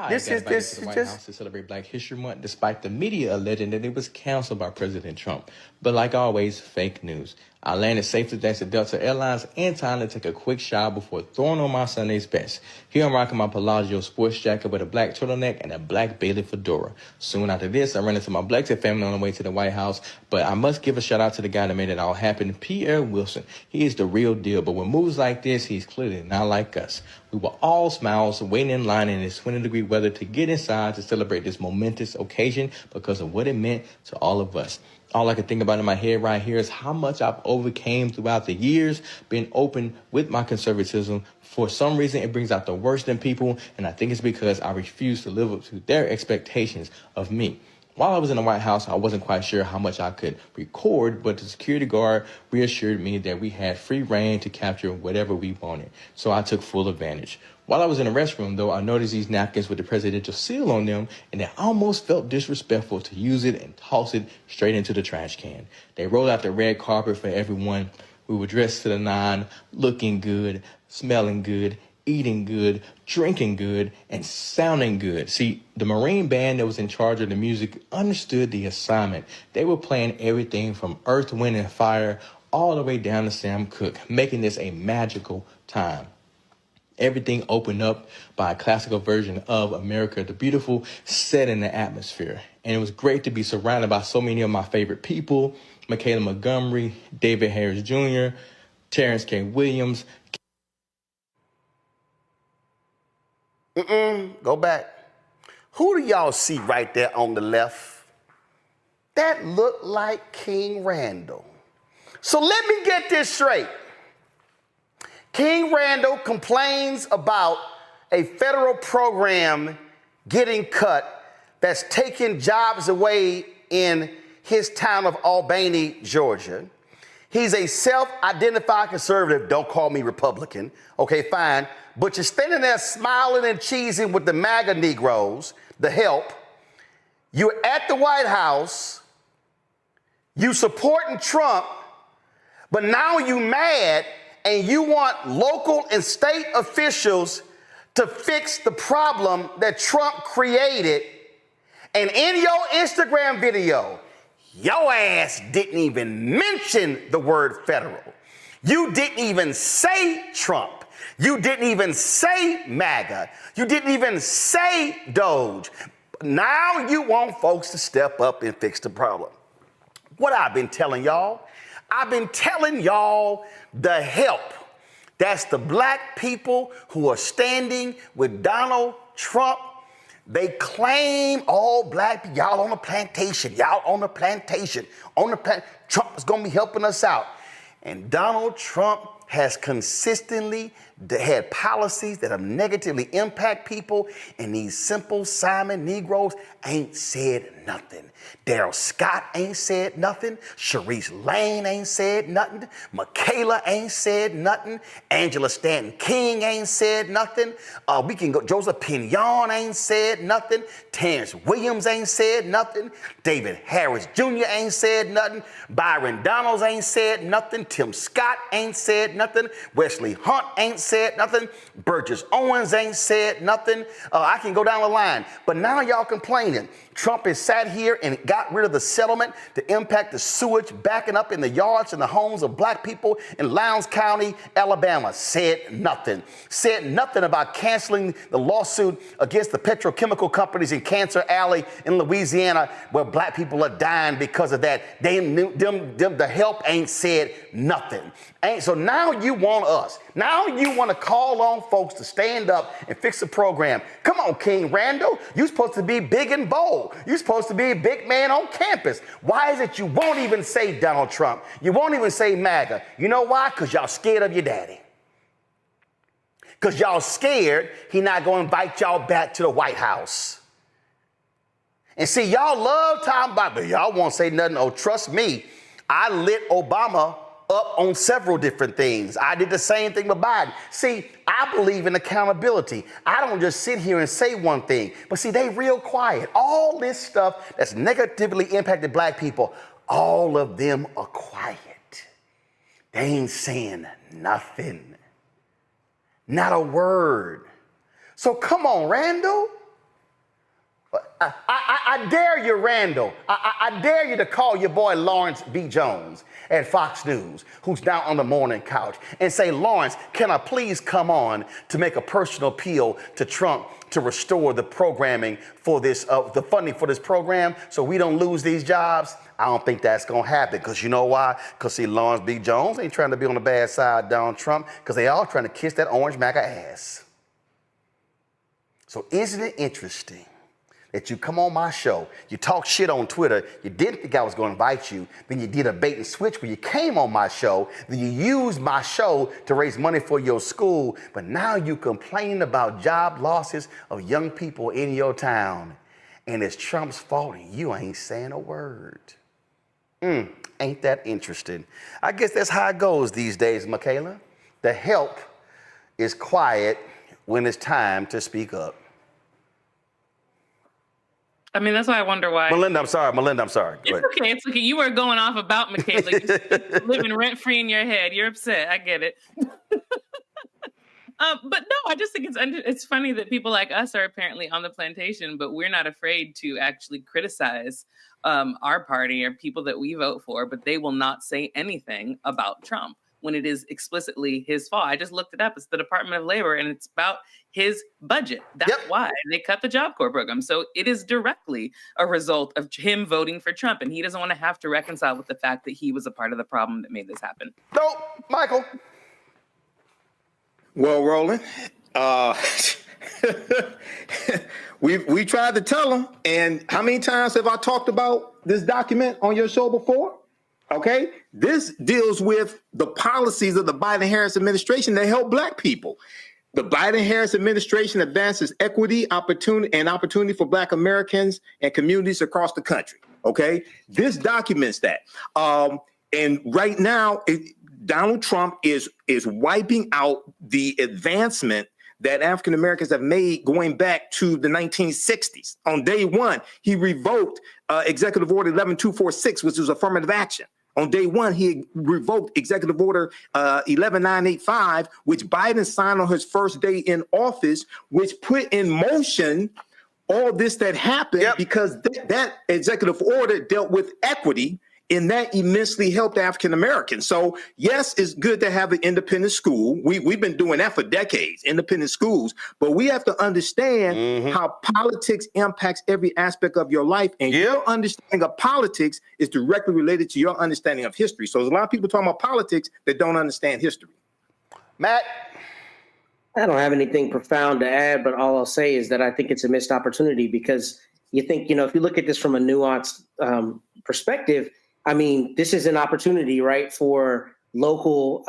This is the White House to celebrate Black History Month, despite the media alleging that it was canceled by President Trump. But like always, fake news. I landed safely thanks to Delta Airlines and time to take a quick shower before throwing on my Sunday's best. Here I'm rocking my Palazzo sports jacket with a black turtleneck and a black Bailey fedora. Soon after this, I ran into my Blexit family on the way to the White House, but I must give a shout out to the guy that made it all happen, Pierre Wilson. He is the real deal, but with moves like this, he's clearly not like us. We were all smiles, waiting in line in this 20-degree weather to get inside to celebrate this momentous occasion because of what it meant to all of us. All I can think about in my head right here is how much I've overcame throughout the years, being open with my conservatism. For some reason, it brings out the worst in people, and I think it's because I refuse to live up to their expectations of me. While I was in the White House, I wasn't quite sure how much I could record, but the security guard reassured me that we had free reign to capture whatever we wanted, so I took full advantage. While I was in the restroom, though, I noticed these napkins with the presidential seal on them, and it almost felt disrespectful to use it and toss it straight into the trash can. They rolled out the red carpet for everyone. We were dressed to the nine, looking good, smelling good, eating good, drinking good, and sounding good. See, the Marine band that was in charge of the music understood the assignment. They were playing everything from Earth, Wind, and Fire all the way down to Sam Cooke, making this a magical time. Everything opened up by a classical version of America the Beautiful, set in the atmosphere. And it was great to be surrounded by so many of my favorite people: Michaela Montgomery, David Harris Jr., Terrence K. Williams. Go back. Who do y'all see right there on the left? That looked like King Randall. So let me get this straight. King Randall complains about a federal program getting cut that's taking jobs away in his town of Albany, Georgia. He's a self-identified conservative. Don't call me Republican. Okay, fine. But you're standing there smiling and cheesing with the MAGA Negroes, the help. You're at the White House. You supporting Trump, but now you mad and you want local and state officials to fix the problem that Trump created. And in your Instagram video, your ass didn't even mention the word federal. You didn't even say Trump. You didn't even say MAGA. You didn't even say Doge. Now you want folks to step up and fix the problem. What I've been telling y'all? I've been telling y'all the help. That's the black people who are standing with Donald Trump. They claim all black people, y'all on the plantation, y'all on the plantation, Trump is going to be helping us out. And Donald Trump has consistently had policies that have negatively impact people, and these simple Simon Negroes ain't said nothing. Daryl Scott ain't said nothing. Sharice Lane ain't said nothing. Michaela ain't said nothing. Angela Stanton King ain't said nothing. We can go. Joseph Pinion ain't said nothing. Terrence Williams ain't said nothing. David Harris Jr. ain't said nothing. Byron Donalds ain't said nothing. Tim Scott ain't said nothing. Wesley Hunt ain't said nothing. Burgess Owens ain't said nothing. I can go down the line. But now y'all complaining. Trump has sat here and got rid of the settlement to impact the sewage backing up in the yards and the homes of black people in Lowndes County, Alabama. Said nothing. Said nothing about canceling the lawsuit against the petrochemical companies in Cancer Alley in Louisiana, where black people are dying because of that. The help ain't said nothing. So now you want us. Now you want to call on folks to stand up and fix the program. Come on, King Randall. You're supposed to be big and bold. You're supposed to be a big man on campus. Why is it you won't even say Donald Trump? You won't even say MAGA. You know why? Because y'all scared of your daddy. Because y'all scared he not going to invite y'all back to the White House. And see, y'all love talking about, but y'all won't say nothing. Oh, trust me, I lit Obama up on several different things. I did the same thing with Biden. See, I believe in accountability. I don't just sit here and say one thing, but see, they real quiet. All this stuff that's negatively impacted black people, all of them are quiet. They ain't saying nothing. Not a word. So come on, Randall. I dare you, Randall. I dare you to call your boy Lawrence B. Jones at Fox News, who's down on the morning couch, and say, Lawrence, can I please come on to make a personal appeal to Trump to restore the programming for this, the funding for this program so we don't lose these jobs? I don't think that's going to happen, because you know why? Because see, Lawrence B. Jones ain't trying to be on the bad side of Donald Trump, because they all trying to kiss that orange MAGA ass. So isn't it interesting that you come on my show, you talk shit on Twitter, you didn't think I was going to invite you, then you did a bait and switch where you came on my show, then you used my show to raise money for your school, but now you complain about job losses of young people in your town, and it's Trump's fault and you ain't saying a word. Ain't that interesting? I guess that's how it goes these days, Michaela. The help is quiet when it's time to speak up. I mean, that's why I wonder why. Melinda, I'm sorry. It's okay. It's okay. You were going off about Michaela. You're living rent-free in your head. You're upset. I get it. But no, I just think it's funny that people like us are apparently on the plantation, but we're not afraid to actually criticize our party or people that we vote for, but they will not say anything about Trump when it is explicitly his fault. I just looked it up. It's the Department of Labor, and it's about his budget. That's why they cut the Job Corps program. So it is directly a result of him voting for Trump, and he doesn't want to have to reconcile with the fact that he was a part of the problem that made this happen. No, Michael. Well, Roland, we tried to tell him, and how many times have I talked about this document on your show before? Okay, this deals with the policies of the Biden-Harris administration that help black people. The Biden-Harris administration advances equity, opportunity for black Americans and communities across the country. Okay, this documents that. And right now, Donald Trump is wiping out the advancement that African Americans have made going back to the 1960s. On day one, he revoked Executive Order 11246, which was affirmative action. On day one, he revoked Executive Order 11985, which Biden signed on his first day in office, which put in motion all this that happened because that executive order dealt with equity and that immensely helped African Americans. So yes, it's good to have an independent school. We've been doing that for decades, independent schools, but we have to understand how politics impacts every aspect of your life, and your understanding of politics is directly related to your understanding of history. So there's a lot of people talking about politics that don't understand history. Matt? I don't have anything profound to add, but all I'll say is that I think it's a missed opportunity because you think, if you look at this from a nuanced perspective, I mean, this is an opportunity, right, for local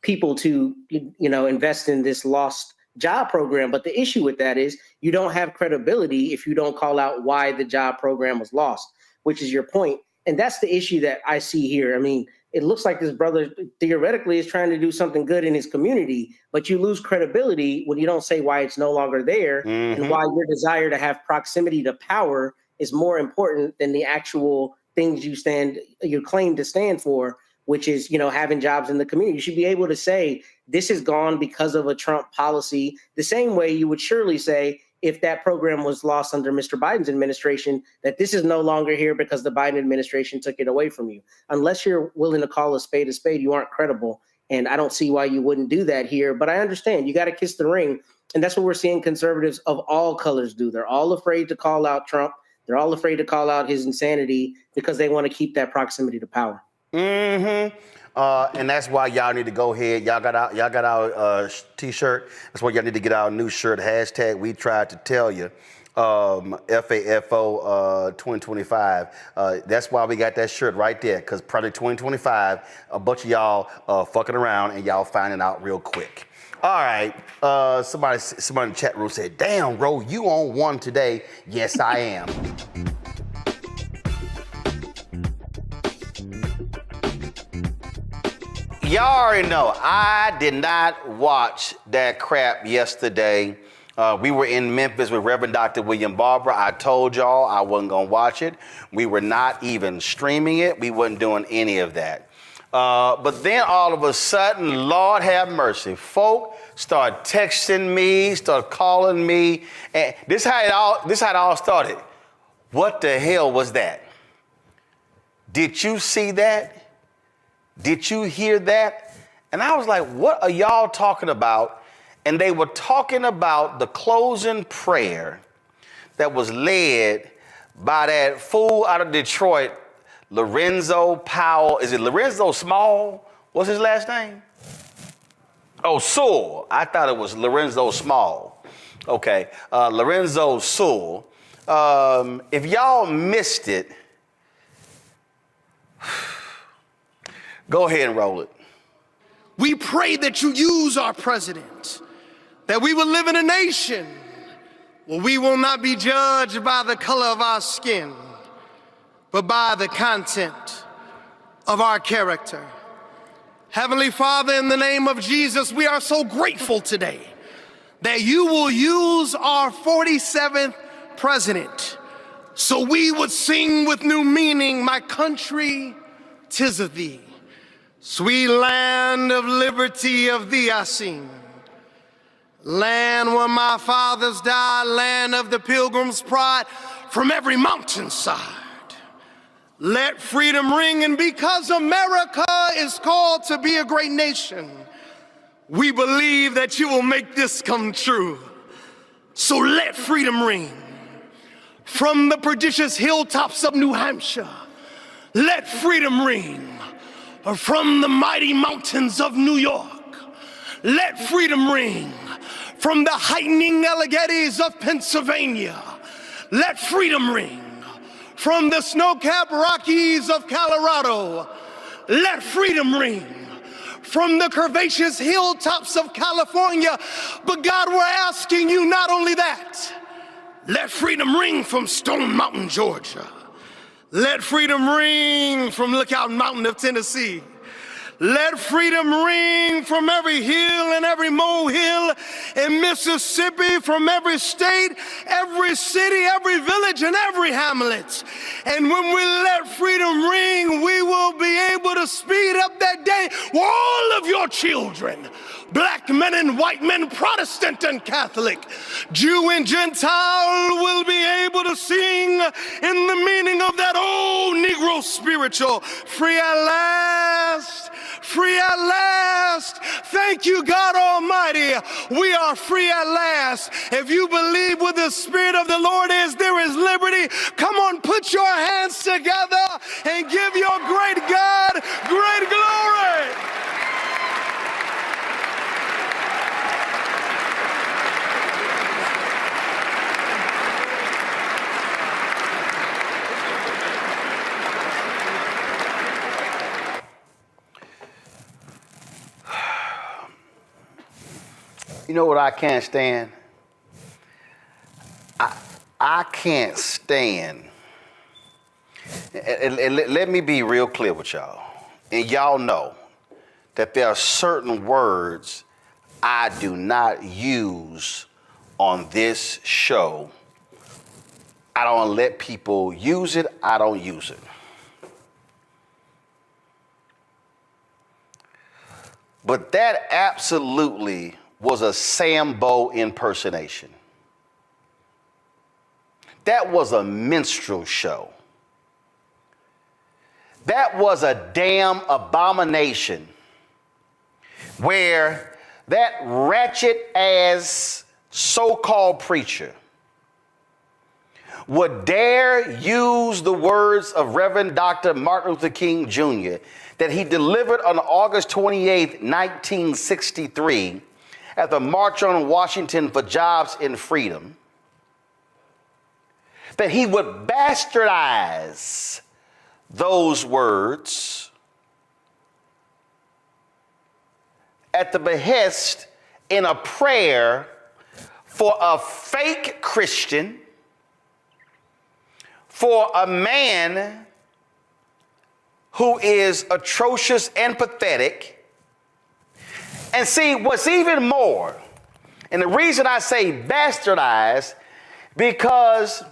people to, invest in this lost job program. But the issue with that is you don't have credibility if you don't call out why the job program was lost, which is your point. And that's the issue that I see here. I mean, it looks like this brother theoretically is trying to do something good in his community, but you lose credibility when you don't say why it's no longer there and why your desire to have proximity to power is more important than the actual things you claim to stand for, which is, having jobs in the community. You should be able to say this is gone because of a Trump policy, the same way you would surely say if that program was lost under Mr. Biden's administration, that this is no longer here because the Biden administration took it away from you. Unless you're willing to call a spade, you aren't credible. And I don't see why you wouldn't do that here. But I understand you got to kiss the ring. And that's what we're seeing conservatives of all colors do. They're all afraid to call out Trump. They're all afraid to call out his insanity because they want to keep that proximity to power. And that's why y'all need to go ahead. Y'all got our t-shirt. That's why y'all need to get our new shirt. Hashtag we tried to tell you. FAFO 2025. That's why we got that shirt right there, because probably 2025, a bunch of y'all fucking around and y'all finding out real quick. All right. Somebody in the chat room said, damn, Ro, you on one today. Yes, I am. Y'all already know, I did not watch that crap yesterday. We were in Memphis with Reverend Dr. William Barber. I told y'all I wasn't going to watch it. We were not even streaming it. We wasn't doing any of that. But then all of a sudden, Lord have mercy, folk start texting me, start calling me. And this how it all started. What the hell was that? Did you see that? Did you hear that? And I was like, what are y'all talking about? And they were talking about the closing prayer that was led by that fool out of Detroit, Lorenzo Powell. Is it Lorenzo Small? What's his last name? Oh, Sewell. I thought it was Lorenzo Small. Okay, Lorenzo Sewell. If y'all missed it, go ahead and roll it. We pray that you use our president, that we will live in a nation where we will not be judged by the color of our skin, but by the content of our character. Heavenly Father, in the name of Jesus, we are so grateful today that you will use our 47th president so we would sing with new meaning, my country, 'tis of thee. Sweet land of liberty, of thee I sing. Land where my fathers died, land of the pilgrim's pride from every mountainside. Let freedom ring, and because America is called to be a great nation, we believe that you will make this come true. So let freedom ring. From the prodigious hilltops of New Hampshire, let freedom ring. From the mighty mountains of New York, let freedom ring. From the heightening Alleghenies of Pennsylvania, let freedom ring. From the snow-capped Rockies of Colorado, let freedom ring. From the curvaceous hilltops of California, but God, we're asking you not only that, let freedom ring from Stone Mountain, Georgia. Let freedom ring from Lookout Mountain of Tennessee. Let freedom ring from every hill and every molehill in Mississippi, from every state, every city, every village, and every hamlet. And when we let freedom ring, we will be able to speed up that day where all of your children, black men and white men, Protestant and Catholic, Jew and Gentile, will be able to sing in the meaning of that old Negro spiritual, free at last, free at last. Thank you, God Almighty. We are free at last. If you believe where the Spirit of the Lord is, there is liberty. Come on, put your hands together and give your great God great glory. You know what I can't stand? I can't stand, and let me be real clear with y'all, and y'all know that there are certain words I do not use on this show. I don't let people use it, I don't use it. But that absolutely was a Sambo impersonation. That was a minstrel show. That was a damn abomination where that ratchet ass so-called preacher would dare use the words of Reverend Dr. Martin Luther King Jr. that he delivered on August 28, 1963, at the March on Washington for Jobs and Freedom, that he would bastardize those words at the behest in a prayer for a fake Christian, for a man who is atrocious and pathetic. And see, what's even more, and the reason I say bastardized, because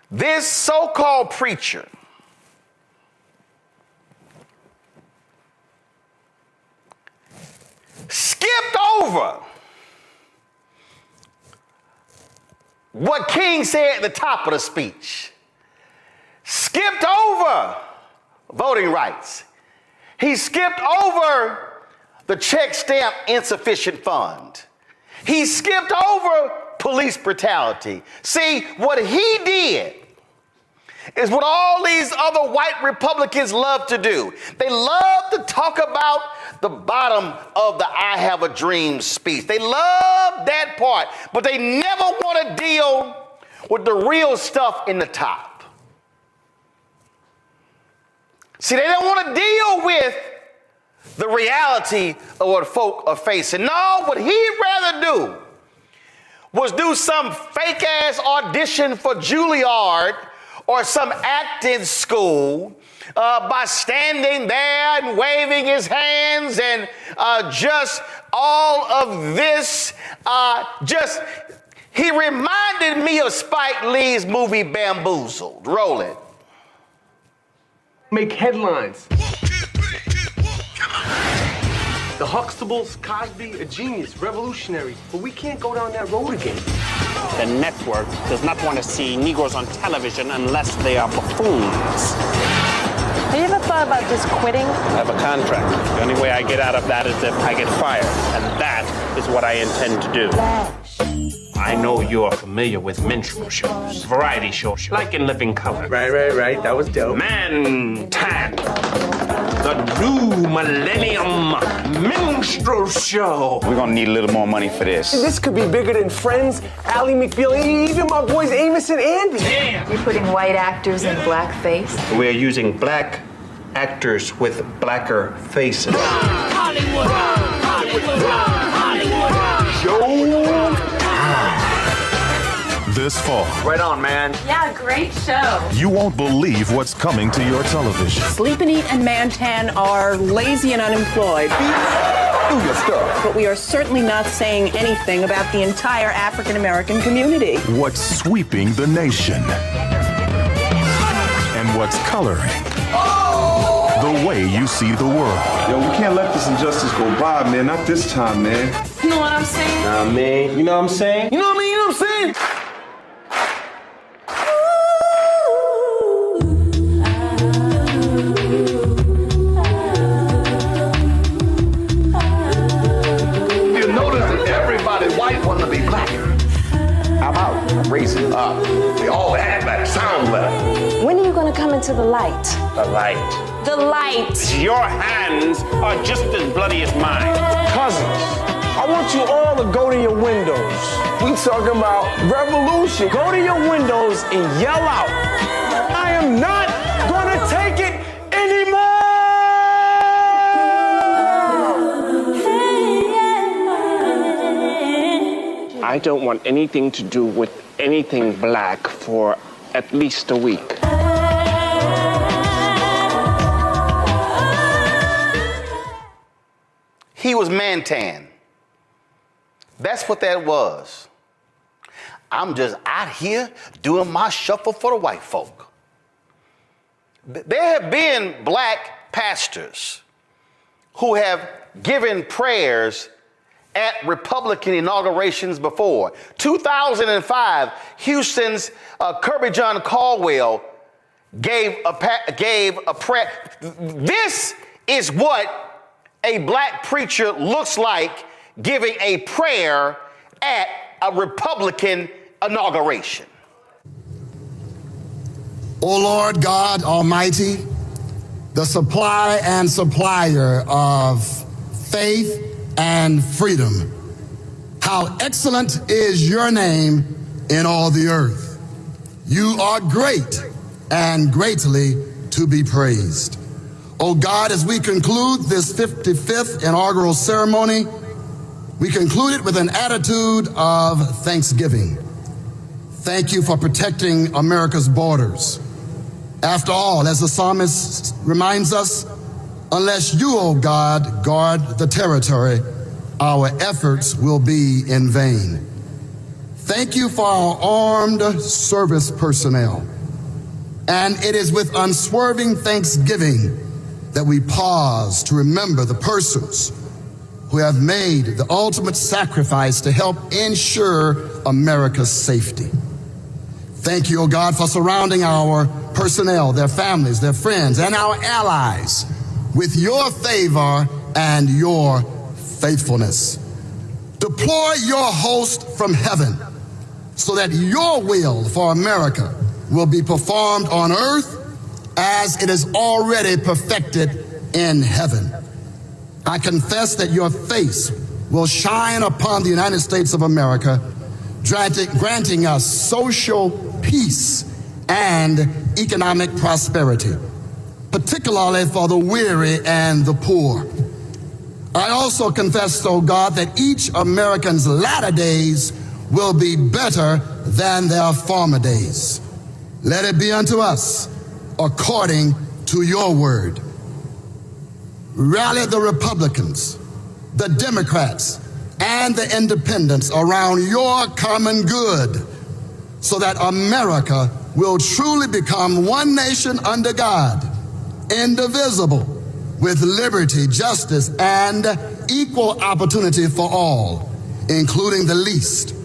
this so-called preacher skipped over what King said at the top of the speech, skipped over voting rights. He skipped over the check stamp insufficient fund. He skipped over police brutality. See, what he did is what all these other white Republicans love to do. They love to talk about the bottom of the I Have a Dream speech. They love that part, but they never want to deal with the real stuff in the top. See, they don't want to deal with the reality of what folk are facing. No, what he'd rather do was do some fake ass audition for Juilliard or some acting school by standing there and waving his hands and just all of this. He reminded me of Spike Lee's movie Bamboozled. Roll it. Make headlines. The Huxtables, Cosby, a genius, revolutionary, but we can't go down that road again. The network does not want to see Negroes on television unless they are buffoons. Have you ever thought about just quitting? I have a contract. The only way I get out of that is if I get fired, and that is what I intend to do. I know you're familiar with minstrel shows, variety shows, like in Living Color. Right. That was dope. Man Tan, the new millennium minstrel show. We're gonna need a little more money for this. This could be bigger than Friends, Ally McBeal, even my boys Amos and Andy. Damn. You're putting white actors in blackface? We're using black actors with blacker faces. Hollywood, Hollywood, Hollywood, Hollywood. Show. this fall. Right on, man. Yeah, great show. You won't believe what's coming to your television. Sleep and Eat and Mantan are lazy and unemployed. Do your stuff. But we are certainly not saying anything about the entire African American community. What's sweeping the nation? And what's coloring the way you see the world. Yo, we can't let this injustice go by, man. Not this time, man. You know what I'm saying? Nah, man. You know what I'm saying? You know what I mean? You know what I'm saying? You notice that everybody white want to be black. How about raising up? They all act better, sound better. When are you going to come into the light? The light. The light. Your hands are just as bloody as mine. Cousins, I want you all to go to your windows. We talking about revolution. Go to your windows and yell out, I am not gonna take it anymore! I don't want anything to do with anything black for at least a week. He was Mantan. That's what that was. I'm just out here doing my shuffle for the white folk. There have been black pastors who have given prayers at Republican inaugurations before. 2005, Houston's Kirby John Caldwell gave a prayer. This is what a black preacher looks like giving a prayer at a Republican inauguration. O Lord God Almighty, the supply and supplier of faith and freedom, how excellent is your name in all the earth. You are great and greatly to be praised. O God, as we conclude this 55th inaugural ceremony, we conclude it with an attitude of thanksgiving. Thank you for protecting America's borders. After all, as the psalmist reminds us, unless you, O God, guard the territory, our efforts will be in vain. Thank you for our armed service personnel. And it is with unswerving thanksgiving that we pause to remember the persons who have made the ultimate sacrifice to help ensure America's safety. Thank you, O God, for surrounding our personnel, their families, their friends, and our allies with your favor and your faithfulness. Deploy your host from heaven so that your will for America will be performed on earth as it is already perfected in heaven. I confess that your face will shine upon the United States of America, granting us social peace and economic prosperity, particularly for the weary and the poor. I also confess, O God, that each American's latter days will be better than their former days. Let it be unto us according to your word. Rally the Republicans, the Democrats, and the independents around your common good so that America will truly become one nation under God, indivisible, with liberty, justice, and equal opportunity for all, including the least,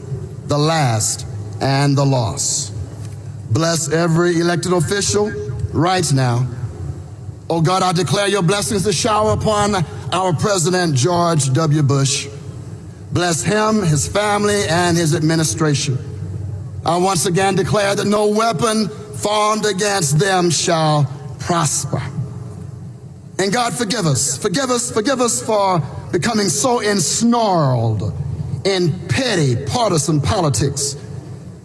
the last, and the lost. Bless every elected official right now. Oh God, I declare your blessings to shower upon our President George W. Bush. Bless him, his family, and his administration. I once again declare that no weapon formed against them shall prosper. And God, forgive us for becoming so ensnarled in petty partisan politics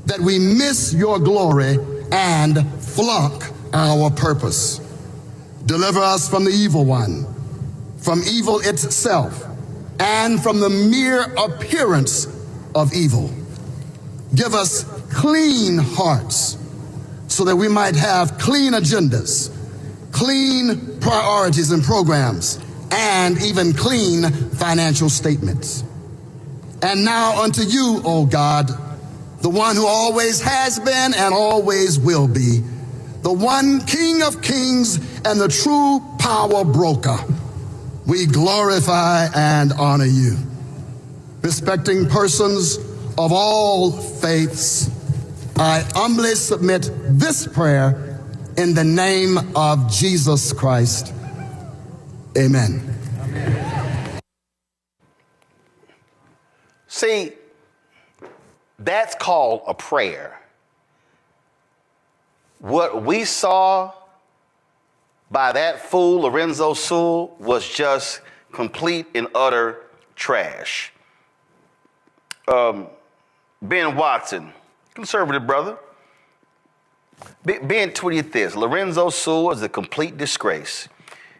that we miss your glory and flunk our purpose. Deliver us from the evil one, from evil itself, and from the mere appearance of evil. Give us clean hearts so that we might have clean agendas, clean priorities and programs, and even clean financial statements. And now unto you, O God, the one who always has been and always will be, the one King of kings and the true power broker, we glorify and honor you. Respecting persons of all faiths, I humbly submit this prayer in the name of Jesus Christ. Amen. See, that's called a prayer. What we saw by that fool, Lorenzo Sewell, was just complete and utter trash. Ben Watson, conservative brother, Ben tweeted this: Lorenzo Sewell is a complete disgrace.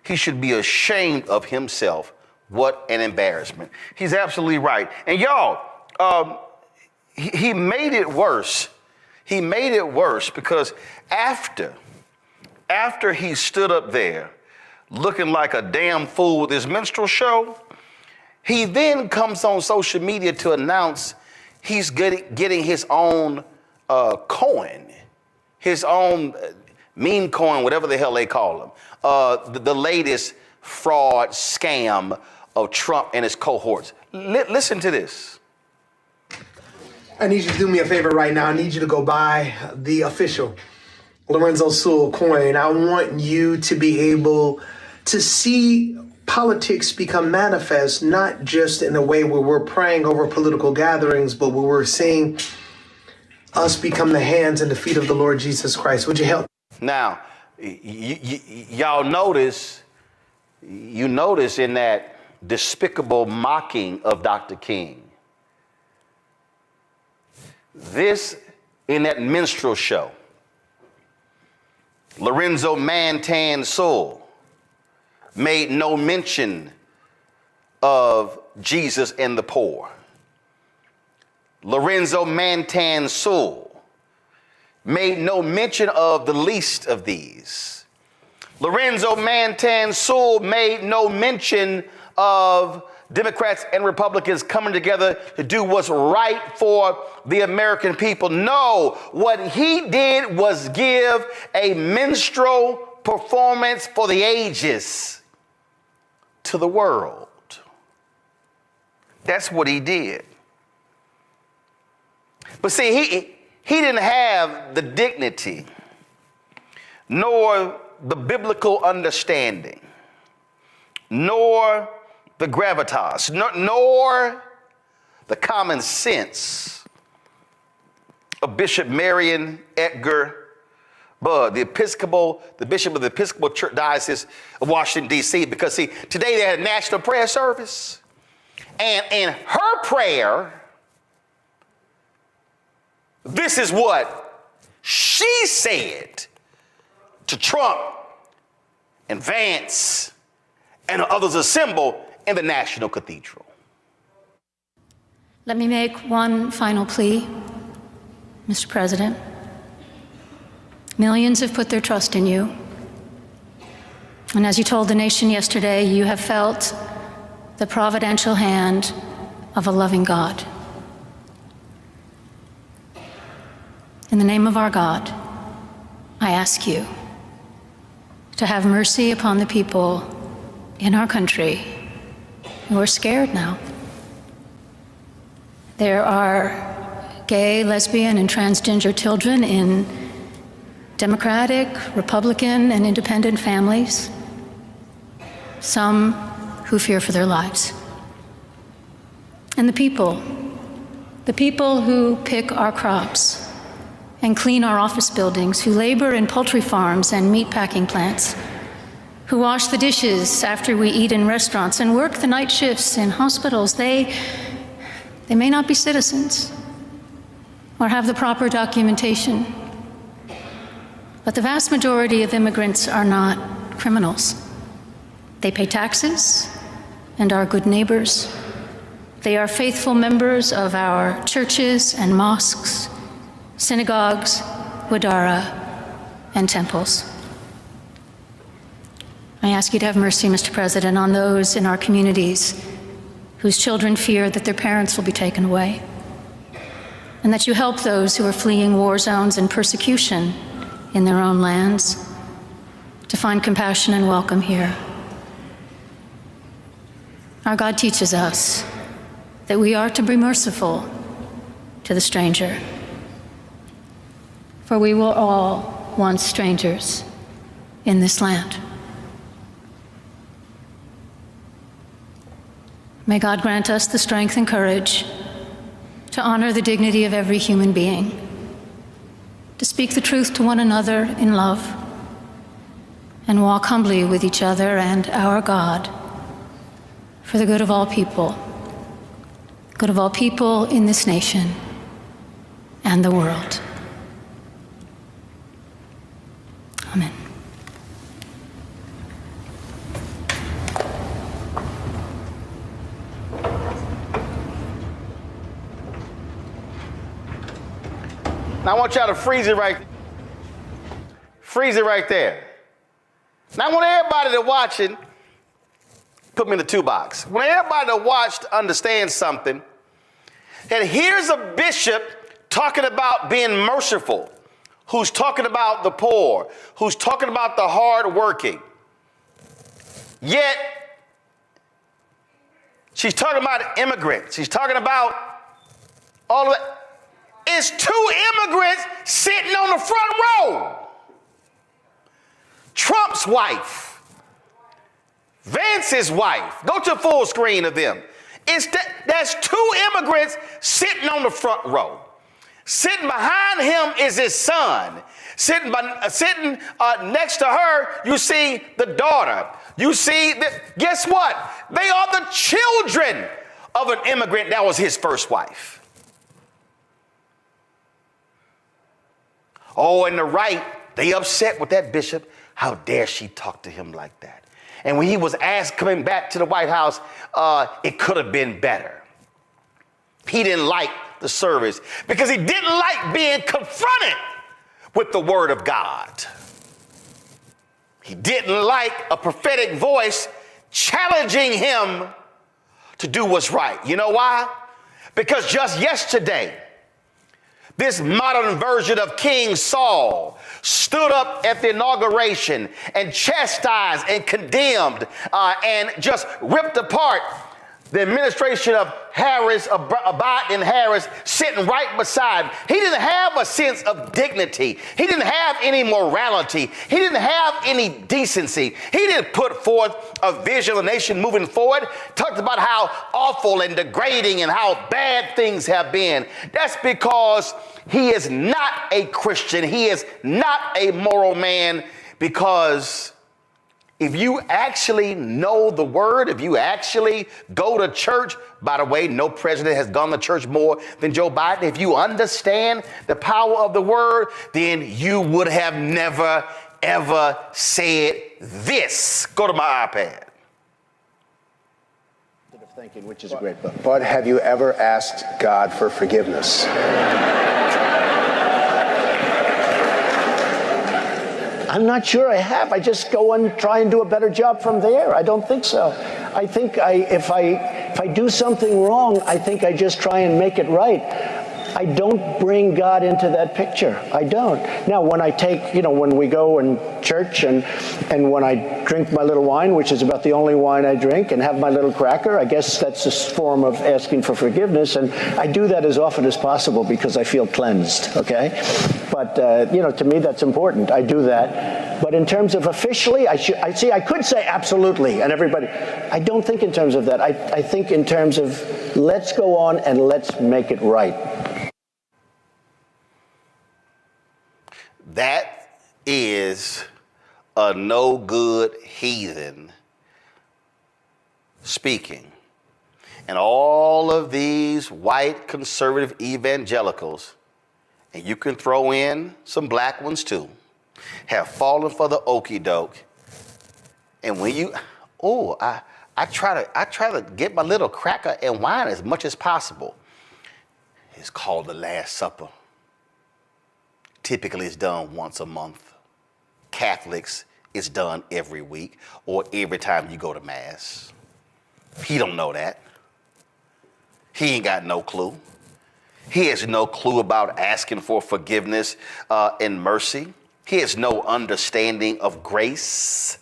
He should be ashamed of himself. What an embarrassment. He's absolutely right. And y'all, he made it worse. He made it worse because after he stood up there looking like a damn fool with his minstrel show, he then comes on social media to announce he's getting his own coin, his own meme coin, whatever the hell they call them, the latest fraud scam of Trump and his cohorts. Listen to this. I need you to do me a favor right now. I need you to go buy the official Lorenzo Sewell coin. I want you to be able to see politics become manifest, not just in a way where we're praying over political gatherings, but where we're seeing us become the hands and the feet of the Lord Jesus Christ. Would you help? Now, y'all notice in that despicable mocking of Dr. King, this in that minstrel show, Lorenzo Martin Sewell made no mention of Jesus and the poor. Lorenzo Martin Sewell made no mention of the least of these. Lorenzo Martin Sewell made no mention of Democrats and Republicans coming together to do what's right for the American people. No, what he did was give a minstrel performance for the ages to the world. That's what he did. But see, he didn't have the dignity nor the biblical understanding nor the gravitas, nor the common sense of Bishop Marion Edgar Budd, the bishop of the Episcopal Church Diocese of Washington, D.C., because see, today they had a national prayer service, and in her prayer, this is what she said to Trump and Vance and others assembled in the National Cathedral. Let me make one final plea, Mr. President. Millions have put their trust in you. And as you told the nation yesterday, you have felt the providential hand of a loving God. In the name of our God, I ask you to have mercy upon the people in our country who are scared now. There are gay, lesbian, and transgender children in Democratic, Republican, and independent families, some who fear for their lives. And the people who pick our crops and clean our office buildings, who labor in poultry farms and meat packing plants, who wash the dishes after we eat in restaurants and work the night shifts in hospitals, they may not be citizens or have the proper documentation, but the vast majority of immigrants are not criminals. They pay taxes and are good neighbors. They are faithful members of our churches and mosques, synagogues, wadara, and temples. I ask you to have mercy, Mr. President, on those in our communities whose children fear that their parents will be taken away, and that you help those who are fleeing war zones and persecution in their own lands to find compassion and welcome here. Our God teaches us that we are to be merciful to the stranger, for we were all once strangers in this land. May God grant us the strength and courage to honor the dignity of every human being, to speak the truth to one another in love, and walk humbly with each other and our God for the good of all people in this nation and the world. Amen. Now I want y'all to freeze it right there. Now I want everybody to watching, put me in the 2 box. When everybody to watch to understand something, that here's a bishop talking about being merciful, who's talking about the poor, who's talking about the hardworking. Yet, she's talking about immigrants. She's talking about all of that. It's 2 immigrants sitting on the front row. Trump's wife, Vance's wife. Go to full screen of them. That's 2 immigrants sitting on the front row. Sitting behind him is his son. Sitting next to her, you see the daughter. You see, guess what? They are the children of an immigrant that was his first wife. Oh, and the right, they upset with that bishop. How dare she talk to him like that? And when he was asked coming back to the White House, it could have been better. He didn't like the service because he didn't like being confronted with the word of God. He didn't like a prophetic voice challenging him to do what's right. You know why? Because just yesterday, this modern version of King Saul stood up at the inauguration and chastised and condemned and just ripped apart the administration of Harris, of Biden and Harris, sitting right beside him. He didn't have a sense of dignity. He didn't have any morality. He didn't have any decency. He didn't put forth a vision of the nation moving forward. Talked about how awful and degrading and how bad things have been. That's because he is not a Christian. He is not a moral man, because if you actually know the word, if you actually go to church, by the way, no president has gone to church more than Joe Biden. If you understand the power of the word, then you would have never, ever said this. Go to my iPad. Thinking, which is a great book. But have you ever asked God for forgiveness? I'm not sure I have. I just go and try and do a better job from there. I don't think so. I think if I do something wrong, I think I just try and make it right. I don't bring God into that picture. I don't. Now, when I take, when we go in church and when I drink my little wine, which is about the only wine I drink, and have my little cracker, I guess that's a form of asking for forgiveness. And I do that as often as possible because I feel cleansed, okay? But, to me, that's important. I do that. But in terms of officially, I could say absolutely, and everybody, I don't think in terms of that. I think in terms of let's go on and let's make it right. That is a no good heathen speaking. And all of these white conservative evangelicals, and you can throw in some black ones too, have fallen for the okie doke. And when I try to get my little cracker and wine as much as possible. It's called the Last Supper. typically is done once a month. Catholics, it's done every week or every time you go to Mass. He don't know that. He ain't got no clue. He has no clue about asking for forgiveness and mercy. He has no understanding of grace.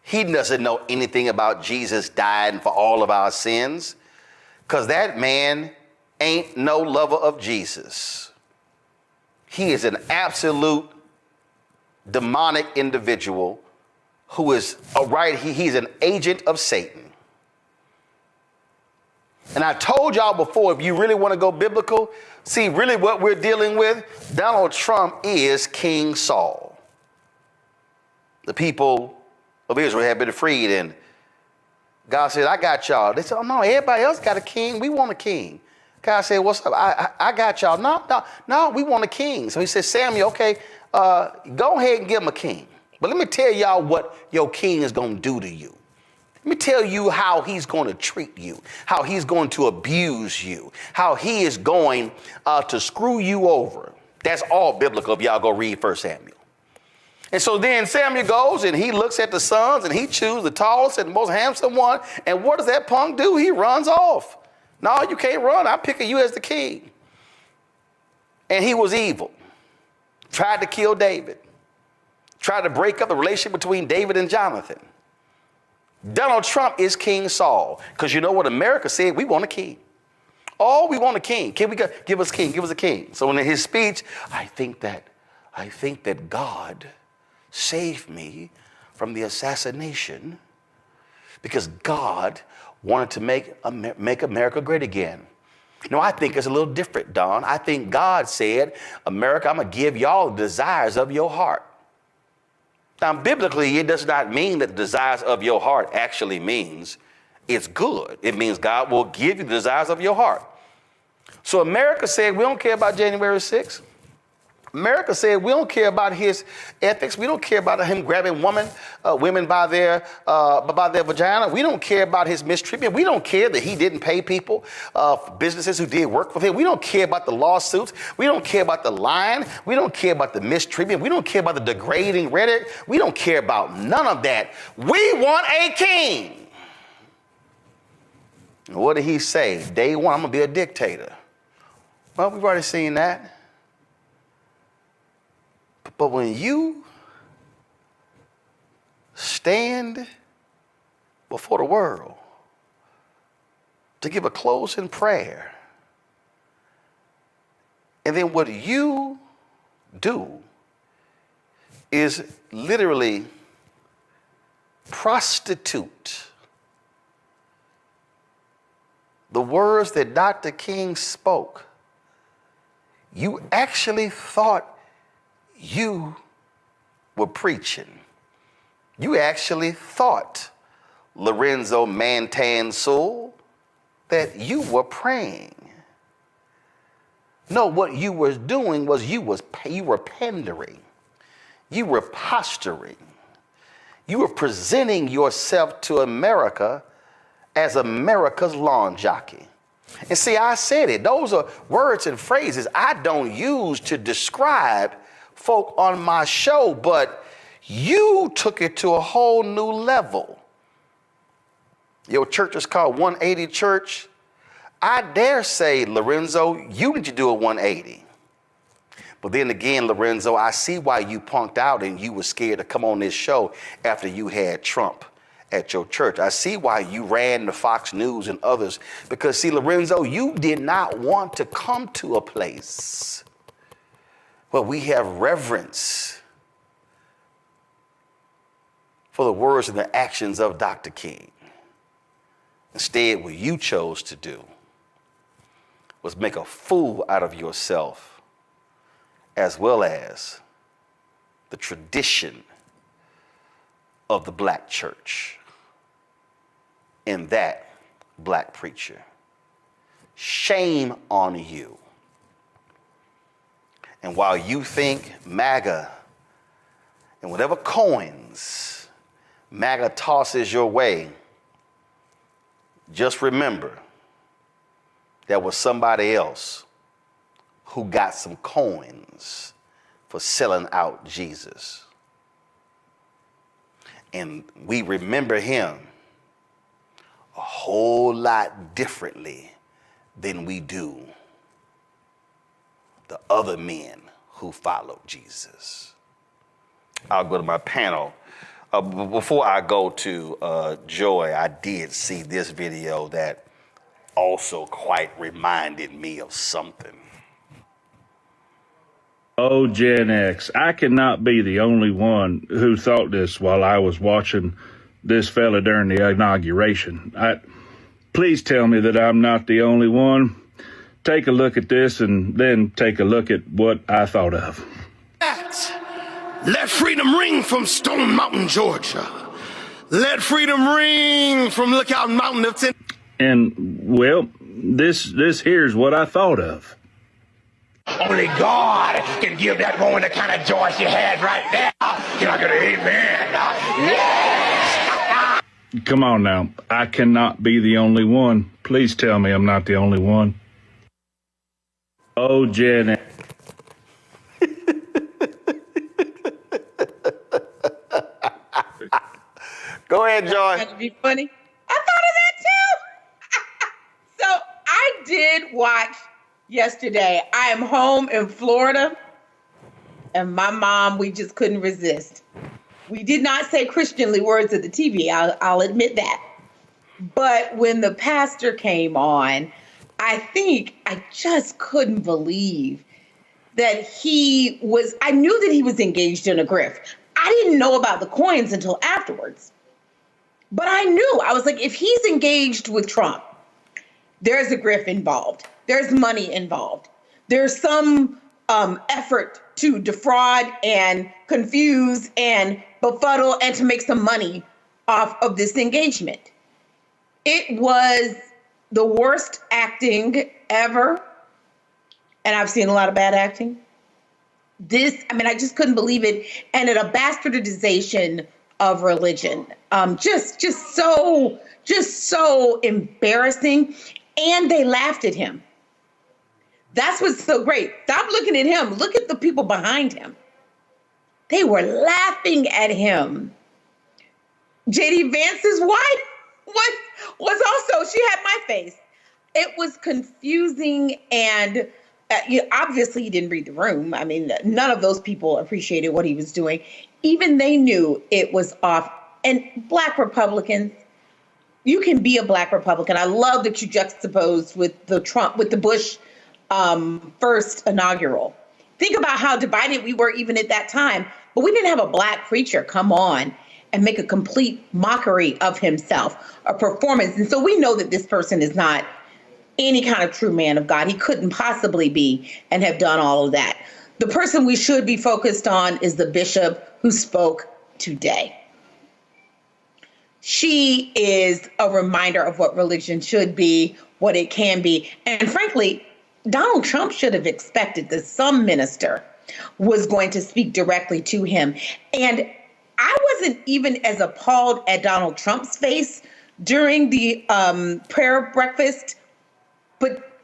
He doesn't know anything about Jesus dying for all of our sins, because that man ain't no lover of Jesus. He is an absolute demonic individual who is he's an agent of Satan. And I told y'all before, if you really want to go biblical, see, really what we're dealing with, Donald Trump is King Saul. The people of Israel have been freed, and God said, I got y'all. They said, oh, no, everybody else got a king. We want a king. God said, what's up? I got y'all. No, we want a king. So he said, Samuel, okay, go ahead and give him a king. But let me tell y'all what your king is going to do to you. Let me tell you how he's going to treat you, how he's going to abuse you, how he is going to screw you over. That's all biblical if y'all go read 1 Samuel. And so then Samuel goes and he looks at the sons and he chooses the tallest and most handsome one. And what does that punk do? He runs off. No, you can't run. I'm picking you as the king. And he was evil. Tried to kill David. Tried to break up the relationship between David and Jonathan. Donald Trump is King Saul, because you know what America said? We want a king. Oh, we want a king. Can we give us a king? Give us a king. So in his speech, I think that God saved me from the assassination because God wanted to make America great again. No, I think it's a little different, Don. I think God said, America, I'm going to give y'all the desires of your heart. Now, biblically, it does not mean that the desires of your heart actually means it's good. It means God will give you the desires of your heart. So America said, we don't care about January 6th. America said, we don't care about his ethics. We don't care about him grabbing women by their vagina. We don't care about his mistreatment. We don't care that he didn't pay people, businesses who did work with him. We don't care about the lawsuits. We don't care about the lying. We don't care about the mistreatment. We don't care about the degrading rhetoric. We don't care about none of that. We want a king. And what did he say? Day one, I'm going to be a dictator. Well, we've already seen that. But when you stand before the world to give a closing prayer, and then what you do is literally prostitute the words that Dr. King spoke, you actually thought you were preaching. You actually thought, Lorenzo Mantansul, that you were praying. No, what you were doing was you were pandering. You were posturing. You were presenting yourself to America as America's lawn jockey. And see, I said it. Those are words and phrases I don't use to describe folk on my show, but you took it to a whole new level. Your church is called 180 Church. I dare say, Lorenzo, you need to do a 180. But then again, Lorenzo, I see why you punked out and you were scared to come on this show after you had Trump at your church. I see why you ran to Fox News and others, because see, Lorenzo, you did not want to come to a place where we have reverence for the words and the actions of Dr. King. Instead, what you chose to do was make a fool out of yourself, as well as the tradition of the black church and that black preacher. Shame on you. And while you think MAGA and whatever coins MAGA tosses your way, just remember there was somebody else who got some coins for selling out Jesus. And we remember him a whole lot differently than we do the other men who followed Jesus. I'll go to my panel. Before I go to Joy, I did see this video that also quite reminded me of something. Oh, Gen X, I cannot be the only one who thought this while I was watching this fella during the inauguration. Please tell me that I'm not the only one. Take a look at this and then take a look at what I thought of. Let freedom ring from Stone Mountain, Georgia. Let freedom ring from Lookout Mountain of Tennessee. And, well, this here's what I thought of. Only God can give that woman the kind of joy she had right there. Can I get an amen? Yes! Come on now. I cannot be the only one. Please tell me I'm not the only one. Oh, Gen X. Go ahead, Joy. That'd be funny. I thought of that too. So I did watch yesterday. I am home in Florida, and my mom, we just couldn't resist. We did not say Christianly words at the TV, I'll admit that. But when the pastor came on, I just couldn't believe that I knew that he was engaged in a grift. I didn't know about the coins until afterwards. But I knew, I was like, if he's engaged with Trump, there's a grift involved. There's money involved. There's some effort to defraud and confuse and befuddle and to make some money off of this engagement. It was the worst acting ever. And I've seen a lot of bad acting. I just couldn't believe it. And a bastardization of religion. Just so embarrassing. And they laughed at him. That's what's so great. Stop looking at him. Look at the people behind him. They were laughing at him. J.D. Vance's wife was also, she had my face. It was confusing and obviously he didn't read the room. I mean, none of those people appreciated what he was doing. Even they knew it was off. And Black Republicans, you can be a Black Republican. I love that you juxtaposed with the Bush first inaugural. Think about how divided we were even at that time. But we didn't have a Black preacher come on and make a complete mockery of himself, a performance. And so we know that this person is not any kind of true man of God. He couldn't possibly be and have done all of that. The person we should be focused on is the bishop who spoke today. She is a reminder of what religion should be, what it can be. And frankly, Donald Trump should have expected that some minister was going to speak directly to him. And I wasn't even as appalled at Donald Trump's face during the prayer breakfast, but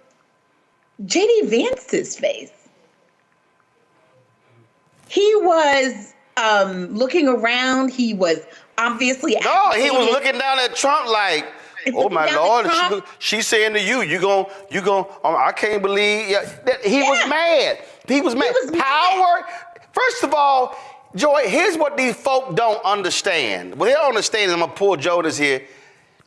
J.D. Vance's face. He was looking around. He was obviously... No, he was looking down at Trump like, oh my Lord, she's saying to you, you gon', I can't believe. He was mad. He was mad. Power. First of all, Joy, here's what these folk don't understand. Well, they don't understand, I'm going to pull Jonas here.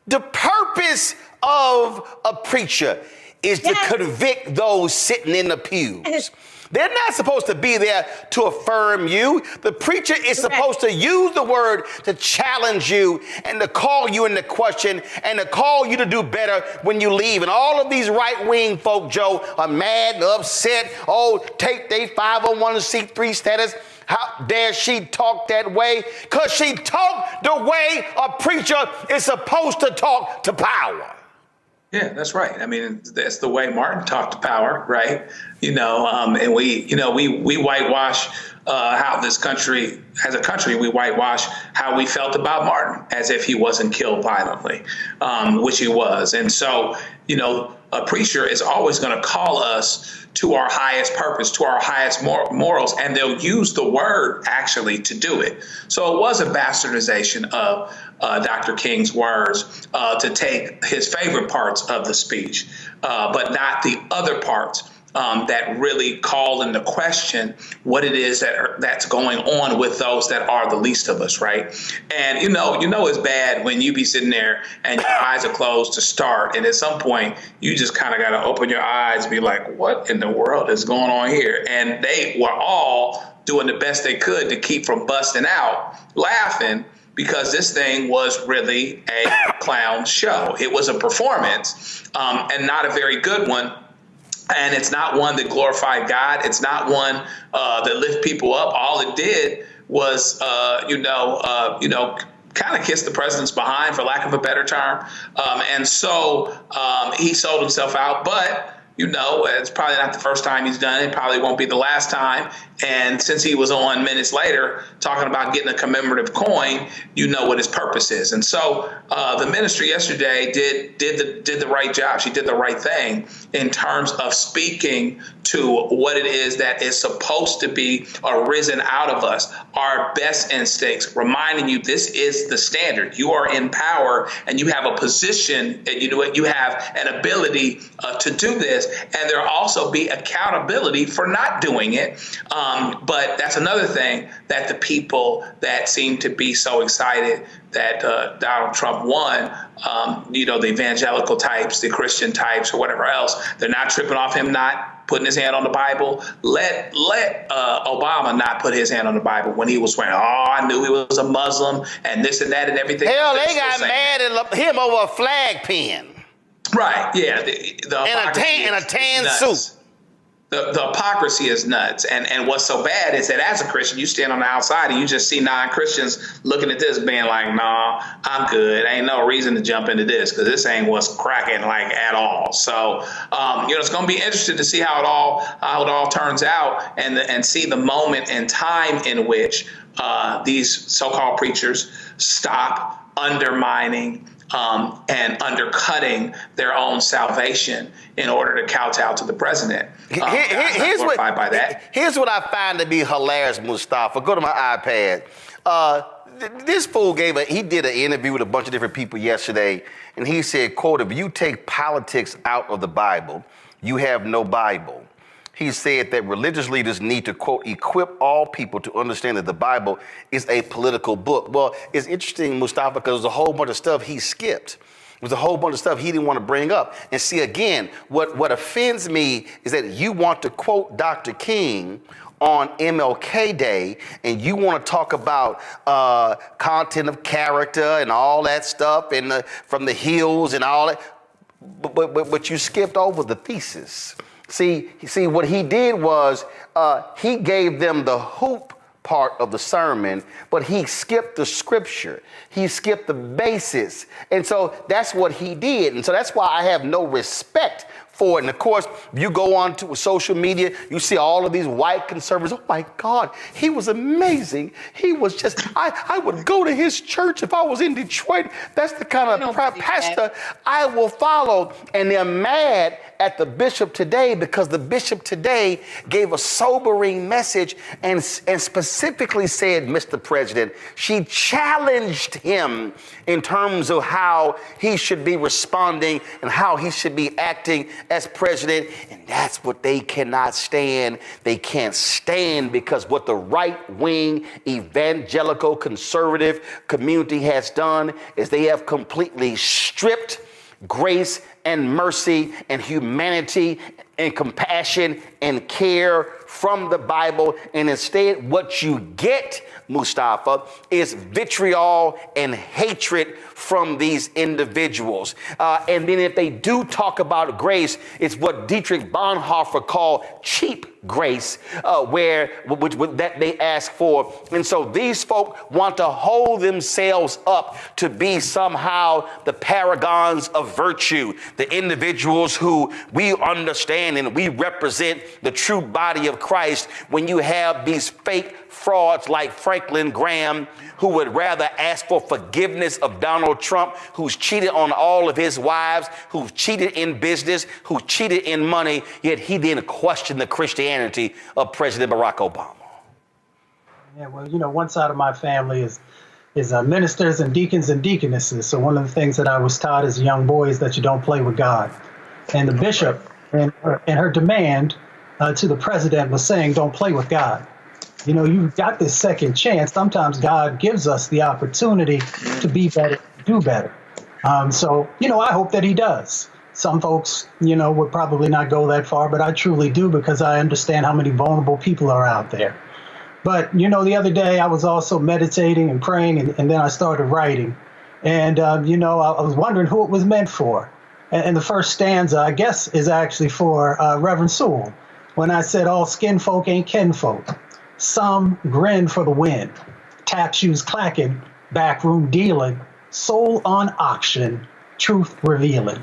The purpose of a preacher is to convict those sitting in the pews. They're not supposed to be there to affirm you. The preacher is supposed to use the word to challenge you and to call you into question and to call you to do better when you leave. And all of these right-wing folk, Joe, are mad, upset. Oh, take their 501c3 status. How dare she talk that way? Because she talked the way a preacher is supposed to talk to power. Yeah, that's right. I mean, that's the way Martin talked to power, right? And we whitewash how this country, as a country, we whitewash how we felt about Martin as if he wasn't killed violently, which he was. And so, a preacher is always going to call us to our highest purpose, to our highest morals, and they'll use the word actually to do it. So it was a bastardization of Dr. King's words to take his favorite parts of the speech, but not the other parts that really call into question what it is that's going on with those that are the least of us, right? And it's bad when you be sitting there and your eyes are closed to start, and at some point you just kind of got to open your eyes and be like, what in the world is going on here? And they were all doing the best they could to keep from busting out laughing, because this thing was really a clown show. It was a performance, and not a very good one. And it's not one that glorified God. It's not one that lift people up. All it did was, kind of kiss the president's behind, for lack of a better term. And so he sold himself out. But, it's probably not the first time he's done it. Probably won't be the last time. And since he was on minutes later talking about getting a commemorative coin, what his purpose is. And so the ministry yesterday did the right job. She did the right thing in terms of speaking to what it is that is supposed to be arisen out of us, our best instincts, reminding you this is the standard. You are in power and you have a position, and you have an ability to do this. And there'll also be accountability for not doing it. But that's another thing that the people that seem to be so excited that Donald Trump won, the evangelical types, the Christian types, or whatever else, they're not tripping off him not putting his hand on the Bible. Let Obama not put his hand on the Bible when he was swearing, I knew he was a Muslim and this and that and everything. Hell, they got mad at him over a flag pin. Right, yeah. And a tan suit. The hypocrisy is nuts. And what's so bad is that as a Christian, you stand on the outside and you just see non-Christians looking at this being like, nah, I'm good. Ain't no reason to jump into this because this ain't what's cracking like at all. So, it's going to be interesting to see how it all turns out and see the moment and time in which these so-called preachers stop undermining and undercutting their own salvation in order to kowtow to the president. Here's what I find to be hilarious, Mustafa. Go to my iPad. This fool he did an interview with a bunch of different people yesterday, and he said, quote, if you take politics out of the Bible, you have no Bible. He said that religious leaders need to, quote, equip all people to understand that the Bible is a political book. Well, it's interesting, Mustafa, because there's a whole bunch of stuff he skipped. There's a whole bunch of stuff he didn't want to bring up. And see, again, what offends me is that you want to quote Dr. King on MLK Day, and you want to talk about content of character and all that stuff, and from the hills and all that, but you skipped over the thesis. See, what he did was he gave them the hoop part of the sermon, but he skipped the scripture. He skipped the basis. And so that's what he did. And so that's why I have no respect for it. And of course, you go on to social media, you see all of these white conservatives. Oh my God, he was amazing. He was just, I would go to his church if I was in Detroit. That's the kind of pastor I will follow. And they're mad at the bishop today because the bishop today gave a sobering message and specifically said, Mr. President, she challenged him in terms of how he should be responding and how he should be acting as president. And that's what they cannot stand. They can't stand because what the right-wing evangelical conservative community has done is they have completely stripped grace and mercy and humanity and compassion and care from the Bible. And instead, what you get, Mustafa, is vitriol and hatred from these individuals. And then if they do talk about grace, it's what Dietrich Bonhoeffer called cheap grace, that they ask for. And so these folk want to hold themselves up to be somehow the paragons of virtue, the individuals who we understand and we represent the true body of Christ, when you have these fake frauds like Franklin Graham, who would rather ask for forgiveness of Donald Trump, who's cheated on all of his wives, who's cheated in business, who cheated in money, yet he didn't question the Christianity of President Barack Obama. Yeah, well, one side of my family is ministers and deacons and deaconesses. So one of the things that I was taught as a young boy is that you don't play with God. And the bishop, and her demand to the president was saying, don't play with God. You've got this second chance. Sometimes God gives us the opportunity to be better, do better. So I hope that he does. Some folks, would probably not go that far, but I truly do, because I understand how many vulnerable people are out there. But, the other day I was also meditating and praying, and then I started writing. And, I was wondering who it was meant for. And the first stanza, I guess, is actually for Reverend Sewell, when I said all skin folk ain't kin folk. Some grin for the win, tap shoes clacking, backroom dealing, soul on auction, truth revealing.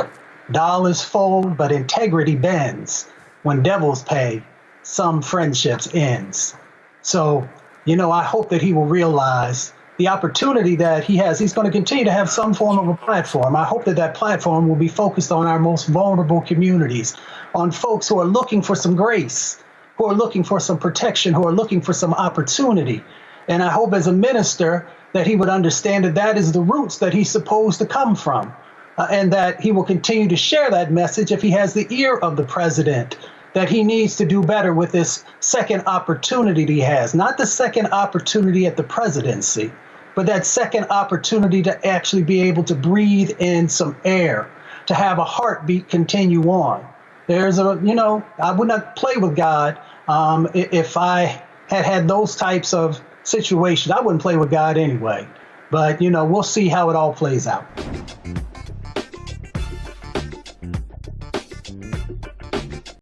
Dollars fold, but integrity bends. When devils pay, some friendships ends. So, I hope that he will realize the opportunity that he has. He's going to continue to have some form of a platform. I hope that that platform will be focused on our most vulnerable communities, on folks who are looking for some grace, who are looking for some protection, who are looking for some opportunity. And I hope as a minister that he would understand that that is the roots that he's supposed to come from, and that he will continue to share that message if he has the ear of the president, that he needs to do better with this second opportunity he has, not the second opportunity at the presidency, but that second opportunity to actually be able to breathe in some air, to have a heartbeat continue on. There's I would not play with God if I had those types of situations. I wouldn't play with God anyway. But, we'll see how it all plays out.